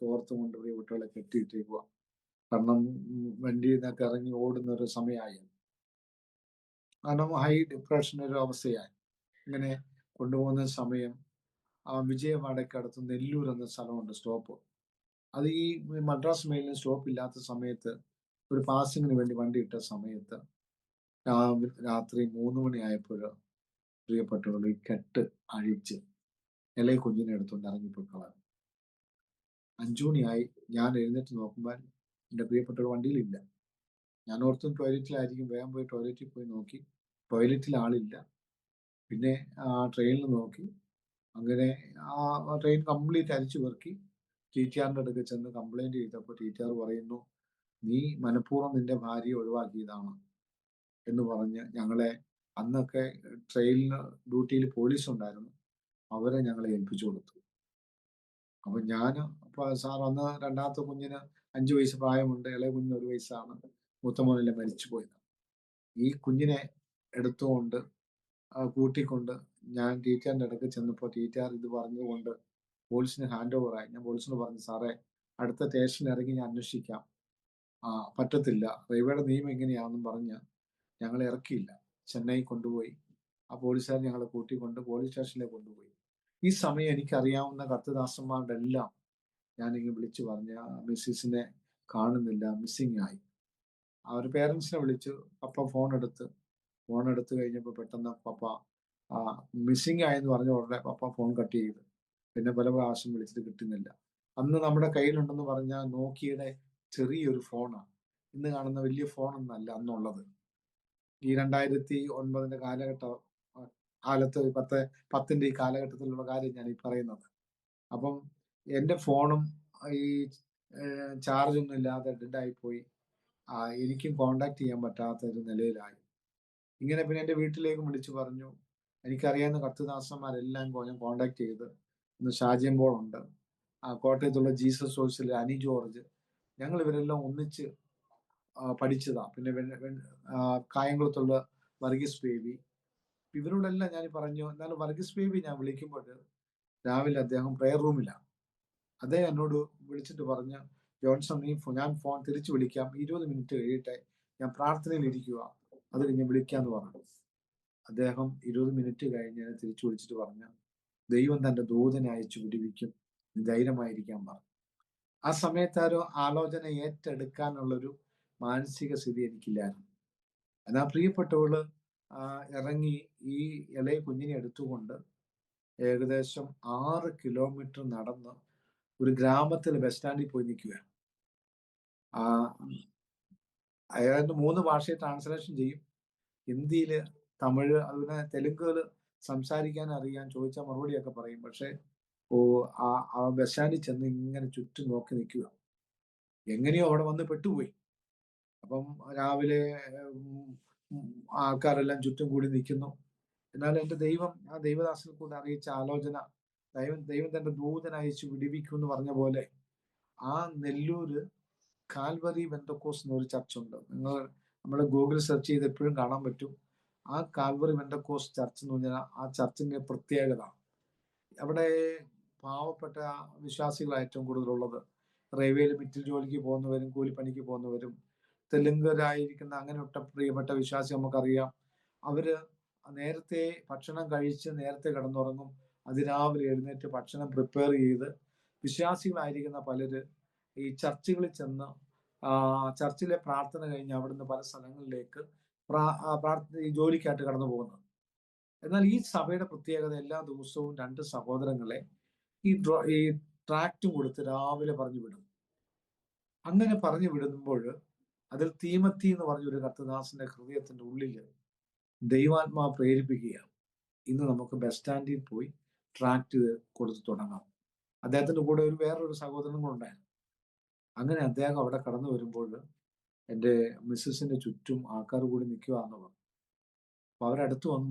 തോർത്തും കൊണ്ട് പ്രിയപ്പെട്ടവളെ കെട്ടിയിട്ടേക്കുക. കാരണം വണ്ടിയിൽ നിന്നൊക്കെ ഇറങ്ങി ഓടുന്ന ഒരു സമയമായി. കാരണം ഹൈ ഡിപ്രഷൻ ഒരു അവസ്ഥയായി. ഇങ്ങനെ കൊണ്ടുപോകുന്ന സമയം വിജയവാഡയ്ക്കടുത്ത് നെല്ലൂർ എന്ന സ്ഥലമുണ്ട് സ്റ്റോപ്പ്. അത് ഈ മദ്രാസ് മെയിലിന് സ്റ്റോപ്പ് ഇല്ലാത്ത സമയത്ത് ഒരു പാസിങ്ങിന് വേണ്ടി വണ്ടി ഇട്ട സമയത്ത് രാത്രി 3 മണിയായപ്പോൾ പ്രിയപ്പെട്ടവർ ഈ കെട്ട് അഴിച്ച് ഇളയ കുഞ്ഞിനെ എടുത്തുകൊണ്ട് ഇറങ്ങിപ്പോയിക്കളാണ്. 5 മണിയായി. ഞാൻ എഴുന്നേറ്റ് നോക്കുമ്പോൾ എൻ്റെ പ്രിയപ്പെട്ടവർ വണ്ടിയിലില്ല. ഞാൻ ഓർത്തും ടോയ്ലറ്റിലായിരിക്കും, വേഗം പോയി ടോയ്ലറ്റിൽ പോയി നോക്കി, ടോയ്ലറ്റിൽ ആളില്ല. പിന്നെ ട്രെയിനിൽ നോക്കി. അങ്ങനെ ട്രെയിൻ കംപ്ലീറ്റ് അരിച്ചു പെറുക്കി TTRന്റെ അടുത്ത് ചെന്ന് കംപ്ലൈന്റ് ചെയ്തപ്പോൾ TTR പറയുന്നു, നീ മനഃപൂർവ്വം നിന്റെ ഭാര്യയെ ഒഴിവാക്കിയതാണ് എന്ന് പറഞ്ഞ് ഞങ്ങളെ, അന്നൊക്കെ ട്രെയിനിന് ഡ്യൂട്ടിയിൽ പോലീസ് ഉണ്ടായിരുന്നു, അവരെ ഞങ്ങളെ ഏൽപ്പിച്ചു കൊടുത്തു. അപ്പൊ സാർ അന്ന് രണ്ടാമത്തെ കുഞ്ഞിന് 5 വയസ്സ് പ്രായമുണ്ട്, ഇളയ കുഞ്ഞിന് 1 വയസ്സാണ്, മൂത്ത മോനെല്ലാം മരിച്ചു പോയത്. ഈ കുഞ്ഞിനെ എടുത്തുകൊണ്ട് കൂട്ടിക്കൊണ്ട് ഞാൻ TTRന്റെ അടുത്ത് ചെന്നപ്പോൾ TTR ഇത് പറഞ്ഞുകൊണ്ട് പോലീസിന് ഹാൻഡ് ഓവറായി. ഞാൻ പോലീസിനോട് പറഞ്ഞു, സാറേ അടുത്ത സ്റ്റേഷനിൽ ഇറങ്ങി ഞാൻ അന്വേഷിക്കാം, പറ്റത്തില്ല, റെയിൽവേയുടെ നിയമം എങ്ങനെയാണെന്നും പറഞ്ഞ് ഞങ്ങളെ ഇറക്കിയില്ല. ചെന്നൈ കൊണ്ടുപോയി. ആ പോലീസുകാർ ഞങ്ങളെ കൂട്ടിക്കൊണ്ട് പോലീസ് സ്റ്റേഷനിലേക്ക് കൊണ്ടുപോയി. ഈ സമയം എനിക്കറിയാവുന്ന കർത്തദാസന്മാരുടെ എല്ലാം ഞാനിങ്ങനെ വിളിച്ചു പറഞ്ഞ മിസ്സിസിനെ കാണുന്നില്ല, മിസ്സിങ് ആയി. അവർ പേരൻസിനെ വിളിച്ചു. പപ്പ ഫോൺ എടുത്ത് കഴിഞ്ഞപ്പോൾ പെട്ടെന്ന് പപ്പ മിസ്സിങ് ആയെന്ന് പറഞ്ഞ ഉടനെ പപ്പ ഫോൺ കട്ട് ചെയ്തു. പിന്നെ പല പ്രാവശ്യം വിളിച്ചിട്ട് കിട്ടുന്നില്ല. അന്ന് നമ്മുടെ കയ്യിലുണ്ടെന്ന് പറഞ്ഞാൽ നോക്കിയുടെ ചെറിയൊരു ഫോണാണ്. ഇന്ന് കാണുന്ന വലിയ ഫോണൊന്നല്ല അന്നുള്ളത്. ഈ 2009 കാലത്ത് 10ന്റെ ഈ കാലഘട്ടത്തിലുള്ള കാര്യം ഞാൻ ഈ പറയുന്നത്. അപ്പം എൻ്റെ ഫോണും ഈ ചാർജ് ഒന്നും ഇല്ലാതെ ഡെഡായി പോയി. എനിക്കും കോണ്ടാക്ട് ചെയ്യാൻ പറ്റാത്ത ഒരു നിലയിലായി. ഇങ്ങനെ പിന്നെ എൻ്റെ വീട്ടിലേക്കും വിളിച്ചു പറഞ്ഞു. എനിക്കറിയാവുന്ന കർത്തദാസന്മാരെല്ലാം ഞാൻ കോണ്ടാക്ട് ചെയ്ത്. ഇന്ന് ഷാജിയൻ പോൾ ഉണ്ട്, കോട്ടയത്തുള്ള ജീസസ് സോഴ്സിലെ അനി ജോർജ്, ഞങ്ങൾ ഇവരെല്ലാം ഒന്നിച്ച് പഠിച്ചതാ. പിന്നെ കായംകുളത്തുള്ള വർഗീസ് ബേബി, ഇവരോടെല്ലാം ഞാൻ പറഞ്ഞു. എന്നാലും വർഗീസ് ബേബി ഞാൻ വിളിക്കുമ്പോൾ രാവിലെ അദ്ദേഹം പ്രെയർ റൂമിലാണ്. അദ്ദേഹം എന്നോട് വിളിച്ചിട്ട് പറഞ്ഞ്, ജോൺസൺ ഞാൻ ഫോൺ തിരിച്ചു വിളിക്കാം, 20 മിനിറ്റ് കഴിയട്ടെ, ഞാൻ പ്രാർത്ഥനയിൽ ഇരിക്കുക, അത് കഴിഞ്ഞ് വിളിക്കാന്ന് പറഞ്ഞു. അദ്ദേഹം 20 മിനിറ്റ് കഴിഞ്ഞ് തിരിച്ചു വിളിച്ചിട്ട് പറഞ്ഞു, ദൈവം തന്റെ ദൂതനെ അയച്ചു വിടുവിക്കും, ധൈര്യമായിരിക്കാൻ പറഞ്ഞു. ആ സമയത്ത് ഒരു ആലോചന ഏറ്റെടുക്കാനുള്ളൊരു മാനസിക സ്ഥിതി എനിക്കില്ലായിരുന്നു. എന്നാൽ പ്രിയപ്പെട്ടവള് ഇറങ്ങി ഈ ഇളയ കുഞ്ഞിനെ എടുത്തുകൊണ്ട് ഏകദേശം 6 കിലോമീറ്റർ നടന്ന് ഒരു ഗ്രാമത്തിൽ ബസ് സ്റ്റാൻഡിൽ പോയി നിൽക്കുകയാണ്. അയാൾ 3 ഭാഷയിൽ ട്രാൻസ്ലേഷൻ ചെയ്യും. ഹിന്ദിയില്, തമിഴ്, അതുപോലെ തെലുങ്കുകള് സംസാരിക്കാൻ അറിയാൻ, ചോദിച്ചാൽ മറുപടിയൊക്കെ പറയും. പക്ഷെ ആ ബസ് സ്റ്റാൻഡിൽ ചെന്ന് ഇങ്ങനെ ചുറ്റും നോക്കി നിൽക്കുക. എങ്ങനെയോ അവിടെ വന്ന് പെട്ടുപോയി. അപ്പം രാവിലെ ആൾക്കാരെല്ലാം ചുറ്റും കൂടി നിൽക്കുന്നു. എന്നാൽ എൻ്റെ ദൈവം ആ ദൈവദാസനെ കൂടെ അറിയിച്ച ആലോചന, ദൈവം തന്റെ ദൂതൻ അയച്ചു വിടുവിക്കും എന്ന് പറഞ്ഞ പോലെ, ആ നെല്ലൂര് കാൽവറി ബെന്തക്കോസ് എന്നൊരു ചർച്ചുണ്ട്. നമ്മൾ ഗൂഗിൾ സെർച്ച് ചെയ്ത് എപ്പോഴും കാണാൻ പറ്റും. ആ കാൽവറി ബെന്തക്കോസ് ചർച്ച് എന്ന് പറഞ്ഞാൽ ആ ചർച്ചിന്റെ പ്രത്യേകത, അവിടെ പാവപ്പെട്ട വിശ്വാസികളാണ് ഏറ്റവും കൂടുതലുള്ളത്. റെയിൽവേയിൽ മിറ്റിൽ ജോലിക്ക് പോകുന്നവരും കൂലിപ്പണിക്ക് പോകുന്നവരും തെലുങ്കരായിരിക്കുന്ന അങ്ങനെ ഒട്ട പ്രിയപ്പെട്ട വിശ്വാസി നമുക്കറിയാം. അവര് നേരത്തെ ഭക്ഷണം കഴിച്ച് നേരത്തെ കിടന്നുറങ്ങും. അതിരാവിലെ എഴുന്നേറ്റ് ഭക്ഷണം പ്രിപ്പയർ ചെയ്ത് വിശ്വാസികളായിരിക്കുന്ന പലര് ഈ ചർച്ചുകളിൽ ചെന്ന് ചർച്ചിലെ പ്രാർത്ഥന കഴിഞ്ഞ് അവിടുന്ന് പല സ്ഥലങ്ങളിലേക്ക് ജോലിക്കായിട്ട് കടന്നു പോകുന്നത്. എന്നാൽ ഈ സഭയുടെ പ്രത്യേകത, എല്ലാ ദിവസവും 2 സഹോദരങ്ങളെ ഈ ട്രാക്റ്റും കൊടുത്ത് രാവിലെ പറഞ്ഞു വിടും. അങ്ങനെ പറഞ്ഞു വിടുമ്പോൾ അതിൽ തീമത്തി എന്ന് പറഞ്ഞൊരു കർത്തദാസന്റെ ഹൃദയത്തിന്റെ ഉള്ളില് ദൈവാത്മാ പ്രേരിപ്പിക്കുകയാണ്, ഇന്ന് നമുക്ക് ബസ് സ്റ്റാൻഡിൽ പോയി ട്രാക്റ്റ് കൊടുത്ത് തുടങ്ങാം. അദ്ദേഹത്തിന്റെ കൂടെ വേറൊരു സഹോദരനും കൂടെ ഉണ്ടായിരുന്നു. അങ്ങനെ അദ്ദേഹം അവിടെ കടന്നു വരുമ്പോൾ എൻ്റെ മിസ്സസിന്റെ ചുറ്റും ആൾക്കാർ കൂടി നിൽക്കുകയെന്ന് പറഞ്ഞു. അപ്പൊ അവരടുത്ത് വന്ന്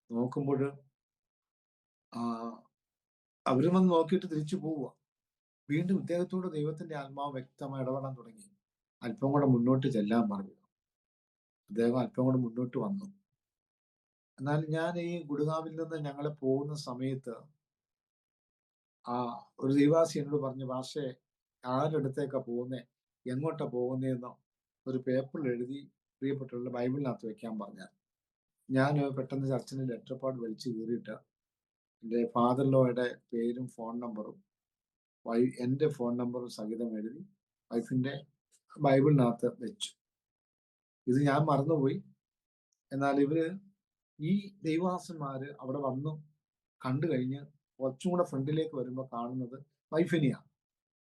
നോക്കുമ്പോൾ അവരും വന്ന് നോക്കിയിട്ട് തിരിച്ചു പോവുക. വീണ്ടും ഇദ്ദേഹത്തോട് ദൈവത്തിന്റെ ആത്മാവ് വ്യക്തമായി ഇടപെടാൻ തുടങ്ങി. അല്പം കൂടെ മുന്നോട്ട് ചെല്ലാൻ പറഞ്ഞു. അദ്ദേഹം അല്പം കൂടെ മുന്നോട്ട് വന്നു. എന്നാൽ ഞാൻ ഈ ഗുഡ്ഗാവിൽ നിന്ന് ഞങ്ങളെ പോകുന്ന സമയത്ത് ഒരു ദൈവാസി എന്നോട് പറഞ്ഞു, ഭാഷേ ആരുടെ അടുത്തേക്കാ പോകുന്നേ, എങ്ങോട്ടാ പോകുന്നതെന്നോ ഒരു പേപ്പറിൽ എഴുതി പ്രിയപ്പെട്ടുള്ള ബൈബിളിനകത്ത് വെക്കാൻ പറഞ്ഞാൽ, ഞാൻ പെട്ടെന്ന് ചർച്ചിന് ലെറ്റർ പാഡ് വലിച്ചു കീറിയിട്ട് എൻ്റെ ഫാദർ ലോയുടെ പേരും ഫോൺ നമ്പറും എൻ്റെ ഫോൺ നമ്പറും സഹിതം എഴുതി വൈഫിന്റെ ബൈബിളിനകത്ത് വെച്ചു. ഇത് ഞാൻ മറന്നുപോയി. എന്നാൽ ഈ ദൈവാസന്മാര് അവിടെ വന്നു കണ്ടു കഴിഞ്ഞ് കുറച്ചും കൂടെ ഫ്രണ്ടിലേക്ക് വരുമ്പോൾ കാണുന്നത് വൈഫിനെയാണ്.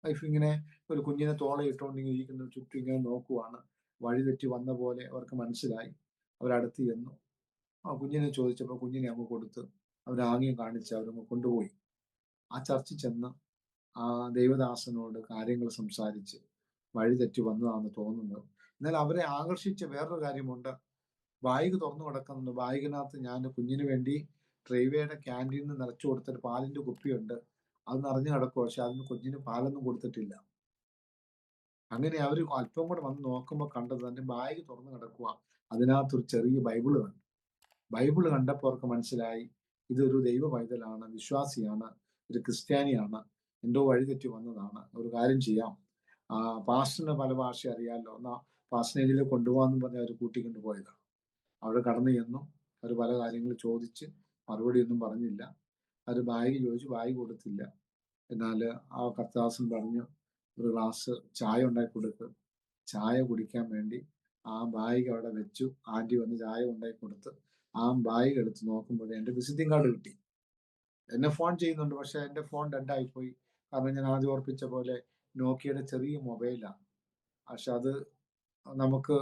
വൈഫ് ഇങ്ങനെ ഒരു കുഞ്ഞിനെ തോളയിട്ടുകൊണ്ട് ഇങ്ങനെ ഇരിക്കുന്ന, ചുറ്റും ഇങ്ങനെ നോക്കുവാണ്. വഴിതെറ്റി വന്ന പോലെ അവർക്ക് മനസ്സിലായി. അവരടുത്ത് ചെന്നു. കുഞ്ഞിനെ ചോദിച്ചപ്പോൾ കുഞ്ഞിനെ അങ്ങ് കൊടുത്ത് അവരാംഗ്യം കാണിച്ച് അവരങ്ങ് കൊണ്ടുപോയി. ആ ചർച്ചിൽ ചെന്ന് ആ ദൈവദാസനോട് കാര്യങ്ങൾ സംസാരിച്ച് വഴിതെറ്റി വന്നതാണെന്ന് തോന്നുന്നത്. എന്നാൽ അവരെ ആകർഷിച്ച വേറൊരു കാര്യമുണ്ട്. ബാഗ് തുറന്നു കിടക്കുന്നുണ്ട്. ബാഗിനകത്ത് ഞാൻ കുഞ്ഞിന് വേണ്ടി റെയിൽവേയുടെ ക്യാൻറ്റീനിൽ നിന്ന് നിറച്ചു കൊടുത്തൊരു പാലിന്റെ കുപ്പിയുണ്ട്. അത് നിറഞ്ഞു കിടക്കും. പക്ഷെ അതിന് കുഞ്ഞിന് പാലൊന്നും കൊടുത്തിട്ടില്ല. അങ്ങനെ അവർ അല്പം കൂടെ വന്ന് നോക്കുമ്പോൾ കണ്ടത് തന്നെ ബാഗ് തുറന്നു കിടക്കുക. അതിനകത്തൊരു ചെറിയ ബൈബിള് കണ്ടു. ബൈബിള് കണ്ടപ്പോൾ അവർക്ക് മനസ്സിലായി, ഇതൊരു ദൈവ പൈതലാണ്, വിശ്വാസിയാണ്, ഒരു ക്രിസ്ത്യാനിയാണ്, എന്തോ വഴിതെറ്റി വന്നതാണ്. ഒരു കാര്യം ചെയ്യാം, പാസ്റ്ററിന് പല ഭാഷ അറിയാമല്ലോ, എന്നാ പാസ്റ്റേജിൽ കൊണ്ടുപോകാമെന്ന് പറഞ്ഞ് അവർ കൂട്ടിക്കൊണ്ട് പോയതാണ്. അവിടെ കടന്നു ചെന്നു. അവർ പല കാര്യങ്ങൾ ചോദിച്ച് മറുപടിയൊന്നും പറഞ്ഞില്ല. അത് ബാഗ് ചോദിച്ചു, ബാഗ് കൊടുത്തില്ല. എന്നാൽ ആ കർത്താസൻ പറഞ്ഞു, ഒരു ഗ്ലാസ് ചായ ഉണ്ടാക്കി കൊടുക്ക്. ചായ കുടിക്കാൻ വേണ്ടി ആ ബാഗ് അവിടെ വെച്ചു. ആന്റി വന്ന് ചായ ഉണ്ടാക്കി കൊടുത്ത് ആ ബാഗ് എടുത്ത് നോക്കുമ്പോൾ എൻ്റെ വിസിറ്റിംഗ് കാർഡ് കിട്ടി. എന്നെ ഫോൺ ചെയ്യുന്നുണ്ട്, പക്ഷെ എൻ്റെ ഫോൺ ഡെഡായി പോയി. കാരണം ഞാൻ ആദ്യം ഓർപ്പിച്ച പോലെ നോക്കിയുടെ ചെറിയ മൊബൈലാണ്. പക്ഷെ അത് നമുക്ക്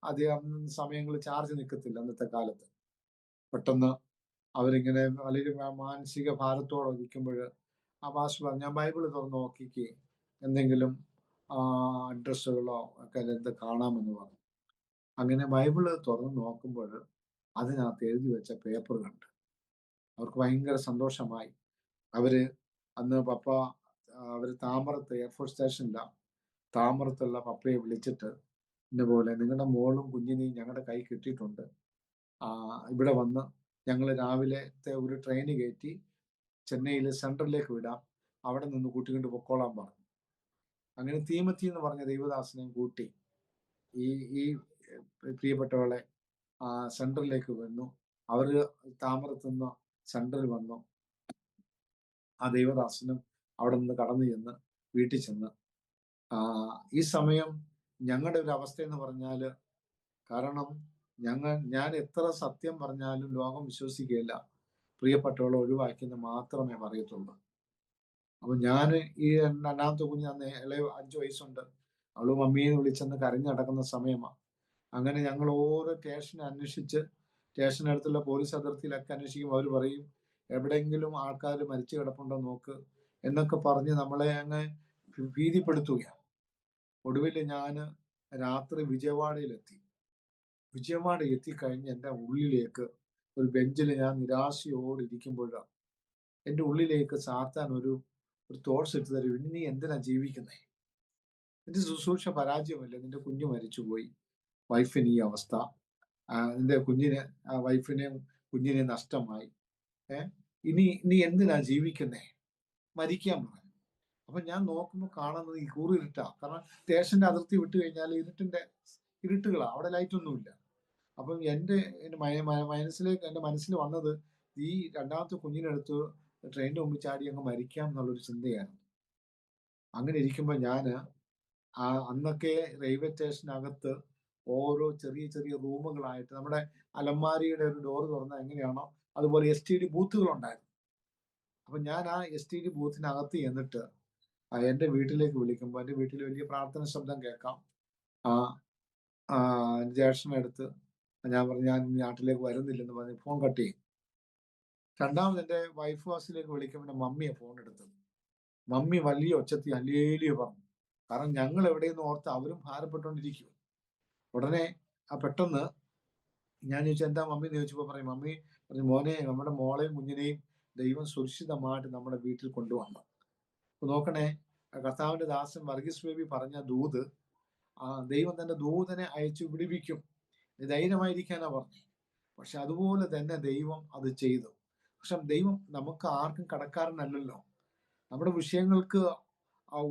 അധികം സമയങ്ങളിൽ ചാർജ് നിൽക്കത്തില്ല അന്നത്തെ കാലത്ത്. പെട്ടെന്ന് അവരിങ്ങനെ വളരെ മാനസിക ഭാരത്തോടെ ഇരിക്കുമ്പോൾ ആ പാസ്റ്റർ പറഞ്ഞു, ഞാൻ ബൈബിള് തുറന്ന് നോക്കിക്ക്, എന്തെങ്കിലും അഡ്രസ്സുകളോ ഒക്കെ എന്ത് കാണാമെന്ന് പറഞ്ഞു. അങ്ങനെ ബൈബിള് തുറന്ന് നോക്കുമ്പോൾ അതിനകത്ത് എഴുതി വെച്ച പേപ്പർ കണ്ട് അവർക്ക് ഭയങ്കര സന്തോഷമായി. അവര് അന്ന് പപ്പ അവര് താമരത്ത് എയർഫോഴ്സ് സ്റ്റേഷനിലാണ്. താമരത്തുള്ള പപ്പയെ വിളിച്ചിട്ട് ഇന്ന പോലെ നിങ്ങളുടെ മോളും കുഞ്ഞിനെയും ഞങ്ങളുടെ കൈ കിട്ടിയിട്ടുണ്ട്. ഇവിടെ വന്ന് ഞങ്ങൾ രാവിലത്തെ ഒരു ട്രെയിന് കയറ്റി ചെന്നൈയിൽ സെൻട്രലിലേക്ക് വിടാം, അവിടെ നിന്ന് കൂട്ടിക്കൊണ്ട് പൊക്കോളാൻ പറഞ്ഞു. അങ്ങനെ തീമത്തി എന്ന് പറഞ്ഞ ദൈവദാസനെയും കൂട്ടി ഈ ഈ പ്രിയപ്പെട്ടവളെ സെൻട്രലിലേക്ക് വന്നു. അവര് താമരത്തുനിന്ന് സെൻട്രൽ വന്നു. ആ ദൈവദാസനും അവിടെ നിന്ന് കടന്നു ചെന്ന് വീട്ടിൽ ചെന്ന് ഈ സമയം ഞങ്ങളുടെ ഒരു അവസ്ഥ എന്ന് പറഞ്ഞാൽ, കാരണം ഞാൻ എത്ര സത്യം പറഞ്ഞാലും ലോകം വിശ്വസിക്കുകയില്ല, പ്രിയപ്പെട്ടവളെ ഒഴിവാക്കിയെന്ന് മാത്രമേ പറയത്തുള്ളൂ. അപ്പൊ ഞാൻ ഈ രണ്ടാമത്തെ കുഞ്ഞ് അന്ന് ഇളയ 5 വയസ്സുണ്ട്, അവള് മമ്മീന്ന് വിളിച്ചെന്ന് കരഞ്ഞു നടക്കുന്ന സമയമാണ്. അങ്ങനെ ഞങ്ങൾ ഓരോ സ്റ്റേഷനെ അന്വേഷിച്ച് സ്റ്റേഷനടുത്തുള്ള പോലീസ് അതിർത്തിയിലൊക്കെ അന്വേഷിക്കും. അവർ പറയും എവിടെയെങ്കിലും ആൾക്കാർ മരിച്ചു കിടപ്പുണ്ടോ നോക്ക് എന്നൊക്കെ പറഞ്ഞ് നമ്മളെ അങ്ങ് ഭീതിപ്പെടുത്തുകയാണ്. ഒടുവിൽ ഞാൻ രാത്രി വിജയവാഡയിലെത്തി. വിജയവാഡ എത്തിക്കഴിഞ്ഞ് എൻ്റെ ഉള്ളിലേക്ക് ഒരു ബെഞ്ചിൽ ഞാൻ നിരാശയോടെ ഇരിക്കുമ്പോഴാണ് എൻ്റെ ഉള്ളിലേക്ക് സാത്താൻ ഒരു തോട്ട്സ് ഇട്ട് തരും, നീ എന്തിനാ ജീവിക്കുന്നേ, നിന്റെ ശുശ്രൂഷ പരാജയമല്ലേ, നിന്റെ കുഞ്ഞ് മരിച്ചുപോയി, വൈഫിന് ഈ അവസ്ഥ, നിന്റെ വൈഫിനെയും കുഞ്ഞിനെ നഷ്ടമായി, ഇനി നീ എന്തിനാ ജീവിക്കുന്നേ, മരിക്കാൻ പറഞ്ഞു. അപ്പൊ ഞാൻ നോക്കുമ്പോൾ കാണുന്നത് ഈ കൂറിരുട്ടാ. കാരണം സ്റ്റേഷന്റെ അതിർത്തി വിട്ടു കഴിഞ്ഞാൽ ഇരുട്ടുകളാ, അവിടെ ലൈറ്റൊന്നുമില്ല. അപ്പം എൻ്റെ മനസ്സിൽ വന്നത് ഈ രണ്ടാമത്തെ കുഞ്ഞിനെടുത്ത് ട്രെയിനിന്റെ മുമ്പിൽ ചാടി അങ്ങ് മരിക്കാം എന്നുള്ളൊരു ചിന്തയാണ്. അങ്ങനെ ഇരിക്കുമ്പോൾ ഞാൻ അന്നൊക്കെ റെയിൽവേ സ്റ്റേഷനകത്ത് ഓരോ ചെറിയ ചെറിയ റൂമുകളായിട്ട് നമ്മുടെ അലമാരിയുടെ ഒരു ഡോറ് തുറന്നാൽ എങ്ങനെയാണോ അതുപോലെ STD ബൂത്തുകൾ ഉണ്ടായിരുന്നു. അപ്പൊ ഞാൻ ആ STD ബൂത്തിനകത്ത് ചെന്നിട്ട് എൻ്റെ വീട്ടിലേക്ക് വിളിക്കുമ്പോൾ എൻ്റെ വീട്ടിൽ വലിയ പ്രാർത്ഥന ശബ്ദം കേൾക്കാം. ജ്യേഷ്ഠനെടുത്ത് ഞാൻ പറഞ്ഞു, ഞാൻ നാട്ടിലേക്ക് വരുന്നില്ലെന്ന് പറഞ്ഞ് ഫോൺ കട്ട് ചെയ്യും. രണ്ടാമത് എൻ്റെ വൈഫ് ഹൗസിലേക്ക് വിളിക്കുമ്പോൾ മമ്മിയെ ഫോൺ എടുത്തത്. മമ്മി വലിയ ഒച്ചത്തി ഹല്ലേലൂയ പറഞ്ഞു. കാരണം ഞങ്ങൾ എവിടെയെന്ന് ഓർത്ത് അവരും ഭാരപ്പെട്ടുകൊണ്ടിരിക്കും. ഉടനെ പെട്ടെന്ന് ഞാൻ ചോദിച്ചു, എന്താ മമ്മി എന്ന് ചോദിച്ചപ്പോൾ പറയും, മമ്മി പറഞ്ഞു, മോനെ, നമ്മുടെ മോളെയും കുഞ്ഞിനെയും ദൈവം സുരക്ഷിതമായിട്ട് നമ്മുടെ വീട്ടിൽ കൊണ്ടുവന്നു. നോക്കണേ, കർത്താവിന്റെ ദാസൻ വർഗീസ് ബേബി പറഞ്ഞ ദൂത് ദൈവം തന്റെ ദൂതനെ അയച്ചു വിടുവിക്കും, ധൈര്യമായിരിക്കാനാ പറഞ്ഞു. പക്ഷെ അതുപോലെ തന്നെ ദൈവം അത് ചെയ്തു. പക്ഷെ ദൈവം നമുക്ക് ആർക്കും കടക്കാരനല്ലല്ലോ. നമ്മുടെ വിഷയങ്ങൾക്ക്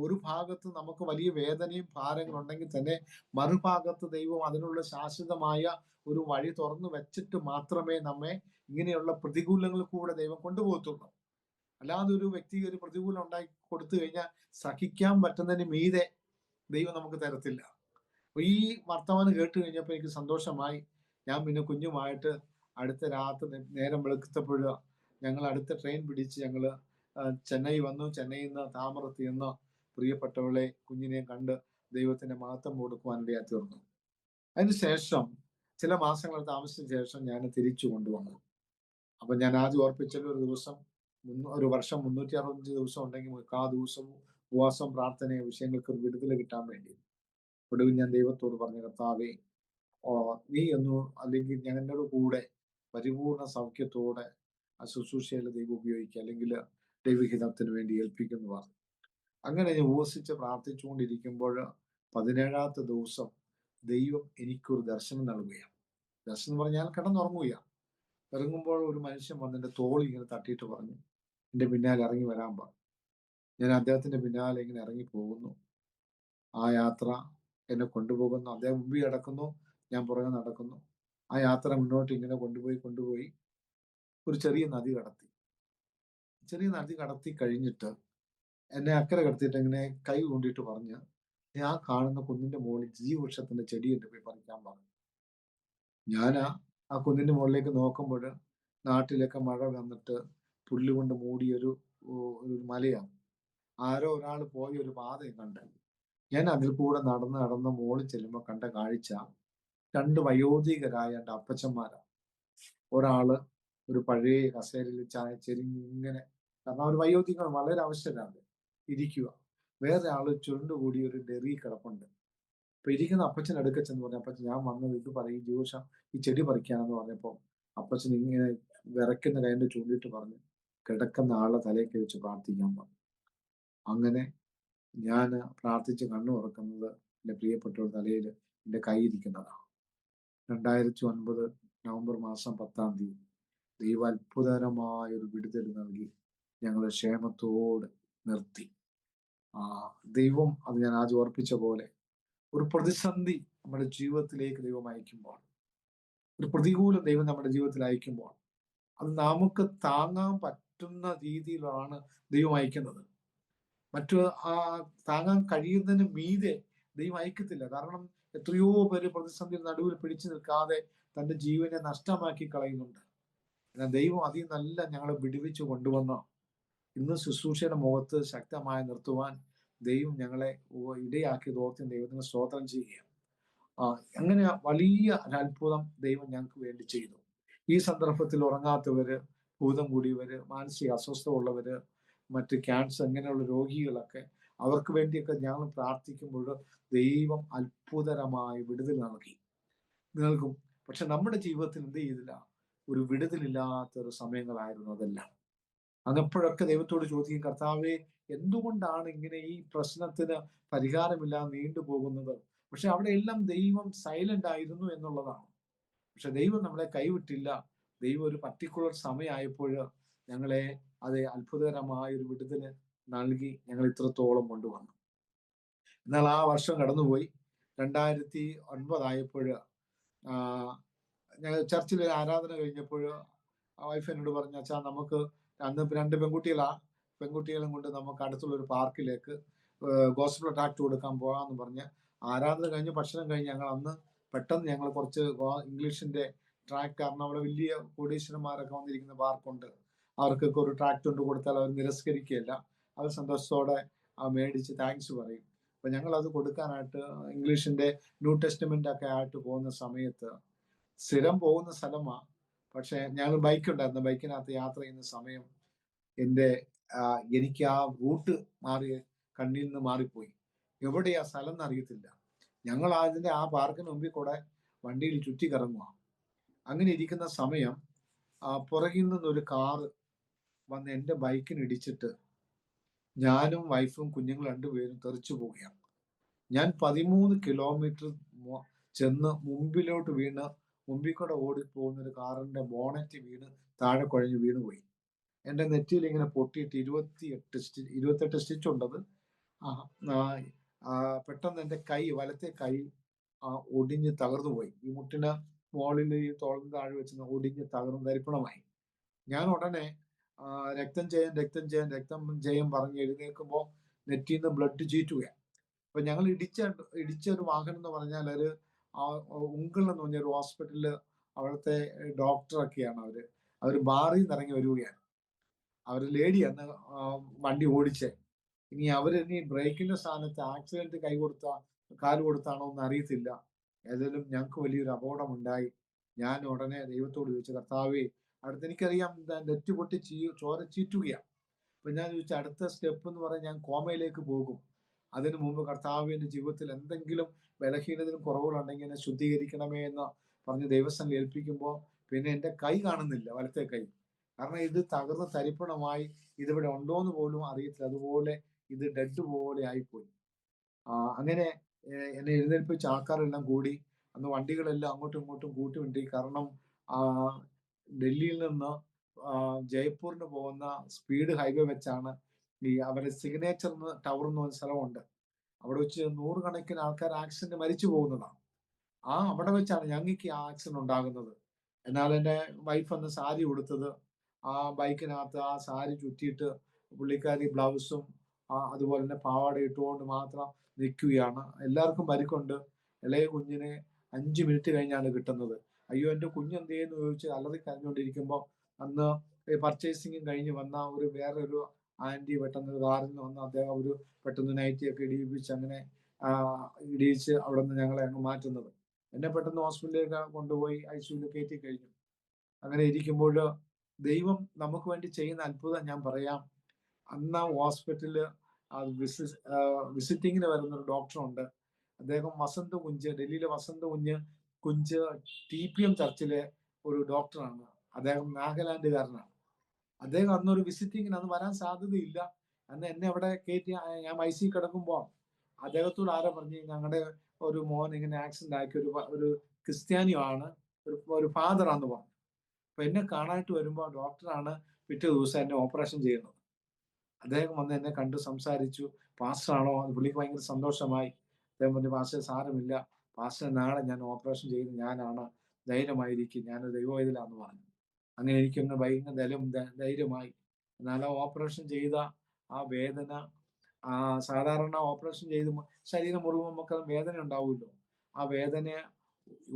ഒരു ഭാഗത്ത് നമുക്ക് വലിയ വേദനയും ഭാരങ്ങളുണ്ടെങ്കിൽ തന്നെ മറുഭാഗത്ത് ദൈവം അതിനുള്ള ശാശ്വതമായ ഒരു വഴി തുറന്നു വെച്ചിട്ട് മാത്രമേ നമ്മെ ഇങ്ങനെയുള്ള പ്രതികൂലങ്ങളിൽ കൂടെ ദൈവം കൊണ്ടുപോകത്തുള്ളൂ. അല്ലാതെ ഒരു വ്യക്തി ഒരു പ്രതികൂലം ഉണ്ടാക്കി കൊടുത്തു കഴിഞ്ഞാൽ സഹിക്കാൻ പറ്റുന്നതിന് മീതെ ദൈവം നമുക്ക് തരത്തില്ല. അപ്പൊ ഈ വർത്തമാനം കേട്ട് കഴിഞ്ഞപ്പോൾ എനിക്ക് സന്തോഷമായി. ഞാൻ പിന്നെ കുഞ്ഞുമായിട്ട് അടുത്ത രാത്രി നേരം വെളുക്കത്തപ്പോൾ ഞങ്ങൾ അടുത്ത ട്രെയിൻ പിടിച്ച് ഞങ്ങൾ ചെന്നൈ വന്നു. ചെന്നൈയിൽ നിന്ന് താമരത്ത് നിന്ന് പ്രിയപ്പെട്ടവളെ കുഞ്ഞിനെ കണ്ട് ദൈവത്തിന്റെ മഹത്വം കൊടുക്കുവാനിടയാ തീർന്നു. അതിനുശേഷം ചില മാസങ്ങൾ താമസിച്ച ശേഷം ഞാൻ തിരിച്ചു കൊണ്ടുവന്നു. അപ്പൊ ഞാൻ ആദ്യം ഓർപ്പിച്ചല്ലോ, ഒരു വർഷം 365 ദിവസം ഉണ്ടെങ്കിൽ ആ ദിവസവും ഉപവാസം, പ്രാർത്ഥനയെ വിഷയങ്ങൾക്ക് ഒരു വിടുതൽ കിട്ടാൻ വേണ്ടി ഒടുവിൽ ഞാൻ ദൈവത്തോട് പറഞ്ഞു, കർത്താവേ, നീ അല്ലെങ്കിൽ ഞങ്ങളുടെ കൂടെ പരിപൂർണ സൗഖ്യത്തോടെ ആ ശുശ്രൂഷയിൽ ദൈവം ഉപയോഗിക്കുക, അല്ലെങ്കിൽ ദൈവഹിതത്തിന് വേണ്ടി ഏൽപ്പിക്കുന്നു പറഞ്ഞു. അങ്ങനെ ഞാൻ ഉപവസിച്ച് പ്രാർത്ഥിച്ചുകൊണ്ടിരിക്കുമ്പോൾ 17ാമത്തെ ദിവസം ദൈവം എനിക്കൊരു ദർശനം നൽകുകയാണ്. ദർശനം പറഞ്ഞാൽ കിടന്നുറങ്ങുകയാണ്. ഇറങ്ങുമ്പോൾ ഒരു മനുഷ്യൻ വന്ന് എൻ്റെ തോൾ ഇങ്ങനെ തട്ടിയിട്ട് പറഞ്ഞു, എൻ്റെ പിന്നാലെ ഇറങ്ങി വരാൻ പറഞ്ഞു. ഞാൻ അദ്ദേഹത്തിന്റെ പിന്നാലെ ഇങ്ങനെ ഇറങ്ങി പോകുന്നു. ആ യാത്ര എന്നെ കൊണ്ടുപോകുന്നു. അദ്ദേഹം മുമ്പിൽ കിടക്കുന്നു, ഞാൻ പുറകെ നടക്കുന്നു. ആ യാത്ര മുന്നോട്ട് ഇങ്ങനെ കൊണ്ടുപോയി ഒരു ചെറിയ നദി കടത്തി. ചെറിയ നദി കടത്തി കഴിഞ്ഞിട്ട് എന്നെ അക്കരെ കിടത്തിയിട്ട് ഇങ്ങനെ കൈ കൊണ്ടിട്ട് പറഞ്ഞ്, ഞാൻ കാണുന്ന കുന്നിന്റെ മുകളിൽ ജീവവൃക്ഷത്തിന്റെ ചെടിയുണ്ട്, പോയി പറിക്കാൻ പറഞ്ഞു. ഞാൻ ആ കുന്നിന്റെ മുകളിലേക്ക് നോക്കുമ്പോൾ നാട്ടിലൊക്കെ മഴ വന്നിട്ട് പുല്ലുകൊണ്ട് മൂടിയൊരു ഒരു മലയാണ്. ആരോ ഒരാൾ പോയ ഒരു പാതയും കണ്ട് ഞാൻ അതിൽ കൂടെ നടന്ന് നടന്ന് മുകളിൽ ചെല്ലുമ്പോൾ കണ്ട കാഴ്ച, രണ്ട് വയോധികരായ രണ്ട് അപ്പച്ചന്മാരാ. ഒരാള് ഒരു പഴയ കസേരയിൽ ചെരിഞ്ഞ് ഇങ്ങനെ, കാരണം അവർ വയോധികർ വളരെ അവശരാണ്, ഇരിക്കുക. വേറെ ആള് ചുരുണ്ടുകൂടി ഒരു ഡെറി കിടപ്പുണ്ട്. അപ്പൊ ഇരിക്കുന്ന അപ്പച്ചൻ അടുക്ക ചെന്ന് പറഞ്ഞു, അപ്പച്ചൻ ഞാൻ വന്നത് ഇത് പറയും ജ്യൂഷം ഈ ചെടി പറിക്കാനെന്ന് പറഞ്ഞപ്പോ അപ്പച്ചൻ ഇങ്ങനെ വിറയ്ക്കുന്ന കൈകൊണ്ട് ചൂണ്ടിട്ട് പറഞ്ഞു, കിടക്കുന്ന ആളെ തലയൊക്കെ വെച്ച് പ്രാർത്ഥിക്കാൻ പറഞ്ഞു. അങ്ങനെ ഞാൻ പ്രാർത്ഥിച്ച് കണ്ണു തുറക്കുന്നത് എൻ്റെ പ്രിയപ്പെട്ടവരുടെ തലയിൽ എൻ്റെ കൈ ഇരിക്കുന്നതാണ്. 2009 നവംബർ മാസം 10-ാം തീയതി ദൈവം അത്ഭുതകരമായ ഒരു വിടുതൽ നൽകി ഞങ്ങളെ ക്ഷേമത്തോട് നിർത്തി. ദൈവം, അത് ഞാൻ ആദ്യം ഓർപ്പിച്ച പോലെ, ഒരു പ്രതിസന്ധി നമ്മുടെ ജീവിതത്തിലേക്ക് ദൈവം അയക്കുമ്പോൾ, ഒരു പ്രതികൂലം ദൈവം നമ്മുടെ ജീവിതത്തിൽ അയക്കുമ്പോൾ, അത് നമുക്ക് താങ്ങാൻ പറ്റുന്ന രീതിയിലാണ് ദൈവം അയക്കുന്നത്. മറ്റു താങ്ങാൻ കഴിയുന്നതിന് മീതെ ദൈവം അയക്കത്തില്ല. കാരണം എത്രയോ പേര് പ്രതിസന്ധിയുടെ നടുവിൽ പിടിച്ചു നിൽക്കാതെ തന്റെ ജീവനെ നഷ്ടമാക്കി കളയുന്നുണ്ട്. എന്നാൽ ദൈവം അതിൽ നല്ല ഞങ്ങളെ വിടുവിച്ചു കൊണ്ടുവന്ന ഇന്ന് ശുശ്രൂഷയുടെ മുഖത്ത് ശക്തമായി നിർത്തുവാൻ ദൈവം ഞങ്ങളെ ഇടയാക്കി ഓർത്തിന് ദൈവത്തിന് സ്തോത്രം ചെയ്യുക. അങ്ങനെ വലിയ ഒരത്ഭുതം ദൈവം ഞങ്ങൾക്ക് വേണ്ടി ചെയ്തു. ഈ സന്ദർഭത്തിൽ ഉറങ്ങാത്തവര്, ഭൂതം കൂടിയവര്, മാനസിക അസ്വസ്ഥത ഉള്ളവര്, മറ്റ് ക്യാൻസർ ഇങ്ങനെയുള്ള രോഗികളൊക്കെ, അവർക്ക് വേണ്ടിയൊക്കെ ഞങ്ങൾ പ്രാർത്ഥിക്കുമ്പോൾ ദൈവം അത്ഭുതകരമായ വിടുതൽ നൽകും. പക്ഷെ നമ്മുടെ ജീവിതത്തിൽ എന്ത് ചെയ്തില്ല, ഒരു വിടുതലില്ലാത്തൊരു സമയങ്ങളായിരുന്നു അതെല്ലാം. അങ്ങപ്പോഴൊക്കെ ദൈവത്തോട് ചോദിക്കും, കർത്താവേ എന്തുകൊണ്ടാണ് ഇങ്ങനെ ഈ പ്രശ്നത്തിന് പരിഹാരമില്ലാതെ നീണ്ടുപോകുന്നത്? പക്ഷെ അവിടെ എല്ലാം ദൈവം സൈലന്റ് ആയിരുന്നു എന്നുള്ളതാണ്. പക്ഷെ ദൈവം നമ്മളെ കൈവിട്ടില്ല. ദൈവം ഒരു പർട്ടിക്കുലർ സമയമായപ്പോൾ ഞങ്ങളെ അത് അത്ഭുതകരമായ ഒരു വിടുതല് നൽകി ഞങ്ങൾ ഇത്രത്തോളം കൊണ്ടുവന്നു. എന്നാൽ ആ വർഷം കടന്നുപോയി. 2009 ആയപ്പോൾ ഞങ്ങൾ ചർച്ചിൽ ഒരു ആരാധന കഴിഞ്ഞപ്പോൾ വൈഫ് എന്നോട് പറഞ്ഞു, അച്ഛാ നമുക്ക് അന്ന് 2 പെൺകുട്ടികളും കൊണ്ട് നമുക്ക് അടുത്തുള്ള ഒരു പാർക്കിലേക്ക് ഗോസ്പൽ ട്രാക്ട് കൊടുക്കാൻ പോകാമെന്ന് പറഞ്ഞ് ആരാധന കഴിഞ്ഞ് ഭക്ഷണം കഴിഞ്ഞ് ഞങ്ങൾ അന്ന് പെട്ടെന്ന് ഞങ്ങൾ കുറച്ച് ഇംഗ്ലീഷിന്റെ ട്രാക്ക്, കാരണം അവിടെ വലിയ കോടീശ്വരന്മാരൊക്കെ വന്നിരിക്കുന്ന പാർക്കുണ്ട്, അവർക്കൊക്കെ ഒരു ട്രാക്ട് കൊണ്ട് കൊടുത്താൽ അവർ നിരസ്കരിക്കുകയില്ല, അവർ സന്തോഷത്തോടെ മേടിച്ച് താങ്ക്സ് പറയും. അപ്പൊ ഞങ്ങൾ അത് കൊടുക്കാനായിട്ട് ഇംഗ്ലീഷിന്റെ ന്യൂ ടെസ്റ്റ്മെന്റ് ഒക്കെ ആയിട്ട് പോകുന്ന സമയത്ത്, സ്ഥിരം പോകുന്ന സ്ഥലമാണ്, പക്ഷെ ഞങ്ങൾ ബൈക്ക് ഉണ്ടായിരുന്നു, ബൈക്കിനകത്ത് യാത്ര ചെയ്യുന്ന സമയം എനിക്ക് ആ റൂട്ട് കണ്ണിൽ നിന്ന് മാറിപ്പോയി. എവിടെയാ സ്ഥലം എന്ന് അറിയത്തില്ല. ഞങ്ങൾ ആ പാർക്കിന് മുമ്പിൽ കൂടെ വണ്ടിയിൽ ചുറ്റി കറങ്ങുക. അങ്ങനെ ഇരിക്കുന്ന സമയം പുറകിൽ നിന്നൊരു കാറ് വന്ന് എൻ്റെ ബൈക്കിന് ഇടിച്ചിട്ട് ഞാനും വൈഫും കുഞ്ഞുങ്ങളും 2 പേരും തെറിച്ചു പോവുകയാണ്. ഞാൻ 13 കിലോമീറ്റർ ചെന്ന് മുമ്പിലോട്ട് വീണ്, മുമ്പിൽ കൂടെ ഓടിപ്പോകുന്ന ഒരു കാറിന്റെ ബോണറ്റ് വീണ് താഴെ കുഴഞ്ഞ് വീണുപോയി. എൻ്റെ നെറ്റിയിൽ ഇങ്ങനെ പൊട്ടിയിട്ട് 28 സ്റ്റിച്ച് ഉണ്ടത്. പെട്ടെന്ന് എൻ്റെ വലത്തെ കൈ ഒടിഞ്ഞ് തകർന്നു പോയി. ഈ മുട്ടിന് മുകളിൽ ഈ തോളിന് താഴെ വെച്ച് ഒടിഞ്ഞ് തകർന്ന് തരിപ്പണമായി. ഞാൻ ഉടനെ രക്തം ചെയ്യാൻ പറഞ്ഞ് എഴുന്നേൽക്കുമ്പോൾ നെറ്റിയിൽ നിന്ന് ബ്ലഡ് ചീറ്റുകയാണ്. അപ്പൊ ഞങ്ങൾ ഇടിച്ച ഒരു വാഹനം എന്ന് പറഞ്ഞാൽ ഒരു ഉങ്കിൾ എന്ന് പറഞ്ഞൊരു ഹോസ്പിറ്റലില് അവിടുത്തെ ഡോക്ടറൊക്കെയാണ് അവർ ബാറിൽ നിന്ന് ഇറങ്ങി വരികയാണ്. അവർ ലേഡിയാണ് വണ്ടി ഓടിച്ചേ. ഇനി അവരിനി ബ്രേക്കിന്റെ സ്ഥാനത്ത് ആക്സിഡന്റ് കാല് കൊടുത്താണോ എന്ന് അറിയത്തില്ല. ഏതായാലും ഞങ്ങൾക്ക് വലിയൊരു അപകടമുണ്ടായി. ഞാൻ ഉടനെ ദൈവത്തോട് ചോദിച്ചു, കർത്താവേ, എനിക്കറിയാം നെറ്റ് പൊട്ടി ചോര ചീറ്റുകയാണ്. അപ്പൊ ഞാൻ ചോദിച്ചു, അടുത്ത സ്റ്റെപ്പ് എന്ന് പറഞ്ഞാൽ ഞാൻ കോമയിലേക്ക് പോകും. അതിനു മുമ്പ് കർത്താവ് എൻ്റെ ജീവിതത്തിൽ എന്തെങ്കിലും ബലഹീനതയും കുറവുകളുണ്ടെങ്കിൽ എന്നെ ശുദ്ധീകരിക്കണമേ എന്ന് പറഞ്ഞ് ദൈവസ്ഥനിൽ ഏൽപ്പിക്കുമ്പോൾ പിന്നെ എൻ്റെ കൈ കാണുന്നില്ല, വലത്തെ കൈ. കാരണം ഇത് തകർന്ന് തരിപ്പണമായി, ഇതിവിടെ ഉണ്ടോന്ന് പോലും അറിയത്തില്ല. അതുപോലെ ഇത് ഡെഡ് പോലെ ആയിപ്പോയി. അങ്ങനെ എന്നെ എഴുന്നേൽപ്പിച്ച ആൾക്കാരെല്ലാം കൂടി അന്ന് വണ്ടികളെല്ലാം അങ്ങോട്ടും ഇങ്ങോട്ടും കൂട്ടിവിണ്ടി. കാരണം ഡൽഹിയിൽ നിന്ന് ജയ്പൂരിന് പോകുന്ന സ്പീഡ് ഹൈവേ വെച്ചാണ് അവരുടെ സിഗ്നേച്ചർ ടവർ എന്ന് പറഞ്ഞ സ്ഥലമുണ്ട്. അവിടെ വെച്ച് 100 കണക്കിന് ആൾക്കാർ ആക്സിഡന്റ് മരിച്ചു പോകുന്നതാണ്. അവിടെ വെച്ചാണ് ഞങ്ങൾക്ക് ഈ ആക്സിഡന്റ് ഉണ്ടാകുന്നത്. എന്നാൽ എൻ്റെ വൈഫ് അന്ന് സാരി ഉടുത്തത് ആ ബൈക്കിനകത്ത് ആ സാരി ചുറ്റിയിട്ട് പുള്ളിക്കാരി ബ്ലൗസും അതുപോലെ തന്നെ പാവാട ഇട്ടുകൊണ്ട് മാത്രം നിൽക്കുകയാണ്. എല്ലാവർക്കും പരിക്കുണ്ട്. ഇളയ കുഞ്ഞിനെ 5 മിനിറ്റ് കഴിഞ്ഞാണ് കിട്ടുന്നത്. അയ്യോ എൻ്റെ കുഞ്ഞെന്തേന്ന് ചോദിച്ച് അലറി കരഞ്ഞുകൊണ്ടിരിക്കുമ്പോൾ അന്ന് പർച്ചേസിങ്ങും കഴിഞ്ഞ് വന്ന വേറൊരു ആന്റി പെട്ടെന്ന് കാറിൽ നിന്ന് വന്ന് അദ്ദേഹം പെട്ടെന്ന് നൈറ്റിയൊക്കെ ഇടിയിപ്പിച്ച് അങ്ങനെ ഇടിയിച്ച് അവിടെ നിന്ന് ഞങ്ങളെ അങ്ങ് മാറ്റുന്നത്. എന്നെ പെട്ടെന്ന് ഹോസ്പിറ്റലിലേക്ക് കൊണ്ടുപോയി ICUയിൽ കയറ്റി കഴിഞ്ഞു. അങ്ങനെ ഇരിക്കുമ്പോൾ ദൈവം നമുക്ക് വേണ്ടി ചെയ്യുന്ന അത്ഭുതം ഞാൻ പറയാം. അന്ന് ഹോസ്പിറ്റലിൽ വിസിറ്റിങ്ങിന് വരുന്ന ഒരു ഡോക്ടറുണ്ട്. അദ്ദേഹം വസന്ത് കുഞ്ച്, ഡൽഹിയിലെ വസന്ത് കുഞ്ച് TPM ചർച്ചിലെ ഒരു ഡോക്ടറാണ്. അദ്ദേഹം നാഗാലാൻഡുകാരനാണ്. അദ്ദേഹം അന്നൊരു വിസിറ്റിങ്ങിന് അന്ന് വരാൻ സാധ്യതയില്ല. അന്ന് എന്നെ അവിടെ കയറ്റി ഞാൻ IC കിടക്കുമ്പോൾ അദ്ദേഹത്തോട് ആരോ പറഞ്ഞ് ഞങ്ങളുടെ ഒരു മോൻ ഇങ്ങനെ ആക്സിഡന്റ് ആക്കി ഒരു ക്രിസ്ത്യാനിയാണ്, ഒരു ഫാദറാന്ന് പറഞ്ഞു. അപ്പൊ എന്നെ കാണാനായിട്ട് വരുമ്പോൾ ഡോക്ടറാണ് പിറ്റേ ദിവസം എന്നെ ഓപ്പറേഷൻ ചെയ്യുന്നത്. അദ്ദേഹം വന്ന് എന്നെ കണ്ട് സംസാരിച്ചു. പാസ്റ്ററാണോ? പുള്ളിക്ക് ഭയങ്കര സന്തോഷമായി. അദ്ദേഹം പറഞ്ഞു, പാസ്റ്റർ സാരമില്ല, പാസ്റ്റർ നാളെ ഞാൻ ഓപ്പറേഷൻ ചെയ്യുന്നത് ഞാനാണ്, ധൈര്യമായിരിക്കും, ഞാനൊരു ദൈവവേദിലാന്ന് പറഞ്ഞു. അങ്ങനെ എനിക്കൊന്ന് ഭയങ്കര ധൈര്യമായി. എന്നാൽ ആ ഓപ്പറേഷൻ ചെയ്ത ആ വേദന, സാധാരണ ഓപ്പറേഷൻ ചെയ്ത് ശരീരം മുറിവ് നമുക്ക് വേദന ഉണ്ടാവുമല്ലോ, ആ വേദന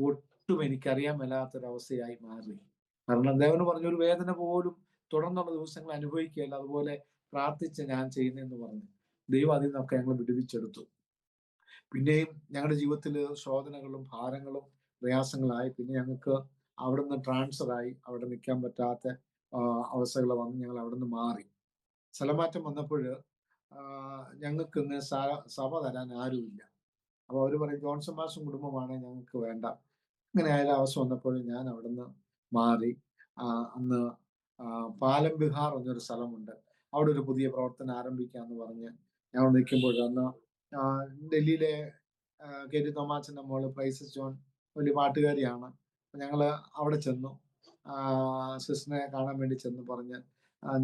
ഒട്ടും എനിക്കറിയാൻ മേലാത്തൊരവസ്ഥയായി മാറി. കാരണം അദ്ദേഹം പറഞ്ഞ ഒരു വേദന പോലും തുടർന്നുള്ള ദിവസങ്ങൾ അനുഭവിക്കുകയല്ല, അതുപോലെ പ്രാർത്ഥിച്ച് ഞാൻ ചെയ്യുന്നതെന്ന് പറഞ്ഞു. ദൈവം അതിൽ നിന്നൊക്കെ ഞങ്ങൾ വിടുവിച്ചെടുത്തു. പിന്നെയും ഞങ്ങളുടെ ജീവിതത്തിൽ ശോധനകളും ഭാരങ്ങളും പ്രയാസങ്ങളായി. പിന്നെ ഞങ്ങൾക്ക് അവിടുന്ന് ട്രാൻസ്ഫറായി. അവിടെ നിൽക്കാൻ പറ്റാത്ത അവസ്ഥകൾ വന്ന് ഞങ്ങൾ അവിടുന്ന് മാറി. സ്ഥലമാറ്റം വന്നപ്പോൾ ഞങ്ങൾക്ക് ഇന്ന് സഭ തരാൻ ആരുമില്ല. അപ്പൊ അവർ പറയും ജോൺസൺ മാഷും കുടുംബമാണ്, ഞങ്ങൾക്ക് വേണ്ട. ഇങ്ങനെ ആയാലും അവസ്ഥ വന്നപ്പോൾ ഞാൻ അവിടുന്ന് മാറി. അന്ന് പാലം ബിഹാർ എന്നൊരു സ്ഥലമുണ്ട്, അവിടെ ഒരു പുതിയ പ്രവർത്തനം ആരംഭിക്കാന്ന് പറഞ്ഞ് ഞങ്ങൾ നിൽക്കുമ്പോൾ അന്ന് ഡൽഹിയിലെ KT തോമാച്ചന്റെ മോള് പ്രൈസസ് ജോൺ വലിയ പാട്ടുകാരിയാണ്. ഞങ്ങള് അവിടെ ചെന്നു, സിസ്റ്ററിനെ കാണാൻ വേണ്ടി ചെന്ന് പറഞ്ഞ്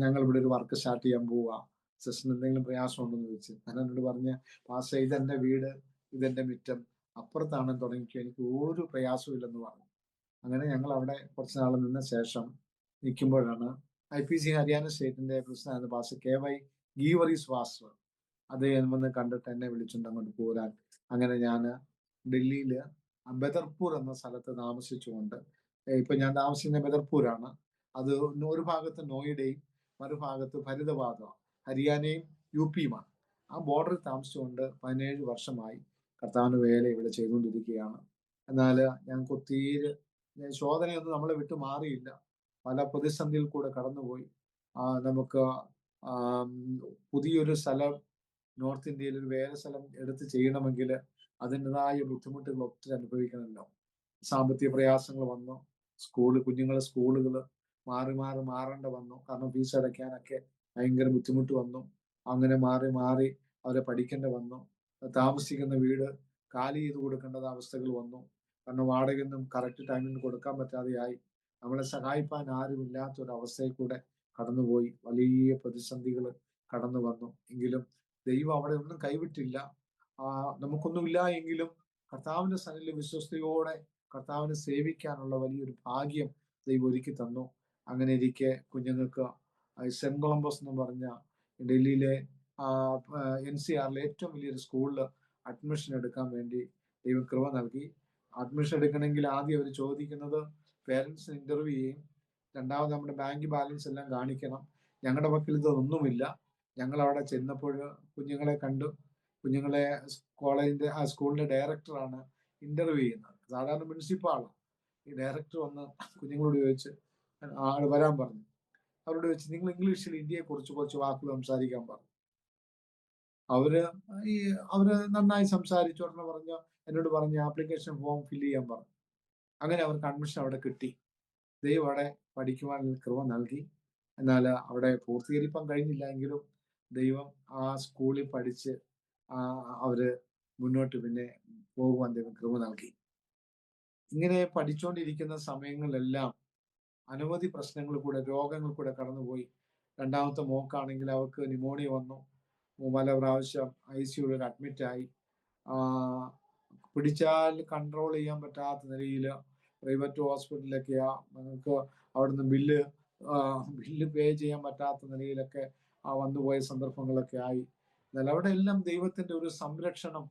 ഞങ്ങൾ ഇവിടെ ഒരു വർക്ക് സ്റ്റാർട്ട് ചെയ്യാൻ പോവാ, സിസ്റ്ററിന് എന്തെങ്കിലും പ്രയാസം ഉണ്ടെന്ന് ചോദിച്ചു. ഞാൻ എന്നോട് പറഞ്ഞ്, പാസ്റ്റർ ഇതെന്റെ വീട്, ഇതെന്റെ മുറ്റം, അപ്പുറത്താണ് തുടങ്ങിക്കോ, എനിക്ക് ഒരു പ്രയാസവും ഇല്ലെന്ന് പറഞ്ഞു. അങ്ങനെ ഞങ്ങൾ അവിടെ കുറച്ച് നാൾ നിന്ന ശേഷം നിൽക്കുമ്പോഴാണ് IPC ഹരിയാന സ്റ്റേറ്റിന്റെ president pastor KY Geevarees pastor അദ്ദേഹം വന്ന് കണ്ടിട്ട് എന്നെ വിളിച്ചുകൊണ്ട് അങ്ങോട്ട് പോരാൻ. അങ്ങനെ ഞാൻ ഡൽഹിയിൽ ബദർപൂർ എന്ന സ്ഥലത്ത് താമസിച്ചുകൊണ്ട്, ഇപ്പൊ ഞാൻ താമസിക്കുന്ന ബദർപൂരാണ്, അത് ഒരു ഭാഗത്ത് നോയിഡയും മറുഭാഗത്ത് ഫരീദാബാദും ഹരിയാനയും UPയുമാണ്. ആ ബോർഡറിൽ താമസിച്ചുകൊണ്ട് 17 വർഷമായി കർത്താവിന്റെ വേല ഇവിടെ ചെയ്തുകൊണ്ടിരിക്കുകയാണ്. എന്നാൽ ഞങ്ങൾക്ക് ഒത്തിരി ശോധനയൊന്നും നമ്മളെ വിട്ടു മാറിയില്ല. പല പ്രതിസന്ധിയിൽ കൂടെ കടന്നുപോയി. നമുക്ക് പുതിയൊരു സ്ഥലം നോർത്ത് ഇന്ത്യയിൽ ഒരു വേറെ സ്ഥലം എടുത്ത് ചെയ്യണമെങ്കിൽ അതിൻ്റെതായ ബുദ്ധിമുട്ടുകൾ ഒത്തിരി അനുഭവിക്കണമല്ലോ. സാമ്പത്തിക പ്രയാസങ്ങൾ വന്നു. കുഞ്ഞുങ്ങളെ സ്കൂളുകൾ മാറേണ്ട വന്നു. കാരണം ഫീസ് അടയ്ക്കാനൊക്കെ ഭയങ്കര ബുദ്ധിമുട്ട് വന്നു. അങ്ങനെ മാറി അവരെ പഠിക്കേണ്ട വന്നു. താമസിക്കുന്ന വീട് കാലി ചെയ്ത് കൊടുക്കേണ്ട അവസ്ഥകൾ വന്നു. കാരണം വാടകയൊന്നും കറക്റ്റ് ടൈമിന് കൊടുക്കാൻ പറ്റാതെയായി. നമ്മളെ സഹായിപ്പാൻ ആരുമില്ലാത്തൊരവസ്ഥയിൽ കൂടെ കടന്നുപോയി. വലിയ പ്രതിസന്ധികൾ കടന്നു വന്നു. എങ്കിലും ദൈവം അവിടെ ഒന്നും കൈവിട്ടില്ല. നമുക്കൊന്നുമില്ല എങ്കിലും കർത്താവിന്റെ സന്നിധിയിൽ വിശ്വസ്തയോടെ കർത്താവിനെ സേവിക്കാനുള്ള വലിയൊരു ഭാഗ്യം ദൈവം ഒരുക്കി തന്നു. അങ്ങനെ ഇരിക്കെ കുഞ്ഞുങ്ങൾക്ക് സെന്റ് കൊളംബസ് എന്ന് പറഞ്ഞ ഡൽഹിയിലെ NCRലെ ഏറ്റവും വലിയൊരു സ്കൂളിൽ അഡ്മിഷൻ എടുക്കാൻ വേണ്ടി ദൈവം കൃപ നൽകി. അഡ്മിഷൻ എടുക്കണമെങ്കിൽ ആദ്യം അവർ ചോദിക്കുന്നത് പേരൻസിന് ഇന്റർവ്യൂ ചെയ്യും. രണ്ടാമത് നമ്മുടെ ബാങ്ക് ബാലൻസ് എല്ലാം കാണിക്കണം. ഞങ്ങളുടെ പക്കൽ ഇതൊന്നുമില്ല. ഞങ്ങൾ അവിടെ ചെന്നപ്പോൾ കുഞ്ഞുങ്ങളെ കണ്ടു. കുഞ്ഞുങ്ങളെ സ്കൂളിന്റെ ഡയറക്ടറാണ് ഇന്റർവ്യൂ ചെയ്യുന്നത്. സാധാരണ പ്രിൻസിപ്പാളാണ്. ഈ ഡയറക്ടർ വന്ന് കുഞ്ഞുങ്ങളോട് ചോദിച്ച് ആൾ വരാൻ പറഞ്ഞു. അവരോട് ചോദിച്ച് നിങ്ങൾ ഇംഗ്ലീഷിൽ ഇന്ത്യയെ കുറിച്ച് കുറച്ച് വാക്കുകൾ സംസാരിക്കാൻ പറഞ്ഞു. അവര് നന്നായി സംസാരിച്ചു. ഉടനെ എന്നോട് പറഞ്ഞ ആപ്ലിക്കേഷൻ ഫോം ഫില്ല് ചെയ്യാൻ പറഞ്ഞു. അങ്ങനെ അവർക്ക് അഡ്മിഷൻ അവിടെ കിട്ടി. ദൈവം അവിടെ പഠിക്കുവാൻ കൃപ നൽകി. എന്നാൽ അവിടെ പൂർത്തീകരിക്കാൻ കഴിഞ്ഞില്ല എങ്കിലും ദൈവം ആ സ്കൂളിൽ പഠിച്ച് അവര് മുന്നോട്ട് പിന്നെ പോകുവാൻ ദൈവം കൃപ നൽകി. ഇങ്ങനെ പഠിച്ചുകൊണ്ടിരിക്കുന്ന സമയങ്ങളിലെല്ലാം അനവധി പ്രശ്നങ്ങൾ കൂടെ, രോഗങ്ങൾ കൂടെ കടന്നുപോയി. രണ്ടാമത്തെ മോക്കാണെങ്കിൽ അവർക്ക് ന്യൂമോണിയ വന്നു. പല പ്രാവശ്യം ICUയിൽ അഡ്മിറ്റായി. പിടിച്ചാൽ കൺട്രോൾ ചെയ്യാൻ പറ്റാത്ത നിലയിൽ പ്രൈവറ്റ് ഹോസ്പിറ്റലിലൊക്കെയാ. ഞങ്ങൾക്ക് അവിടുന്ന് ബില്ല് ബില്ല് പേ ചെയ്യാൻ പറ്റാത്ത നിലയിലൊക്കെ വന്നുപോയ സന്ദർഭങ്ങളൊക്കെ ആയി. എന്നാൽ അവിടെ എല്ലാം ദൈവത്തിന്റെ ഒരു സംരക്ഷണം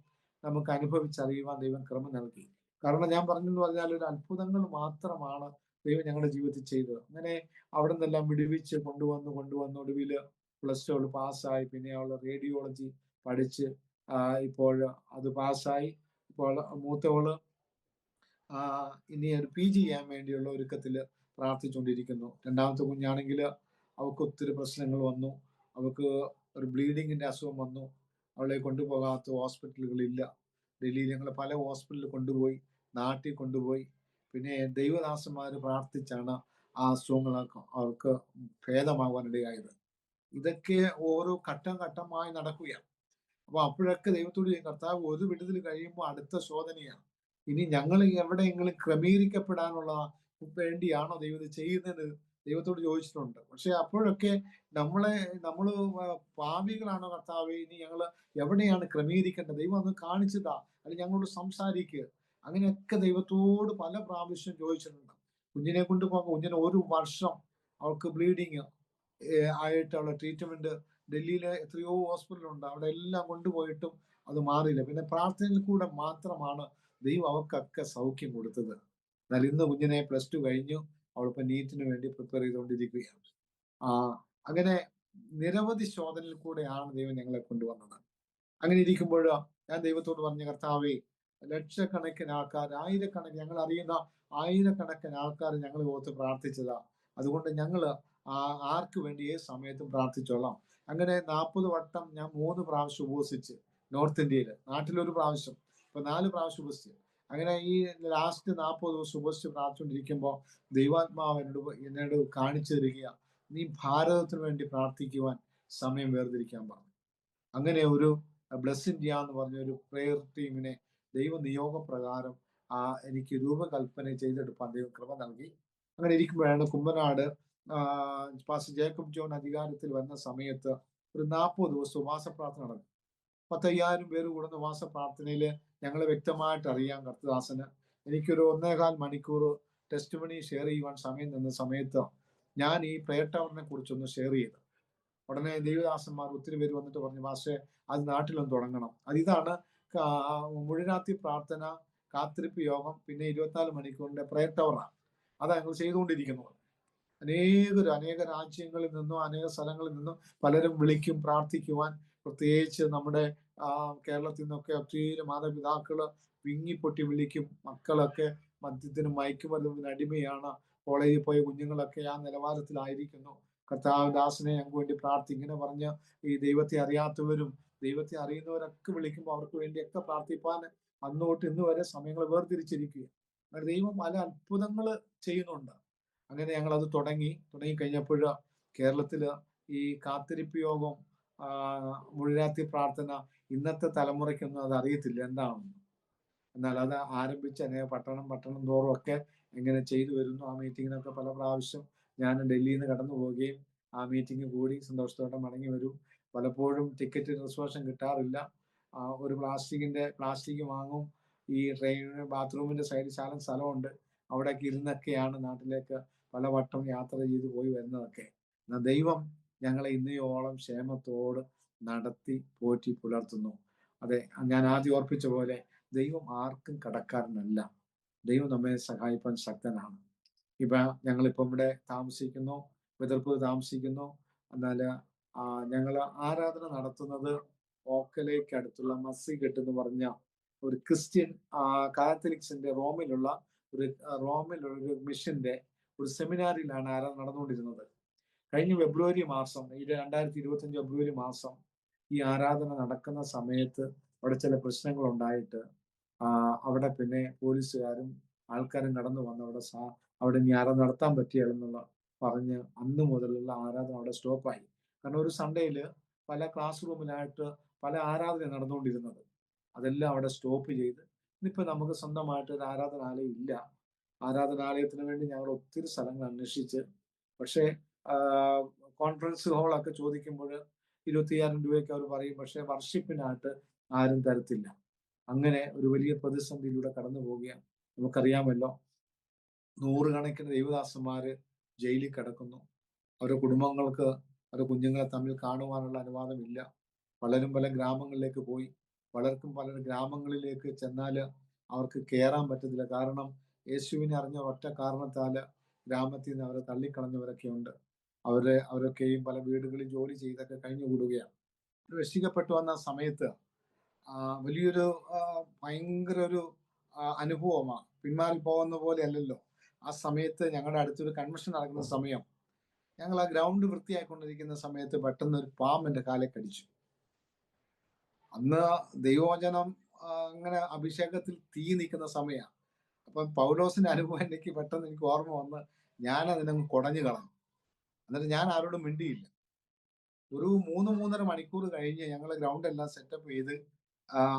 നമുക്ക് അനുഭവിച്ചറിയുവാൻ ദൈവം കൃപ നൽകി. കാരണം ഞാൻ പറഞ്ഞെന്ന് പറഞ്ഞാൽ ഒരു അത്ഭുതങ്ങൾ മാത്രമാണ് ദൈവം ഞങ്ങളുടെ ജീവിതത്തിൽ ചെയ്തത്. അങ്ങനെ അവിടെ നിന്നെല്ലാം വിടുവിച്ച് കൊണ്ടുവന്ന് ഒടുവിൽ +2 പാസ്സായി. പിന്നെ അവൾ റേഡിയോളജി പഠിച്ച് ഇപ്പോൾ അത് പാസ്സായി. ഇപ്പോൾ മൂത്തവള് ഇനി ഒരു PG ചെയ്യാൻ വേണ്ടിയുള്ള ഒരുക്കത്തിൽ പ്രാർത്ഥിച്ചുകൊണ്ടിരിക്കുന്നു. രണ്ടാമത്തെ കുഞ്ഞാണെങ്കിൽ അവൾക്ക് ഒത്തിരി പ്രശ്നങ്ങൾ വന്നു. അവൾക്ക് ഒരു ബ്ലീഡിങ്ങിന്റെ അസുഖം വന്നു. അവളെ കൊണ്ടുപോകാത്ത ഹോസ്പിറ്റലുകളില്ല. ഡൽഹിയിൽ ഞങ്ങൾ പല ഹോസ്പിറ്റലിൽ കൊണ്ടുപോയി, നാട്ടിൽ കൊണ്ടുപോയി. പിന്നെ ദൈവദാസന്മാർ പ്രാർത്ഥിച്ചാണ് ആ അസുഖങ്ങളൊക്കെ അവർക്ക് ഭേദമാവാനിടയായത്. ഇതൊക്കെ ഓരോ ഘട്ടം ഘട്ടമായി നടക്കുകയാണ്. അപ്പൊ അപ്പോഴൊക്കെ ദൈവത്തോട് കർത്താവ് ഒരു വിടുതൽ കഴിയുമ്പോൾ അടുത്ത ശോധനയാണ്. ഇനി ഞങ്ങൾ എവിടെയെങ്കിലും ക്രമീകരിക്കപ്പെടാനുള്ള വേണ്ടിയാണോ ദൈവം ഇത് ചെയ്യുന്നത് ദൈവത്തോട് ചോദിച്ചിട്ടുണ്ട്. പക്ഷെ അപ്പോഴൊക്കെ നമ്മള് പാപികളാണോ കർത്താവെ, ഇനി ഞങ്ങൾ എവിടെയാണ് ക്രമീകരിക്കേണ്ടത്, ദൈവം ഒന്ന് കാണിച്ചതാ, അല്ലെങ്കിൽ ഞങ്ങളോട് സംസാരിക്കുക. അങ്ങനെയൊക്കെ ദൈവത്തോട് പല പ്രാവശ്യം ചോദിച്ചിട്ടുണ്ട്. കുഞ്ഞിനെ കൊണ്ടുപോകുമ്പോൾ കുഞ്ഞിന് 1 വർഷം അവൾക്ക് ബ്ലീഡിങ് ആയിട്ട് അവളെ ട്രീറ്റ്മെന്റ് ഡൽഹിയിലെ എത്രയോ ഹോസ്പിറ്റലുണ്ട്, അവിടെ എല്ലാം കൊണ്ടുപോയിട്ടും അത് മാറിയില്ല. പിന്നെ പ്രാർത്ഥനയിൽ കൂടെ മാത്രമാണ് ദൈവം അവർക്കൊക്കെ സൗഖ്യം കൊടുത്തത്. എന്നാൽ ഇന്ന് കുഞ്ഞിനെ +2 കഴിഞ്ഞു. അവളിപ്പോ നീറ്റിന് വേണ്ടി പ്രിപ്പയർ ചെയ്തുകൊണ്ടിരിക്കുകയാണ്. അങ്ങനെ നിരവധി ശോധനയിൽ കൂടെയാണ് ദൈവം ഞങ്ങളെ കൊണ്ടുവന്നത്. അങ്ങനെ ഇരിക്കുമ്പോൾ ഞാൻ ദൈവത്തോട് പറഞ്ഞ കർത്താവേ, ലക്ഷക്കണക്കിന് ആൾക്കാർ, ആയിരക്കണക്കിന്, ഞങ്ങൾ അറിയുന്ന ആയിരക്കണക്കിന് ആൾക്കാർ ഞങ്ങളെ ഓർത്ത് പ്രാർത്ഥിച്ചതാ. അതുകൊണ്ട് ഞങ്ങള് ആർക്ക് വേണ്ടി ഏത് സമയത്തും പ്രാർത്ഥിച്ചോളാം. അങ്ങനെ 40 വട്ടം ഞാൻ 3 പ്രാവശ്യം ഉപവസിച്ച് നോർത്ത് ഇന്ത്യയിൽ, നാട്ടിലൊരു പ്രാവശ്യം, ഇപ്പൊ 4 പ്രാവശ്യം ഉപവസിച്ച്. അങ്ങനെ ഈ ലാസ്റ്റ് 40 ദിവസം ഉപവസിച്ച് പ്രാർത്ഥിച്ചുകൊണ്ടിരിക്കുമ്പോൾ ദൈവാത്മാവ് എന്നോട് കാണിച്ചു തരിക, നീ ഭാരതത്തിന് വേണ്ടി പ്രാർത്ഥിക്കുവാൻ സമയം വേർതിരിക്കാൻ പറഞ്ഞു. അങ്ങനെ ഒരു ബ്ലസ് ഇന്ത്യ എന്ന് പറഞ്ഞ ഒരു പ്രെയർ ടീമിനെ ദൈവ നിയോഗപ്രകാരം എനിക്ക് രൂപകൽപ്പന ചെയ്തെടുക്കാൻ ദൈവം കൃപ നൽകി. അങ്ങനെ ഇരിക്കുമ്പോഴാണ് കുമ്പനാട് പാസ്റ്റർ ജേക്കബ് ജോൺ അധികാരത്തിൽ വന്ന സമയത്ത് ഒരു 40 ദിവസം ഉപവാസ പ്രാർത്ഥന നടന്നു. 10,000 പേര് കൂടുന്ന ഉപവാസ പ്രാർത്ഥനയില് ഞങ്ങളെ വ്യക്തമായിട്ട് അറിയാം കർത്തദാസന്. എനിക്കൊരു 1.25 മണിക്കൂർ ടെസ്റ്റ് മണി ഷെയർ ചെയ്യുവാൻ സമയം തന്ന സമയത്ത് ഞാൻ ഈ പ്രയർ ടവറിനെ കുറിച്ചൊന്ന് ഷെയർ ചെയ്തു. ഉടനെ ദൈവദാസന്മാർ ഒത്തിരി പേര് വന്നിട്ട് പറഞ്ഞു, പക്ഷേ അത് നാട്ടിലൊന്ന് തുടങ്ങണം. ഇതാണ് മുഴുരാത്രി പ്രാർത്ഥന, കാത്തിരിപ്പ് യോഗം, പിന്നെ 24 മണിക്കൂറിന്റെ പ്രയർ ടവറാണ്. അതാണ് ഞങ്ങൾ ചെയ്തുകൊണ്ടിരിക്കുന്നത്. അനേക രാജ്യങ്ങളിൽ നിന്നും അനേക സ്ഥലങ്ങളിൽ നിന്നും പലരും വിളിക്കും പ്രാർത്ഥിക്കുവാൻ. പ്രത്യേകിച്ച് നമ്മുടെ കേരളത്തിൽ നിന്നൊക്കെ ഒത്തിരി മാതാപിതാക്കള് വിങ്ങിപ്പൊട്ടി വിളിക്കും. മക്കളൊക്കെ മദ്യത്തിനും മയക്കുമരുന്നിനും അടിമയാണ്. കോളേജിൽ പോയ കുഞ്ഞുങ്ങളൊക്കെ ആ നിലവാരത്തിലായിരിക്കുന്നു. കർത്താവ് ദാസനെ ഞങ്ങൾക്ക് വേണ്ടി ഇങ്ങനെ പറഞ്ഞ് ഈ ദൈവത്തെ അറിയാത്തവരും ദൈവത്തെ അറിയുന്നവരൊക്കെ വിളിക്കുമ്പോൾ അവർക്ക് വേണ്ടിയൊക്കെ പ്രാർത്ഥിപ്പാൻ അന്ന് തൊട്ട് ഇന്ന് വരെ സമയങ്ങൾ വേർതിരിച്ചിരിക്കുക. ദൈവം പല അത്ഭുതങ്ങൾ ചെയ്യുന്നുണ്ട്. അങ്ങനെ ഞങ്ങൾ അത് തുടങ്ങി കഴിഞ്ഞപ്പോൾ കേരളത്തില് ഈ കാത്തിരിപ്പ് യോഗം, മുഴുരാത്രി പ്രാർത്ഥന ഇന്നത്തെ തലമുറയ്ക്കൊന്നും അത് അറിയത്തില്ല എന്താണെന്ന്. എന്നാൽ അത് ആരംഭിച്ച് അനേക പട്ടണം തോറും ഒക്കെ എങ്ങനെ ചെയ്തു വരുന്നു. ആ മീറ്റിങ്ങിനൊക്കെ പല പ്രാവശ്യം ഞാൻ ഡൽഹിയിൽ നിന്ന് കടന്നു പോവുകയും ആ മീറ്റിംഗ് കൂടി സന്തോഷത്തോടെ മടങ്ങി വരും. പലപ്പോഴും ടിക്കറ്റ് റിസർവേഷൻ കിട്ടാറില്ല. ഒരു പ്ലാസ്റ്റിക് വാങ്ങും. ഈ ട്രെയിനിന് ബാത്റൂമിന്റെ സൈഡിൽ സ്ഥലമുണ്ട്, അവിടേക്ക് ഇരുന്നൊക്കെയാണ് നാട്ടിലേക്ക് പല വട്ടം യാത്ര ചെയ്ത് പോയി വരുന്നതൊക്കെ. എന്നാൽ ദൈവം ഞങ്ങളെ ഇന്നയോളം ക്ഷേമത്തോട് നടത്തി പോറ്റി പുലർത്തുന്നു. അതെ, ഞാൻ ആദ്യം ഓർപ്പിച്ച പോലെ ദൈവം ആർക്കും കടക്കാരനല്ല. ദൈവം നമ്മെ സഹായിപ്പാൻ ശക്തനാണ്. ഞങ്ങളിപ്പം ഇവിടെ താമസിക്കുന്നു, വിതർപ്പൂർ താമസിക്കുന്നു. എന്നാൽ ഞങ്ങൾ ആരാധന നടത്തുന്നത് ഓക്കലേക്ക് അടുത്തുള്ള മസ്ജിദ് എന്ന് പറഞ്ഞ ഒരു ക്രിസ്ത്യൻ കാത്തലിക്സിന്റെ റോമിലുള്ള ഒരു മിഷന്റെ ഒരു സെമിനാറിലാണ് ആരാധന നടന്നുകൊണ്ടിരുന്നത്. കഴിഞ്ഞ ഫെബ്രുവരി മാസം, 2025 ഫെബ്രുവരി മാസം ഈ ആരാധന നടക്കുന്ന സമയത്ത് അവിടെ ചില പ്രശ്നങ്ങൾ ഉണ്ടായിട്ട് അവിടെ പിന്നെ പോലീസുകാരും ആൾക്കാരും കടന്നു വന്ന് അവിടെ ഇനി ആരാധന നടത്താൻ പറ്റിയാലെന്നുള്ള പറഞ്ഞ് അന്ന് മുതലുള്ള ആരാധന അവിടെ സ്റ്റോപ്പായി. കാരണം ഒരു സൺഡേയില് പല ക്ലാസ് റൂമിലായിട്ട് പല ആരാധന നടന്നുകൊണ്ടിരുന്നത്, അതെല്ലാം അവിടെ സ്റ്റോപ്പ് ചെയ്ത് ഇന്നിപ്പോ നമുക്ക് സ്വന്തമായിട്ട് ഒരു ആരാധനാലയം ഇല്ല. ആരാധനാലയത്തിന് വേണ്ടി ഞങ്ങൾ ഒത്തിരി സ്ഥലങ്ങൾ അന്വേഷിച്ച്, പക്ഷേ കോൺഫറൻസ് ഹാളൊക്കെ ചോദിക്കുമ്പോൾ 25,000 രൂപയൊക്കെ അവർ പറയും. പക്ഷെ വർഷിപ്പിനായിട്ട് ആരും തരത്തില്ല. അങ്ങനെ ഒരു വലിയ പ്രതിസന്ധിയിലൂടെ കടന്നു പോവുകയാണ്. നമുക്കറിയാമല്ലോ, 100 കണക്കിന് ദൈവദാസന്മാര് ജയിലിൽ കിടക്കുന്നു. അവരുടെ കുടുംബങ്ങൾക്ക് അവരുടെ കുഞ്ഞുങ്ങളെ തമ്മിൽ കാണുവാനുള്ള അനുവാദമില്ല. പലരും പല ഗ്രാമങ്ങളിലേക്ക് പോയി. പലർക്കും പല ഗ്രാമങ്ങളിലേക്ക് ചെന്നാൽ അവർക്ക് കയറാൻ പറ്റത്തില്ല. കാരണം യേശുവിനെ അറിഞ്ഞ ഒറ്റ കാരണത്താല് ഗ്രാമത്തിൽ നിന്ന് അവരെ തള്ളിക്കളഞ്ഞവരൊക്കെ ഉണ്ട്. അവരൊക്കെയും പല വീടുകളിൽ ജോലി ചെയ്തൊക്കെ കഴിഞ്ഞുകൂടുകയാണ്. രക്ഷിക്കപ്പെട്ടു വന്ന സമയത്ത് വലിയൊരു ഭയങ്കര ഒരു അനുഭവമാണ്. പിന്മാറി പോകുന്ന പോലെ അല്ലല്ലോ. ആ സമയത്ത് ഞങ്ങളുടെ അടുത്തൊരു കൺവെൻഷൻ നടക്കുന്ന സമയം, ഞങ്ങൾ ആ ഗ്രൗണ്ട് വൃത്തിയായിക്കൊണ്ടിരിക്കുന്ന സമയത്ത് പെട്ടെന്ന് ഒരു പാമ്പ് എൻ്റെ കാലെ കടിച്ചു. അന്ന് ദൈവവചനം അങ്ങനെ അഭിഷേകത്തിൽ തീ നിൽക്കുന്ന സമയമാണ്. അപ്പം പൗലോസിന്റെ അനുഭവം എനിക്ക് പെട്ടെന്ന് ഓർമ്മ വന്ന് ഞാൻ അതിനങ്ങ് കുടഞ്ഞു കളഞ്ഞു. എന്നിട്ട് ഞാൻ ആരോടും മിണ്ടിയില്ല. ഒരു 3-3.5 മണിക്കൂർ കഴിഞ്ഞ് ഞങ്ങൾ ഗ്രൗണ്ട് എല്ലാം സെറ്റപ്പ് ചെയ്ത്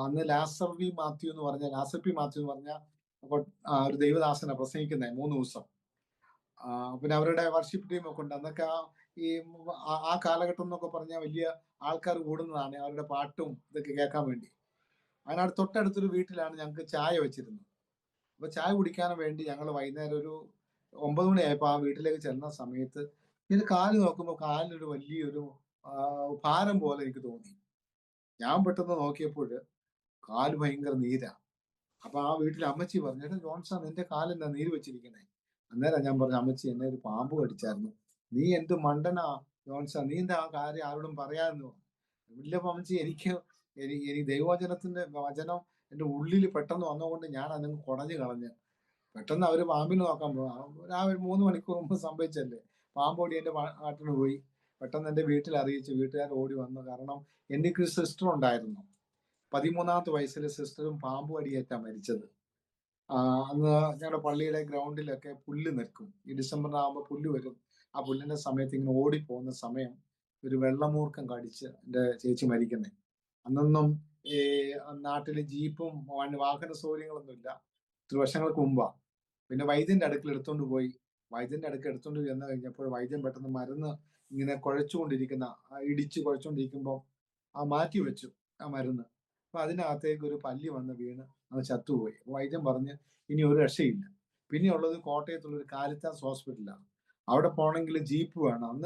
അന്ന് ലാസർ പി മാത്യു എന്ന് പറഞ്ഞ ഒരു ദൈവദാസനെ പ്രസംഗിക്കുന്നത് 3 ദിവസം. പിന്നെ അവരുടെ വർഷിപ്പ് ടീം ഒക്കെ ഉണ്ട്. അന്നൊക്കെ ആ കാലഘട്ടം എന്നൊക്കെ പറഞ്ഞാൽ വലിയ ആൾക്കാർ കൂടുന്നതാണ് അവരുടെ പാട്ടും ഇതൊക്കെ കേൾക്കാൻ വേണ്ടി. അതിനടുത്ത് തൊട്ടടുത്തൊരു വീട്ടിലാണ് ഞങ്ങൾക്ക് ചായ വെച്ചിരുന്നത്. അപ്പൊ ചായ കുടിക്കാൻ വേണ്ടി ഞങ്ങൾ വൈകുന്നേരം ഒരു 9 മണിയായപ്പോൾ ആ വീട്ടിലേക്ക് ചെന്ന സമയത്ത് ഇത് കാല് നോക്കുമ്പോൾ കാലിനൊരു വലിയൊരു ഭാരം പോലെ എനിക്ക് തോന്നി. ഞാൻ പെട്ടെന്ന് നോക്കിയപ്പോൾ കാല് ഭയങ്കര നീരാ. അപ്പൊ ആ വീട്ടിൽ അമ്മച്ചി പറഞ്ഞു, "എടാ ജോൺസാ, നിന്റെ കാലെന്താ നീര് വെച്ചിരിക്കണേ?" അന്നേരം ഞാൻ പറഞ്ഞു, "അമ്മച്ചി, എന്നെ ഒരു പാമ്പ് കടിച്ചായിരുന്നു." "നീ എന്ത് മണ്ടനാ ജോൺസാ, നീ എന്താ ആ കാര്യം ആരോടും പറയാമെന്ന്?" "ഇല്ല അമ്മച്ചി, എനിക്ക് ദൈവവചനത്തിന്റെ വചനം എന്റെ ഉള്ളിൽ പെട്ടെന്ന് വന്നതുകൊണ്ട് ഞാൻ അതങ്ങ് കുടഞ്ഞു കളഞ്ഞ്." പെട്ടെന്ന് അവര് പാമ്പിനെ നോക്കാൻ പോകും. ഒരു 3 മണിക്കൂർ മുമ്പ് സംഭവിച്ചല്ലേ. പാമ്പോടി എന്റെ നാട്ടിന് പോയി. പെട്ടെന്ന് എന്റെ വീട്ടിൽ അറിയിച്ചു. വീട്ടുകാർ ഓടി വന്നു. കാരണം എനിക്കൊരു സിസ്റ്റർ ഉണ്ടായിരുന്നു. 13ാമത്തെ വയസ്സിൽ സിസ്റ്ററും പാമ്പ് കടിയേറ്റാ മരിച്ചത്. അന്ന് ഞങ്ങളുടെ പള്ളിയുടെ ഗ്രൗണ്ടിലൊക്കെ പുല്ല് നിൽക്കും. ഈ ഡിസംബറിലാകുമ്പോൾ പുല്ല് വരും. ആ പുല്ലിന്റെ സമയത്ത് ഇങ്ങനെ ഓടിപ്പോകുന്ന സമയം ഒരു വെള്ളമൂർഖം കടിച്ച് എൻ്റെ ചേച്ചി മരിക്കുന്നത്. അന്നൊന്നും ഈ നാട്ടില് ജീപ്പും വാഹന സൗകര്യങ്ങളൊന്നും ഇല്ല. ഇത്തിരി വർഷങ്ങൾക്ക് മുമ്പാ. പിന്നെ വൈദ്യന്റെ അടുക്കൽ എടുത്തോണ്ട് പോയി. വൈദ്യന്റെ അടുക്കൽ എടുത്തോണ്ട് ചെന്ന് കഴിഞ്ഞപ്പോൾ വൈദ്യൻ പെട്ടെന്ന് മരുന്ന് ഇങ്ങനെ ഇടിച്ച് കുഴച്ചുകൊണ്ടിരിക്കുമ്പോൾ മാറ്റി വെച്ചു ആ മരുന്ന്. അപ്പൊ അതിനകത്തേക്ക് ഒരു പല്ലി വന്ന് വീണ് അത് ചത്തുപോയി. വൈദ്യൻ പറഞ്ഞ് ഇനി ഒരു രക്ഷയില്ല. പിന്നെ ഉള്ളത് കോട്ടയത്തുള്ള ഒരു കാരിത്താസ് ഹോസ്പിറ്റലാണ്. അവിടെ പോകണമെങ്കിൽ ജീപ്പ് വേണം.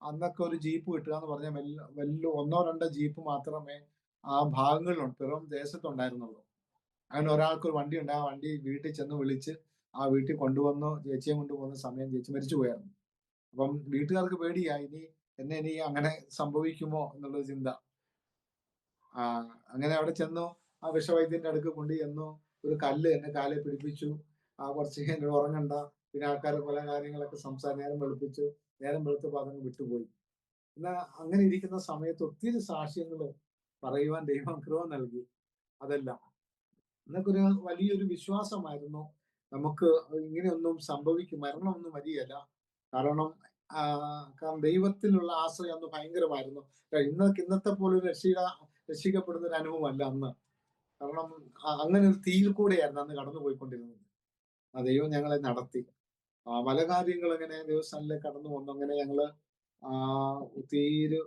അന്നൊക്കെ ഒരു ജീപ്പ് കിട്ടുക എന്ന് പറഞ്ഞാൽ വല്ല 1-2 ജീപ്പ് മാത്രമേ ആ ഭാഗങ്ങളിലുണ്ട്, പിറം ദേശത്തുണ്ടായിരുന്നുള്ളൂ. അങ്ങനെ ഒരാൾക്ക് ഒരു വണ്ടി ഉണ്ട്. ആ വണ്ടി വീട്ടിൽ ചെന്ന് വിളിച്ച് ആ വീട്ടിൽ കൊണ്ടുവന്നു ചേച്ചിയെ കൊണ്ടുപോകുന്ന സമയം ചേച്ചി മരിച്ചു പോയായിരുന്നു. അപ്പം വീട്ടുകാർക്ക് പേടിയായി, ഇനി അങ്ങനെ സംഭവിക്കുമോ എന്നുള്ളൊരു ചിന്ത. അങ്ങനെ അവിടെ ചെന്നു. ആ വിഷവൈദ്യന്റെ അടുക്ക് കൊണ്ട് ചെന്നു. ഒരു കല്ല് എന്നെ കാലെ പിടിപ്പിച്ചു. കുറച്ച് കഴിഞ്ഞ് ഉറങ്ങണ്ട. പിന്നെ ആൾക്കാർ പല കാര്യങ്ങളൊക്കെ നേരം വെളുപ്പിച്ചു. നേരം വെളുത്തപ്പോൾ അതങ്ങ് വിട്ടുപോയി. എന്നാൽ അങ്ങനെ ഇരിക്കുന്ന സമയത്ത് ഒത്തിരി സാക്ഷ്യങ്ങൾ പറയുവാൻ ദൈവം കൃപ നൽകി. അതെല്ലാം എന്നൊക്കെ ഒരു വലിയൊരു വിശ്വാസമായിരുന്നു. നമുക്ക് ഇങ്ങനെയൊന്നും സംഭവിക്കും, മരണമൊന്നും വരികയില്ല. കാരണം ദൈവത്തിലുള്ള ആശ്രയം അന്ന് ഭയങ്കരമായിരുന്നു. ഇന്നത്തെ പോലെ ഒരു രക്ഷിക്കപ്പെടുന്ന ഒരു അനുഭവമല്ല അന്ന്. കാരണം അങ്ങനെ ഒരു തീയിൽ കൂടെയായിരുന്നു അന്ന് കടന്നു പോയിക്കൊണ്ടിരുന്നത്. ആ ദൈവം ഞങ്ങളെ നടത്തി. പല കാര്യങ്ങൾ ഇങ്ങനെ ദൈവസ്ഥാനിലേക്ക് കടന്നു വന്നു. അങ്ങനെ ഞങ്ങള് ഒത്തിരി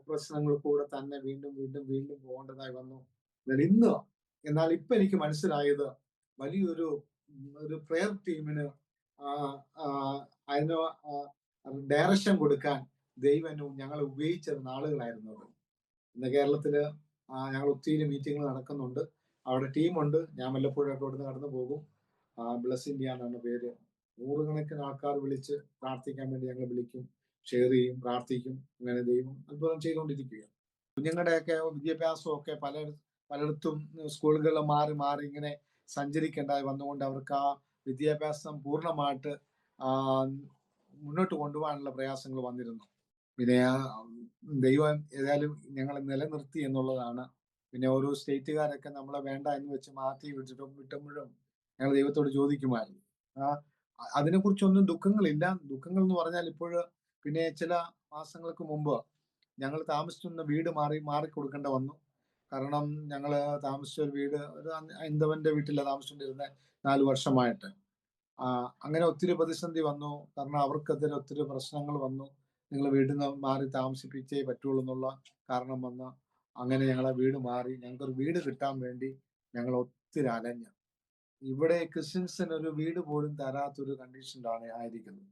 പ്രശ്നങ്ങൾ കൂടെ തന്നെ വീണ്ടും വീണ്ടും വീണ്ടും പോകേണ്ടതായി വന്നു. എന്നാൽ ഇപ്പൊ എനിക്ക് മനസ്സിലായത് വലിയൊരു പ്രെയർ ടീമിന് അതിന് ഡയറക്ഷൻ കൊടുക്കാൻ ദൈവനും ഞങ്ങളെ ഉപയോഗിച്ച നാളുകളായിരുന്നു. ഇന്ന് കേരളത്തില് ഞങ്ങൾ ഒത്തിരി മീറ്റിങ്ങുകൾ നടക്കുന്നുണ്ട്. അവിടെ ടീമുണ്ട്. ഞാൻ വല്ലപ്പോഴൊക്കെ ഇവിടുന്ന് കടന്നു പോകും. ബ്ലസ് ഇന്ത്യ എന്നാണ് പേര്. 100 കണക്കിന് ആൾക്കാർ വിളിച്ച് പ്രാർത്ഥിക്കാൻ വേണ്ടി ഞങ്ങൾ വിളിക്കും, ഷെയർ ചെയ്യും, പ്രാർത്ഥിക്കും. അങ്ങനെ ദൈവം അത്ഭുതം ചെയ്തുകൊണ്ടിരിക്കുക. കുഞ്ഞുങ്ങളുടെയൊക്കെ വിദ്യാഭ്യാസവും ഒക്കെ പലയിടത്തും സ്കൂളുകളിൽ മാറി മാറി ഇങ്ങനെ സഞ്ചരിക്കേണ്ടതായി വന്നുകൊണ്ട് അവർക്ക് ആ വിദ്യാഭ്യാസം പൂർണ്ണമായിട്ട് മുന്നോട്ട് കൊണ്ടുപോകാനുള്ള പ്രയാസങ്ങൾ വന്നിരുന്നു. പിന്നെ ദൈവം ഏതായാലും ഞങ്ങളെ നിലനിർത്തി എന്നുള്ളതാണ്. പിന്നെ ഓരോ സ്റ്റേറ്റുകാരൊക്കെ നമ്മളെ വേണ്ട എന്ന് വെച്ച് മാറ്റി വിട്ടുമ്പോഴും ഞങ്ങൾ ദൈവത്തോട് ചോദിക്കുമായിരുന്നു. അതിനെക്കുറിച്ചൊന്നും ദുഃഖങ്ങളില്ല. ദുഃഖങ്ങൾ എന്ന് പറഞ്ഞാൽ പിന്നെ ചില മാസങ്ങൾക്ക് മുമ്പ് ഞങ്ങൾ താമസിച്ചിരുന്ന വീട് മാറിക്കൊടുക്കേണ്ട വന്നു. കാരണം ഞങ്ങൾ താമസിച്ച ഒരു വീട് ഒരു ഹൈന്ദവന്റെ വീട്ടിലാണ് താമസിച്ചുകൊണ്ടിരുന്നത് 4 വർഷമായിട്ട്. അങ്ങനെ ഒത്തിരി പ്രതിസന്ധി വന്നു. കാരണം അവർക്കെതിരെ ഒത്തിരി പ്രശ്നങ്ങൾ വന്നു. നിങ്ങൾ വീട്ടിൽ നിന്ന് മാറി താമസിപ്പിച്ചേ പറ്റുള്ളൂ എന്നുള്ള കാരണം വന്ന് അങ്ങനെ ഞങ്ങളെ വീട് മാറി. ഞങ്ങൾക്കൊരു വീട് കിട്ടാൻ വേണ്ടി ഞങ്ങൾ ഒത്തിരി അലഞ്ഞു. ഇവിടെ ക്രിസ്ത്യൻസിന് ഒരു വീട് പോലും തരാത്തൊരു കണ്ടീഷനിലാണ് ആയിരിക്കുന്നത്.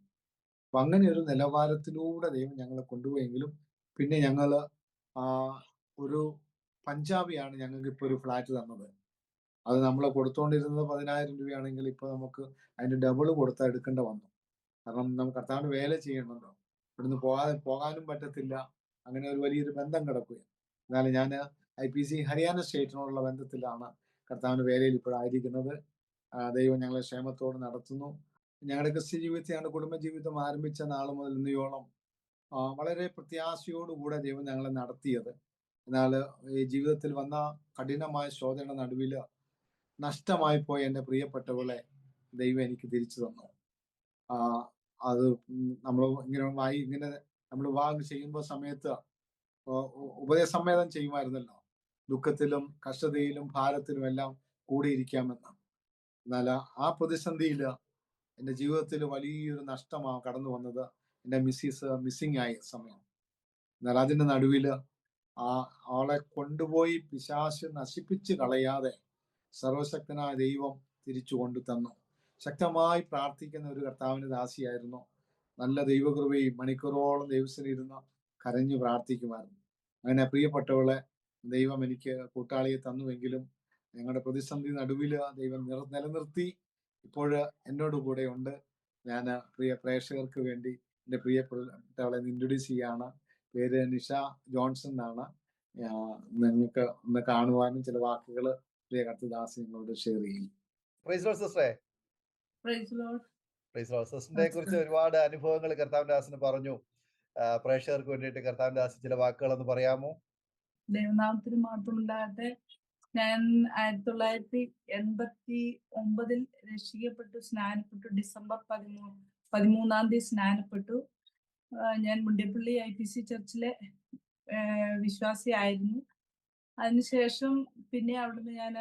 അപ്പൊ അങ്ങനെ ഒരു നിലവാരത്തിലൂടെ ദൈവം ഞങ്ങളെ കൊണ്ടുപോയെങ്കിലും പിന്നെ ഞങ്ങള് ആ ഒരു പഞ്ചാബിയാണ് ഞങ്ങൾക്ക് ഇപ്പൊ ഒരു ഫ്ലാറ്റ് തന്നത്. അത് നമ്മൾ കൊടുത്തുകൊണ്ടിരുന്നത് 10,000 രൂപയാണെങ്കിൽ ഇപ്പൊ നമുക്ക് അതിന്റെ ഡബിൾ കൊടുത്താൽ എടുക്കേണ്ട വന്നു. കാരണം നമുക്ക് കർത്താവിന് വേല ചെയ്യണമല്ലോ, ഇവിടുന്ന് പോകാനും പറ്റത്തില്ല. അങ്ങനെ ഒരു വലിയൊരു ബന്ധം കിടക്കുക. എന്നാലും ഞാൻ IPC ഹരിയാന സ്റ്റേറ്റിനോടുള്ള ബന്ധത്തിലാണ് കർത്താവിന്റെ വേലയിൽ ഇപ്പോഴായിരിക്കുന്നത്. ദൈവം ഞങ്ങളെ ക്ഷേമത്തോടെ നടത്തുന്നു. ഞങ്ങളുടെ ക്രിസ്ത്യ ജീവിതത്തെ, ഞങ്ങളുടെ കുടുംബജീവിതം ആരംഭിച്ച നാൾ മുതൽ ഇന്നയോളം വളരെ പ്രത്യാശയോടുകൂടെ ദൈവം ഞങ്ങളെ നടത്തിയത്. എന്നാൽ ഈ ജീവിതത്തിൽ വന്ന കഠിനമായ ശോധനയുടെ നടുവിൽ നഷ്ടമായി പോയ എൻ്റെ പ്രിയപ്പെട്ടവളെ ദൈവം എനിക്ക് തിരിച്ചു തന്നു. അത് നമ്മൾ ഇങ്ങനെ നമ്മൾ വിവാഹം ചെയ്യുമ്പോൾ സമയത്ത് ഉപദേശസമ്മേളനം ചെയ്യുമായിരുന്നല്ലോ, ദുഃഖത്തിലും കഷ്ടതയിലും ഭാരത്തിലും എല്ലാം കൂടിയിരിക്കാമെന്ന്. എന്നാൽ ആ പ്രതിസന്ധിയിൽ എൻ്റെ ജീവിതത്തിൽ വലിയൊരു നഷ്ടമാണ് കടന്നു വന്നത്. എൻ്റെ മിസ്സിങ് ആയ സമയം. എന്നാൽ അതിൻ്റെ നടുവിൽ അവളെ കൊണ്ടുപോയി പിശാച് നശിപ്പിച്ച് കളയാതെ സർവശക്തനായ ദൈവം തിരിച്ചു കൊണ്ടു തന്നു. ശക്തമായി പ്രാർത്ഥിക്കുന്ന ഒരു കർത്താവിന്റെ ദാസിയായിരുന്നു. നല്ല ദൈവകൃപയും മണിക്കൂറോളം ദൈവസ്ഥനിരുന്ന് കരഞ്ഞു പ്രാർത്ഥിക്കുമായിരുന്നു. അങ്ങനെ പ്രിയപ്പെട്ടവളെ ദൈവം എനിക്ക് കൂട്ടാളിയെ തന്നുവെങ്കിലും ഞങ്ങളുടെ പ്രതിസന്ധി നടുവിൽ ദൈവം നിലനിർത്തി. ഇപ്പോൾ എന്നോട് കൂടെ ഉണ്ട്. ഞാൻ പ്രിയ പ്രേക്ഷകർക്ക് വേണ്ടി എൻ്റെ പ്രിയപ്പെട്ടവളെ ഇൻട്രൊഡ്യൂസ് ചെയ്യാണ്. പേര് നിഷ ജോൺസൺ എന്നാണ്. നിങ്ങൾക്ക് ഒന്ന് കാണുവാനും ചില വാക്കുകൾ പ്രിയ കർത്തദാസ് നിങ്ങളോട് ഷെയർ ചെയ്യും. സിസ്റ്ററിനെ കുറിച്ച് ഒരുപാട് അനുഭവങ്ങൾ കർത്താവിന്റെ ദാസിന് പറഞ്ഞു. പ്രേക്ഷകർക്ക് വേണ്ടിയിട്ട് കർത്താവിന്റെ ദാസ് ചില വാക്കുകളൊന്ന് പറയാമോ? ദൈവനാമത്തിന് മാത്രമുണ്ടാകട്ടെ. ഞാൻ 1989 രക്ഷിക്കപ്പെട്ടു, സ്നാനപ്പെട്ടു. ഡിസംബർ 13 സ്നാനപ്പെട്ടു. ഞാൻ മുണ്ടിയപ്പള്ളി IPC ചർച്ചിലെ വിശ്വാസിയായിരുന്നു. അതിനുശേഷം പിന്നെ അവിടുന്ന് ഞാൻ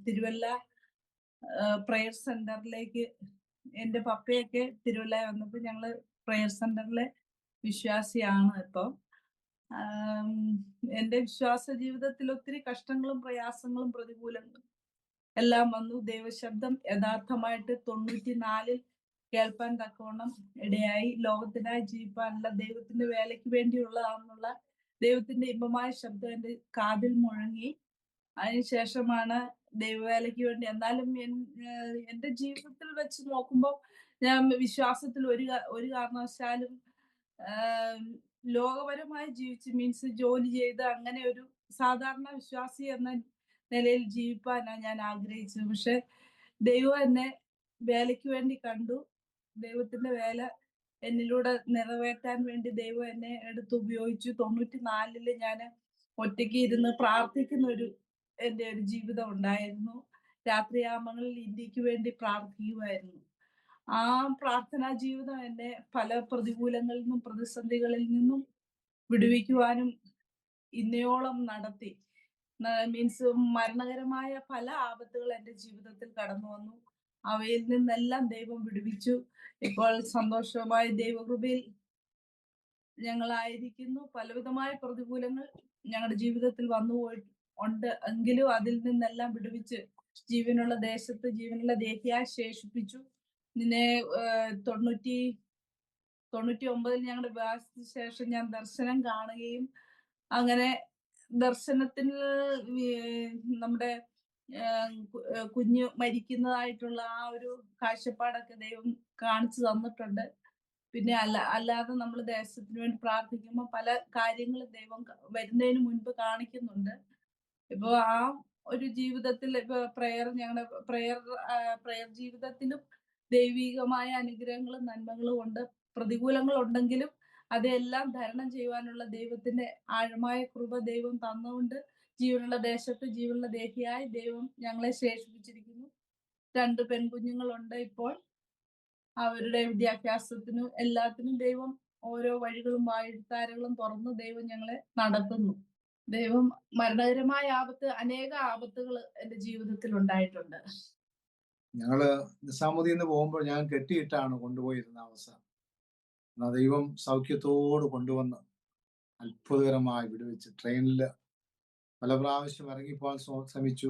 തിരുവല്ല പ്രയർ സെന്ററിലേക്ക്, എൻ്റെ പപ്പയൊക്കെ തിരുവല്ല വന്നപ്പോൾ ഞങ്ങള് പ്രയർ സെന്ററിലെ വിശ്വാസിയാണ് ഇപ്പം. എൻ്റെ വിശ്വാസ ജീവിതത്തിൽ ഒത്തിരി കഷ്ടങ്ങളും പ്രയാസങ്ങളും പ്രതികൂലങ്ങളും എല്ലാം വന്നു. ദൈവശബ്ദം യഥാർത്ഥമായിട്ട് 94 കേൾപ്പാൻ തക്കവണ്ണം ഇടയായി. ലോകത്തിനായി ജീവിപ്പാനുള്ള ദൈവത്തിന്റെ വേലയ്ക്ക് വേണ്ടിയുള്ളതാണെന്നുള്ള ദൈവത്തിന്റെ ഇമ്പമായ ശബ്ദം എൻ്റെ കാതിൽ മുഴങ്ങി. അതിനുശേഷമാണ് ദൈവവേലയ്ക്ക് വേണ്ടി, എന്നാലും എൻ്റെ ജീവിതത്തിൽ വെച്ച് നോക്കുമ്പോൾ ഞാൻ വിശ്വാസത്തിൽ ഒരു കാരണവശാലും ലോകപരമായി ജീവിച്ച് മീൻസ് ജോലി ചെയ്ത് അങ്ങനെ ഒരു സാധാരണ വിശ്വാസി എന്ന നിലയിൽ ജീവിപ്പാനാണ് ഞാൻ ആഗ്രഹിച്ചത്. പക്ഷെ ദൈവം എന്നെ വേലയ്ക്ക് വേണ്ടി കണ്ടു. ദൈവത്തിന്റെ വേല എന്നിലൂടെ നിറവേറ്റാൻ വേണ്ടി ദൈവം എന്നെ എടുത്ത് ഉപയോഗിച്ചു. 94 ഞാൻ ഒറ്റയ്ക്ക് ഇരുന്ന് പ്രാർത്ഥിക്കുന്ന എൻ്റെ ഒരു ജീവിതം ഉണ്ടായിരുന്നു. രാത്രിയാമങ്ങളിൽ ഇന്ത്യക്ക് വേണ്ടി പ്രാർത്ഥിക്കുമായിരുന്നു. ആ പ്രാർത്ഥനാ ജീവിതം എന്നെ പല പ്രതികൂലങ്ങളിൽ നിന്നും പ്രതിസന്ധികളിൽ നിന്നും വിടുവിക്കുവാനും ഇന്നയോളം നടത്തി. മീൻസ് മരണകരമായ പല ആപത്തുകൾ എൻ്റെ ജീവിതത്തിൽ കടന്നു വന്നു. അവയിൽ നിന്നെല്ലാം ദൈവം വിടുവിച്ചു. ഇപ്പോൾ സന്തോഷമായ ദൈവകൃപയിൽ ഞങ്ങളായിരിക്കുന്നു. പലവിധമായ പ്രതികൂലങ്ങൾ ഞങ്ങളുടെ ജീവിതത്തിൽ വന്നു ഉണ്ട് എങ്കിലും അതിൽ നിന്നെല്ലാം വിടുവിച്ച് ജീവനുള്ള ദേശത്ത് ജീവനുള്ള ദേഹിയായി ശേഷിപ്പിച്ചു. നിന്നെ 99 ഞങ്ങളുടെ വിവാഹത്തിന് ശേഷം ഞാൻ ദർശനം കാണുകയും അങ്ങനെ ദർശനത്തിൽ നമ്മുടെ കുഞ്ഞ് മരിക്കുന്നതായിട്ടുള്ള ആ ഒരു കാഴ്ചപ്പാടൊക്കെ ദൈവം കാണിച്ചു തന്നിട്ടുണ്ട്. പിന്നെ അല്ലാതെ നമ്മൾ ദേശത്തിന് വേണ്ടി പ്രാർത്ഥിക്കുമ്പോൾ പല കാര്യങ്ങളും ദൈവം വരുന്നതിന് മുൻപ് കാണിക്കുന്നുണ്ട്. ഇപ്പൊ ആ ഒരു ജീവിതത്തിൽ ഇപ്പൊ ഞങ്ങളുടെ പ്രയർ ജീവിതത്തിലും ദൈവികമായ അനുഗ്രഹങ്ങളും നന്മകളും ഉണ്ട്. പ്രതികൂലങ്ങൾ ഉണ്ടെങ്കിലും അതെല്ലാം തരണം ചെയ്യുവാനുള്ള ദൈവത്തിന്റെ ആഴമായ കൃപ ദൈവം തന്നുകൊണ്ട് ജീവനുള്ള ദേശത്ത് ജീവനുള്ള ദേഹിയായി ദൈവം ഞങ്ങളെ ശേഷിപ്പിച്ചിരിക്കുന്നു. 2 പെൺകുഞ്ഞുങ്ങളുണ്ട്. ഇപ്പോൾ അവരുടെ വിദ്യാഭ്യാസത്തിനും എല്ലാത്തിനും ദൈവം ഓരോ വഴികളും വാഴുത്താരകളും തുറന്ന് ദൈവം ഞങ്ങളെ നടത്തുന്നു. ദൈവം മരണകരമായ അനേക ആപത്തുകൾ എൻ്റെ ജീവിതത്തിൽ ഉണ്ടായിട്ടുണ്ട്. ഞങ്ങള് നിസാമുദ്ദീന്ന് പോകുമ്പോൾ ഞാൻ കെട്ടിയിട്ടാണ് കൊണ്ടുപോയിരുന്ന അവസാനം. ദൈവം സൗഖ്യത്തോട് കൊണ്ടുവന്ന് അത്ഭുതകരമായി വിടുവിച്ച് ട്രെയിനില് പല പ്രാവശ്യം ഇറങ്ങിപ്പോകാൻ ശ്രമിച്ചു.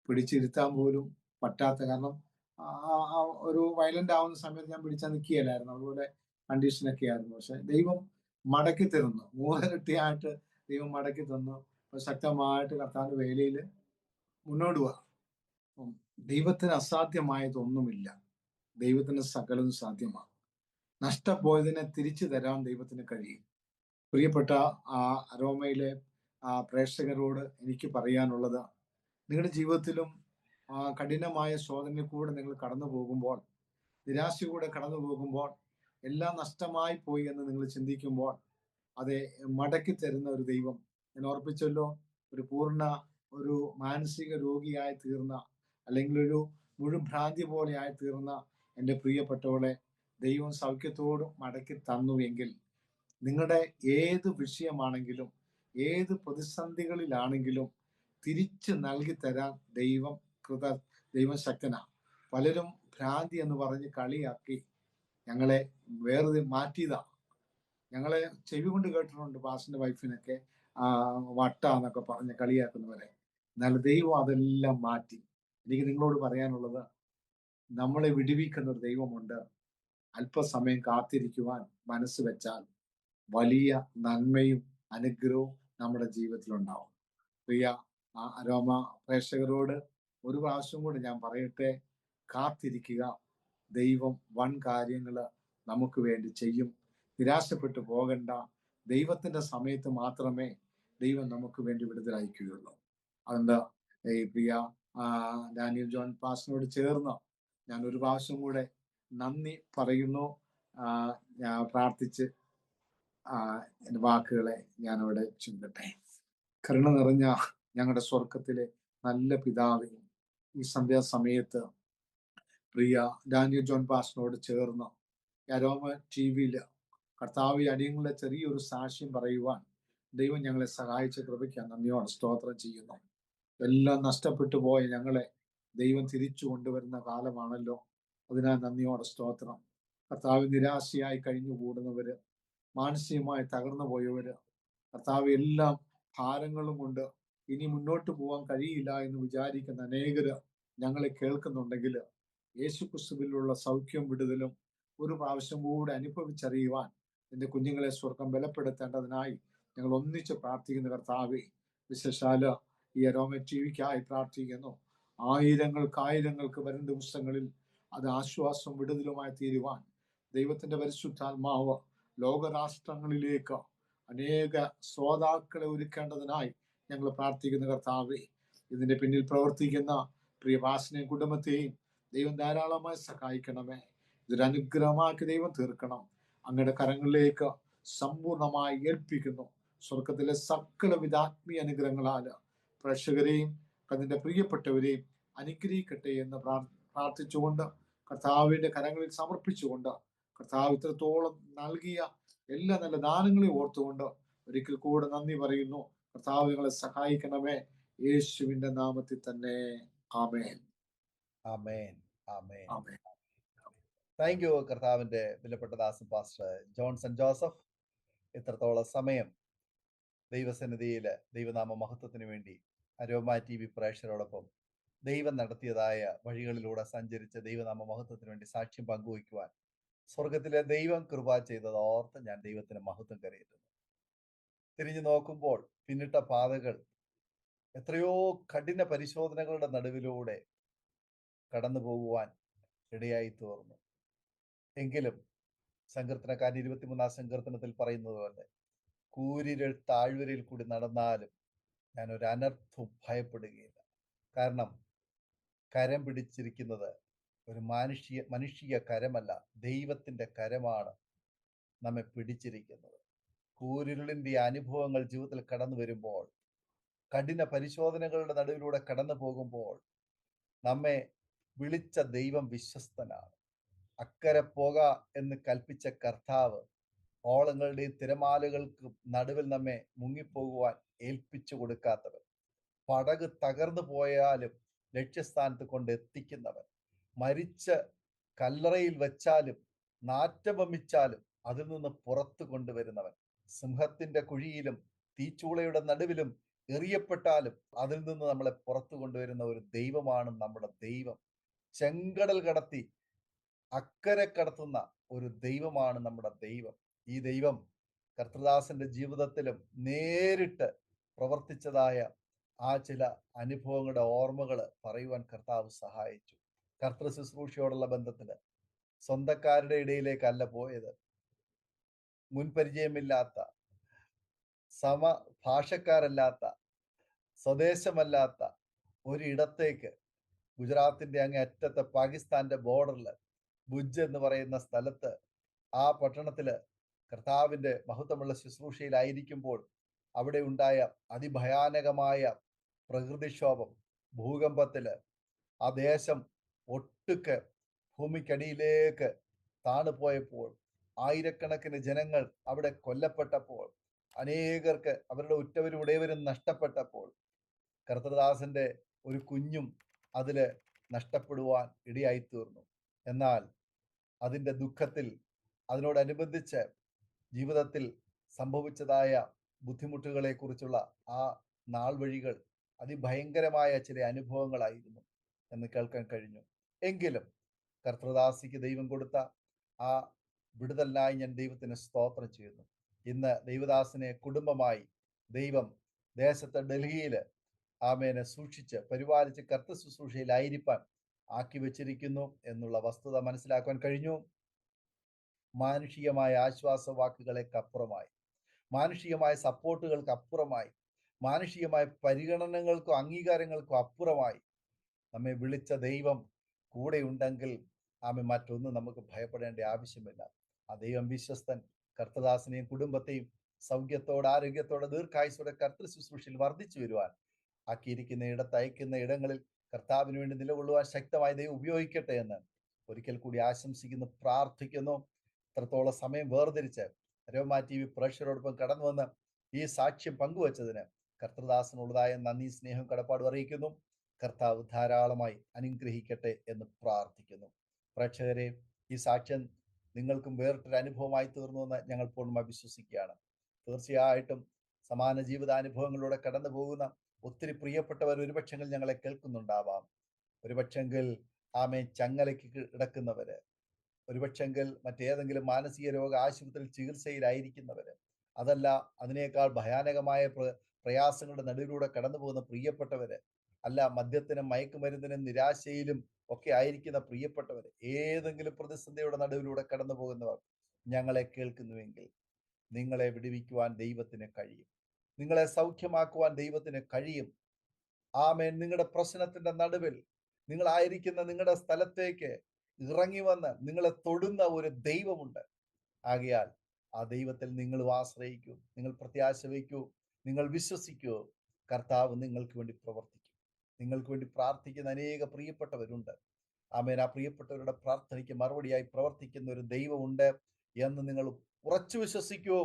പിടിച്ചിരുത്താൻ പോലും പറ്റാത്ത, കാരണം ഒരു വയലന്റ് ആവുന്ന സമയത്ത് ഞാൻ പിടിച്ചാൽ നിൽക്കുകയില്ലായിരുന്നു. അതുപോലെ കണ്ടീഷനൊക്കെ ആയിരുന്നു. പക്ഷെ ദൈവം മടക്കി തരുന്നു, മൂന്നിരട്ടിയായിട്ട് ദൈവം മടക്കി തന്നു. അപ്പൊ ശക്തമായിട്ട് കർത്താവിന്റെ വേലയിൽ മുന്നോട്ട് പോവാ. ദൈവത്തിന് അസാധ്യമായതൊന്നുമില്ല. ദൈവത്തിന് സകലതും സാധ്യമാണ്. നഷ്ടപ്പോയതിനെ തിരിച്ചു തരാൻ ദൈവത്തിന് കഴിയും. പ്രിയപ്പെട്ട ആ അരോമയിലെ പ്രേക്ഷകരോട് എനിക്ക് പറയാനുള്ളത്, നിങ്ങളുടെ ജീവിതത്തിലും കഠിനമായ ശോധനയിൽ കൂടെ നിങ്ങൾ കടന്നു പോകുമ്പോൾ, നിരാശയിലൂടെ കടന്നു പോകുമ്പോൾ, എല്ലാം നഷ്ടമായി പോയി എന്ന് നിങ്ങൾ ചിന്തിക്കുമ്പോൾ, അതെ, മടക്കി തരുന്ന ഒരു ദൈവം. ഞാൻ ഓർപ്പിച്ചല്ലോ, ഒരു മാനസിക രോഗിയായി തീർന്ന, അല്ലെങ്കിൽ ഒരു മുഴുഭ്രാന്തി പോലെ ആയി തീർന്ന എൻ്റെ പ്രിയപ്പെട്ടവളെ ദൈവം സൗഖ്യത്തോടും മടക്കി തന്നുവെങ്കിൽ, നിങ്ങളുടെ ഏത് വിഷയമാണെങ്കിലും ഏത് പ്രതിസന്ധികളിലാണെങ്കിലും തിരിച്ചു നൽകി തരാൻ ദൈവം ശക്തനാണ്. പലരും ഭ്രാന്തി എന്ന് പറഞ്ഞ് കളിയാക്കി ഞങ്ങളെ വേറെ മാറ്റിയതാ. ഞങ്ങളെ ചെവി കൊണ്ട് കേട്ടിട്ടുണ്ട് പാസ്റ്ററിന്റെ വൈഫിനൊക്കെ വട്ടാന്നൊക്കെ പറഞ്ഞ് കളിയാക്കുന്നവരെ. എന്നാൽ ദൈവം അതെല്ലാം മാറ്റി. എനിക്ക് നിങ്ങളോട് പറയാനുള്ളത്, നമ്മളെ വിടുവിക്കുന്ന ഒരു ദൈവമുണ്ട്. അല്പസമയം കാത്തിരിക്കുവാൻ മനസ്സ് വെച്ചാൽ വലിയ നന്മയും അനുഗ്രഹവും നമ്മുടെ ജീവിതത്തിലുണ്ടാവും. പ്രിയ അരോമ പ്രേക്ഷകരോട് ഒരു പ്രാവശ്യം കൂടെ ഞാൻ പറയട്ടെ, കാത്തിരിക്കുക. ദൈവം വൻ കാര്യങ്ങൾ നമുക്ക് വേണ്ടി ചെയ്യും. നിരാശപ്പെട്ടു പോകണ്ട. ദൈവത്തിന്റെ സമയത്ത് മാത്രമേ ദൈവം നമുക്ക് വേണ്ടി വിടുതലയക്കുകയുള്ളൂ. അതുകൊണ്ട് ഈ പ്രിയ ഡാനിയൽ ജോൺ പാസ്റ്ററിനോട് ചേർന്ന് ഞാൻ ഒരു പ്രാവശ്യം കൂടെ നന്ദി പറയുന്നു. ഞാൻ പ്രാർത്ഥിച്ച് എൻ്റെ വാക്കുകളെ ഞാനവിടെ ചുണ്ടട്ടെ. കരുണ നിറഞ്ഞ ഞങ്ങളുടെ സ്വർഗത്തിലെ നല്ല പിതാവേ, ഈ സന്ധ്യാസമയത്ത് പ്രിയ ഡാനിയൽ ജോൺ പാസ്റ്ററിനോട് ചേർന്ന് അരോമ TV കർത്താവ് അടിയങ്ങളുടെ ചെറിയൊരു സാക്ഷ്യം പറയുവാൻ ദൈവം ഞങ്ങളെ സഹായിച്ച കൃപയ്ക്ക് നന്ദിയോടെ സ്തോത്രം ചെയ്യുന്നു. എല്ലാം നഷ്ടപ്പെട്ടു പോയ ഞങ്ങളെ ദൈവം തിരിച്ചു കൊണ്ടുവരുന്ന കാലമാണല്ലോ. അതിനാൽ നന്ദിയോടെ സ്തോത്രം. കർത്താവ് നിരാശയായി കഴിഞ്ഞു കൂടുന്നവര്, മാനസികമായി തകർന്നു പോയവര്, കർത്താവ് എല്ലാം ഭാരങ്ങളും കൊണ്ട് ഇനി മുന്നോട്ട് പോകാൻ കഴിയില്ല എന്ന് വിചാരിക്കുന്ന അനേകര് ഞങ്ങളെ കേൾക്കുന്നുണ്ടെങ്കിൽ, യേശുക്രിസ്തുവിലുള്ള സൗഖ്യം വിടുതലും ഒരു പ്രാവശ്യം കൂടെ അനുഭവിച്ചറിയുവാൻ എൻ്റെ കുഞ്ഞുങ്ങളെ സ്വർഗം ബലപ്പെടുത്തേണ്ടതിനായി ഞങ്ങൾ ഒന്നിച്ച് പ്രാർത്ഥിക്കുന്ന കർത്താവേ, വിശേഷാല് ഈ അരോമ TVക്കായി പ്രാർത്ഥിക്കുന്നു. ആയിരങ്ങൾക്ക് വരും ദിവസങ്ങളിൽ അത് ആശ്വാസം വിടുതലുമായി തീരുവാൻ ദൈവത്തിന്റെ പരിശുദ്ധാത്മാവ് ലോകരാഷ്ട്രങ്ങളിലേക്ക് അനേക ശ്രോതാക്കളെ ഒരുക്കേണ്ടതിനായി ഞങ്ങൾ പ്രാർത്ഥിക്കുന്ന കർത്താവേ, ഇതിന്റെ പിന്നിൽ പ്രവർത്തിക്കുന്ന പ്രിയ പാസ്റ്ററിനെയും കുടുംബത്തെയും ദൈവം ധാരാളമായി സഹായിക്കണമേ. ഇതൊരു അനുഗ്രഹമാക്കി ദൈവം തീർക്കണം. അങ്ങയുടെ കരങ്ങളിലേക്ക് സമ്പൂർണമായി ഏൽപ്പിക്കുന്നു. സ്വർഗത്തിലെ സകലവിധ ആത്മീയ അനുഗ്രഹങ്ങളാൽ പ്രേക്ഷകരെയും അതിൻ്റെ പ്രിയപ്പെട്ടവരെയും അനുഗ്രഹിക്കട്ടെ എന്ന് പ്രാർത്ഥിച്ചുകൊണ്ട്, കർത്താവിന്റെ കരങ്ങളിൽ സമർപ്പിച്ചുകൊണ്ട്, കർത്താവ് ഇത്രത്തോളം നൽകിയ എല്ലാ നല്ല ദാനങ്ങളെയും ഓർത്തുകൊണ്ട് ഒരിക്കൽ കൂടെ നന്ദി പറയുന്നു. കർത്താവ് നിങ്ങളെ സഹായിക്കണമേ, യേശുവിന്റെ നാമത്തിൽ തന്നെ. ആമേൻ, ആമേൻ, ആമേൻ, ആമേൻ. താങ്ക് യു കർത്താവിന്റെ വിലപ്പെട്ട ദാസൻ പാസ്റ്റർ ജോൺസൺ ജോസഫ്. ഇത്രത്തോളം സമയം ദൈവസന്നിധിയിൽ ദൈവനാമ മഹത്വത്തിന് വേണ്ടി അരോമ TV പ്രേക്ഷകരോടൊപ്പം ദൈവം നടത്തിയതായ വഴികളിലൂടെ സഞ്ചരിച്ച് ദൈവനാമ മഹത്വത്തിന് വേണ്ടി സാക്ഷ്യം പങ്കുവയ്ക്കുവാൻ സ്വർഗത്തിലെ ദൈവം കൃപ ചെയ്തത് ഓർത്ത് ഞാൻ ദൈവത്തിന് മഹത്വം കരയുന്നു. തിരിഞ്ഞു നോക്കുമ്പോൾ പിന്നിട്ട പാതകൾ എത്രയോ കഠിന പരിശോധനകളുടെ നടുവിലൂടെ കടന്നു പോകുവാൻ ഇടയായി തീർന്നു. എങ്കിലും സങ്കീർത്തനക്കാരൻ 23-ാം സങ്കീർത്തനത്തിൽ പറയുന്നത് പോലെ, കൂരിരുൾ താഴ്വരയിൽ കൂടി നടന്നാലും ഞാൻ ഒരു അനർത്ഥവും ഭയപ്പെടുകയില്ല. കാരണം കരം പിടിച്ചിരിക്കുന്നത് ഒരു മനുഷ്യ കരമല്ല, ദൈവത്തിന്റെ കരമാണ് നമ്മെ പിടിച്ചിരിക്കുന്നത്. കൂരിരുളിന്റെ അനുഭവങ്ങൾ ജീവിതത്തിൽ കടന്നു വരുമ്പോൾ, കഠിന പരിശോധനകളുടെ നടുവിലൂടെ കടന്നു പോകുമ്പോൾ നമ്മെ വിളിച്ച ദൈവം വിശ്വസ്തനാണ്. അക്കരെ പോക എന്ന് കൽപ്പിച്ച കർത്താവ് ഓളങ്ങളുടെയും തിരമാലകൾക്ക് നടുവിൽ നമ്മെ മുങ്ങിപ്പോകുവാൻ ഏൽപ്പിച്ചു കൊടുക്കാത്തവൻ, പടക് തകർന്നു പോയാലും ലക്ഷ്യസ്ഥാനത്ത് കൊണ്ട് എത്തിക്കുന്നവൻ, മരിച്ച് കല്ലറയിൽ വെച്ചാലും നാറ്റഭമിച്ചാലും അതിൽ നിന്ന് പുറത്തു കൊണ്ടുവരുന്നവൻ, സിംഹത്തിന്റെ കുഴിയിലും തീച്ചൂളയുടെ നടുവിലും എറിയപ്പെട്ടാലും അതിൽ നിന്ന് നമ്മളെ പുറത്തു കൊണ്ടുവരുന്ന ഒരു ദൈവമാണ് നമ്മുടെ ദൈവം. ചെങ്കടൽ കടത്തി അക്കരെ കടത്തുന്ന ഒരു ദൈവമാണ് നമ്മുടെ ദൈവം. ഈ ദൈവം കർത്തൃദാസന്റെ ജീവിതത്തിലും നേരിട്ട് പ്രവർത്തിച്ചതായ ആ ചില അനുഭവങ്ങളുടെ ഓർമ്മകൾ പറയുവാൻ കർത്താവ് സഹായിച്ചു. കർത്തൃ ശുശ്രൂഷയോടുള്ള ബന്ധത്തില് സ്വന്തക്കാരുടെ ഇടയിലേക്കല്ല പോയത്. മുൻപരിചയമില്ലാത്ത, സമഭാഷക്കാരല്ലാത്ത, സ്വദേശമല്ലാത്ത ഒരിടത്തേക്ക്, ഗുജറാത്തിന്റെ അങ്ങേ അറ്റത്തെ പാകിസ്ഥാന്റെ ബോർഡറിൽ ഭുജ് എന്ന് പറയുന്ന സ്ഥലത്ത്, ആ പട്ടണത്തില് കർത്താവിന്റെ മഹത്വമുള്ള ശുശ്രൂഷയിലായിരിക്കുമ്പോൾ അവിടെ ഉണ്ടായ അതിഭയാനകമായ പ്രകൃതിക്ഷോഭം, ഭൂകമ്പത്തില് ആ ദേശം ഒട്ടുക്ക് ഭൂമിക്കടിയിലേക്ക് താണുപോയപ്പോൾ, ആയിരക്കണക്കിന് ജനങ്ങൾ അവിടെ കൊല്ലപ്പെട്ടപ്പോൾ, അനേകർക്ക് അവരുടെ ഉറ്റവരും ഉടയവരും നഷ്ടപ്പെട്ടപ്പോൾ, കർത്തൃദാസന്റെ ഒരു കുഞ്ഞും അതില് നഷ്ടപ്പെടുവാൻ ഇടയായിത്തീർന്നു. എന്നാൽ അതിൻ്റെ ദുഃഖത്തിൽ, അതിനോടനുബന്ധിച്ച് ജീവിതത്തിൽ സംഭവിച്ചതായ ബുദ്ധിമുട്ടുകളെ കുറിച്ചുള്ള ആ നാൾ വഴികൾ അതിഭയങ്കരമായ ചില അനുഭവങ്ങളായിരുന്നു എന്ന് കേൾക്കാൻ കഴിഞ്ഞു. എങ്കിലും കർത്തൃദാസിക്ക് ദൈവം കൊടുത്ത ആ വിടുതലിനായി ഞാൻ ദൈവത്തിന് സ്തോത്രം ചെയ്യുന്നു. ഇന്ന് ദൈവദാസനെ കുടുംബമായി ദൈവം ദേശത്തെ ഡൽഹിയിൽ ആമേനെ സൂക്ഷിച്ച് പരിപാലിച്ച് കർത്തൃ ശുശ്രൂഷയിലായിരിക്കാൻ ആക്കി വെച്ചിരിക്കുന്നു എന്നുള്ള വസ്തുത മനസ്സിലാക്കാൻ കഴിഞ്ഞു. മാനുഷികമായ ആശ്വാസ വാക്കുകൾക്കപ്പുറമായി, മാനുഷികമായ സപ്പോർട്ടുകൾക്ക് അപ്പുറമായി, മാനുഷികമായ പരിഗണനകൾക്കും അംഗീകാരങ്ങൾക്കും അപ്പുറമായി നമ്മെ വിളിച്ച ദൈവം കൂടെ ഉണ്ടെങ്കിൽ ആമേ മറ്റൊന്നും നമുക്ക് ഭയപ്പെടേണ്ട ആവശ്യമില്ല. ആ ദൈവം വിശ്വസ്തൻ. കർത്തദാസനെയും കുടുംബത്തെയും സൗഖ്യത്തോടെ, ആരോഗ്യത്തോടെ, ദീർഘായുസോടെ കർത്തൃ ശുശ്രൂഷയിൽ വർദ്ധിച്ചു വരുവാൻ ആക്കിയിരിക്കുന്ന ഇടത്ത്, അയക്കുന്ന ഇടങ്ങളിൽ കർത്താവിന് വേണ്ടി നിലകൊള്ളുവാൻ ശക്തമായി ദൈവം ഉപയോഗിക്കട്ടെ എന്ന് ഒരിക്കൽ കൂടി ആശംസിക്കുന്നു, പ്രാർത്ഥിക്കുന്നു. ഇത്രത്തോളം സമയം വേർതിരിച്ച് അരോമ TV പ്രേക്ഷകരോടൊപ്പം കടന്നു വന്ന് ഈ സാക്ഷ്യം പങ്കുവച്ചതിന് കർത്തൃദാസനുള്ളതായ നന്ദി, സ്നേഹം, കടപ്പാടും അറിയിക്കുന്നു. കർത്താവ് ധാരാളമായി അനുഗ്രഹിക്കട്ടെ എന്ന് പ്രാർത്ഥിക്കുന്നു. പ്രേക്ഷകരെ, ഈ സാക്ഷ്യം നിങ്ങൾക്കും വേറിട്ടൊരു അനുഭവമായി തീർന്നുവെന്ന് ഞങ്ങൾ പൂർണ്ണമായി വിശ്വസിക്കുകയാണ്. തീർച്ചയായിട്ടും സമാന ജീവിതാനുഭവങ്ങളിലൂടെ കടന്നു പോകുന്ന ഒത്തിരി പ്രിയപ്പെട്ടവർ ഒരുപക്ഷെങ്കിൽ ഞങ്ങളെ കേൾക്കുന്നുണ്ടാവാം. ഒരുപക്ഷെങ്കിൽ ചങ്ങലയ്ക്ക് കിടക്കുന്നവര്, ഒരുപക്ഷെങ്കിൽ മറ്റേതെങ്കിലും മാനസിക രോഗ ആശുപത്രിയിൽ ചികിത്സയിലായിരിക്കുന്നവര്, അതല്ല അതിനേക്കാൾ ഭയാനകമായ പ്രയാസങ്ങളുടെ നടുവിലൂടെ കടന്നു പോകുന്ന പ്രിയപ്പെട്ടവര്, അല്ല മദ്യത്തിനും മയക്കുമരുന്നിനും നിരാശയിലും ഒക്കെ ആയിരിക്കുന്ന പ്രിയപ്പെട്ടവര്, ഏതെങ്കിലും പ്രതിസന്ധിയുടെ നടുവിലൂടെ കടന്നു പോകുന്നവർ ഞങ്ങളെ കേൾക്കുന്നുവെങ്കിൽ നിങ്ങളെ വിടുവിക്കുവാൻ ദൈവത്തിന് കഴിയും. നിങ്ങളെ സൗഖ്യമാക്കുവാൻ ദൈവത്തിന് കഴിയും. ആമേൻ. നിങ്ങളുടെ പ്രശ്നത്തിന്റെ നടുവിൽ നിങ്ങളായിരിക്കുന്ന നിങ്ങളുടെ സ്ഥലത്തേക്ക് ഇറങ്ങി വന്ന് നിങ്ങളെ തൊടുന്ന ഒരു ദൈവമുണ്ട്. ആകയാൽ ആ ദൈവത്തിൽ നിങ്ങൾ ആശ്രയിക്കൂ, നിങ്ങൾ പ്രത്യാശ വയ്ക്കൂ, നിങ്ങൾ വിശ്വസിക്കൂ. കർത്താവ് നിങ്ങൾക്ക് വേണ്ടി പ്രവർത്തിക്കും. നിങ്ങൾക്ക് വേണ്ടി പ്രാർത്ഥിക്കുന്ന അനേക പ്രിയപ്പെട്ടവരുണ്ട്. ആമേൻ. ആ പ്രിയപ്പെട്ടവരുടെ പ്രാർത്ഥനയ്ക്ക് മറുപടിയായി പ്രവർത്തിക്കുന്ന ഒരു ദൈവമുണ്ട് എന്ന് നിങ്ങൾ ഉറച്ചു വിശ്വസിക്കൂ.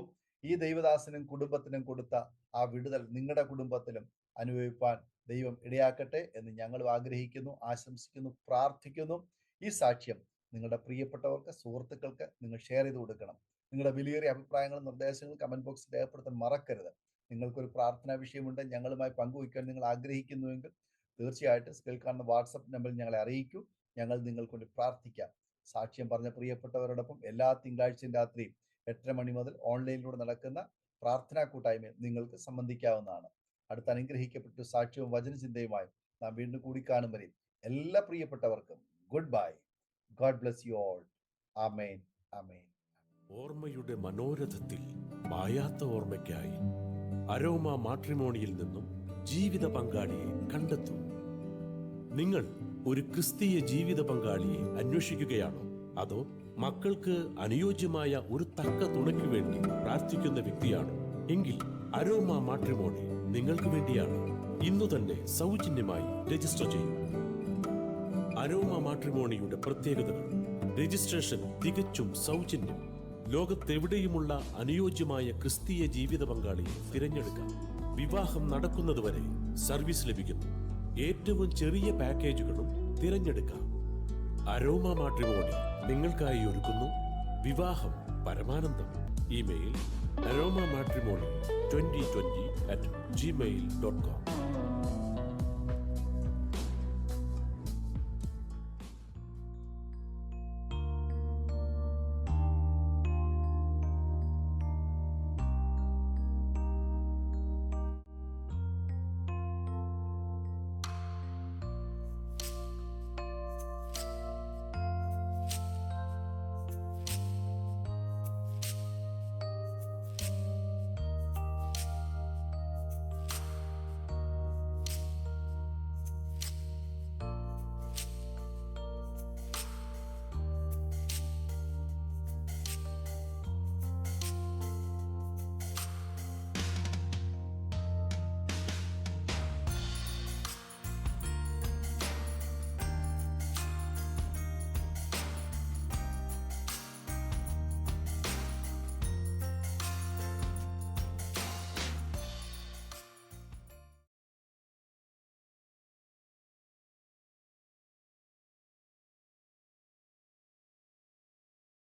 ഈ ദൈവദാസനും കുടുംബത്തിനും കൊടുത്ത ആ വിടുതൽ നിങ്ങളുടെ കുടുംബത്തിലും അനുഭവിപ്പാൻ ദൈവം ഇടയാക്കട്ടെ എന്ന് ഞങ്ങൾ ആഗ്രഹിക്കുന്നു, ആശംസിക്കുന്നു, പ്രാർത്ഥിക്കുന്നു. ഈ സാക്ഷ്യം നിങ്ങളുടെ പ്രിയപ്പെട്ടവർക്ക്, സുഹൃത്തുക്കൾക്ക് നിങ്ങൾ ഷെയർ ചെയ്ത് കൊടുക്കണം. നിങ്ങളുടെ വിലയേറിയ അഭിപ്രായങ്ങളും നിർദ്ദേശങ്ങളും കമന്റ് ബോക്സിൽ രേഖപ്പെടുത്താൻ മറക്കരുത്. നിങ്ങൾക്കൊരു പ്രാർത്ഥനാ വിഷയമുണ്ട്, ഞങ്ങളുമായി പങ്കുവയ്ക്കാൻ നിങ്ങൾ ആഗ്രഹിക്കുന്നുവെങ്കിൽ തീർച്ചയായിട്ടും സ്ക്രീനിൽ കാണുന്ന വാട്സപ്പ് നമ്പറിൽ ഞങ്ങളെ അറിയിക്കൂ. ഞങ്ങൾ നിങ്ങൾക്ക് വേണ്ടി പ്രാർത്ഥിക്കാം. സാക്ഷ്യം പറഞ്ഞ പ്രിയപ്പെട്ടവരോടൊപ്പം എല്ലാ തിങ്കളാഴ്ചയും രാത്രി 8:30 മണി മുതൽ ഓൺലൈനിലൂടെ നടക്കുന്ന പ്രാർത്ഥനാ കൂട്ടായ്മയിൽ നിങ്ങൾക്ക് സംബന്ധിക്കാവുന്നതാണ്. അടുത്ത അനുഗ്രഹിക്കപ്പെട്ട സാക്ഷ്യവും വചനചിന്തയുമായി നാം വീണ്ടും കൂടിക്കാണും വരെ എല്ലാ പ്രിയപ്പെട്ടവർക്കും goodbye. God bless you all. ആമേൻ, ആമേൻ. ഓർമ്മയുടെ മനോരഥത്തിൽ മായാത്ത ഓർമ്മയ്ക്കായി അരോമ മാട്രിമോണിയിൽ നിന്നും ജീവിത പങ്കാളിയെ കണ്ടെത്തൂ. നിങ്ങൾ ഒരു ക്രിസ്തീയ ജീവിത പങ്കാളിയെ അന്വേഷിക്കുകയാണോ? അതോ മക്കൾക്ക് അനുയോജ്യമായ ഒരു തക്ക തുണയ്ക്ക് വേണ്ടി പ്രാർത്ഥിക്കുന്ന വ്യക്തിയാണോ? എങ്കിൽ അരോമ മാട്രിമോണി നിങ്ങൾക്ക് വേണ്ടിയാണ്. ഇന്നു തന്നെ സൗജന്യമായി രജിസ്റ്റർ ചെയ്യൂ. അരോമ മാട്രിമോണിയുടെ പ്രത്യേകതകൾ: രജിസ്ട്രേഷൻ തികച്ചും സൗജന്യം. ലോകത്തെവിടെയുമുള്ള അനുയോജ്യമായ ക്രിസ്തീയ ജീവിത പങ്കാളിയെ തിരഞ്ഞെടുക്കാം. വിവാഹം നടക്കുന്നതുവരെ സർവീസ് ലഭിക്കുന്നു. ഏറ്റവും ചെറിയ പാക്കേജുകളും തിരഞ്ഞെടുക്കാം. അരോമ മാട്രിമോണി നിങ്ങൾക്കായി ഒരുക്കുന്നു വിവാഹം പരമാനന്ദം. Email aroma matrimony2020@gmail.com.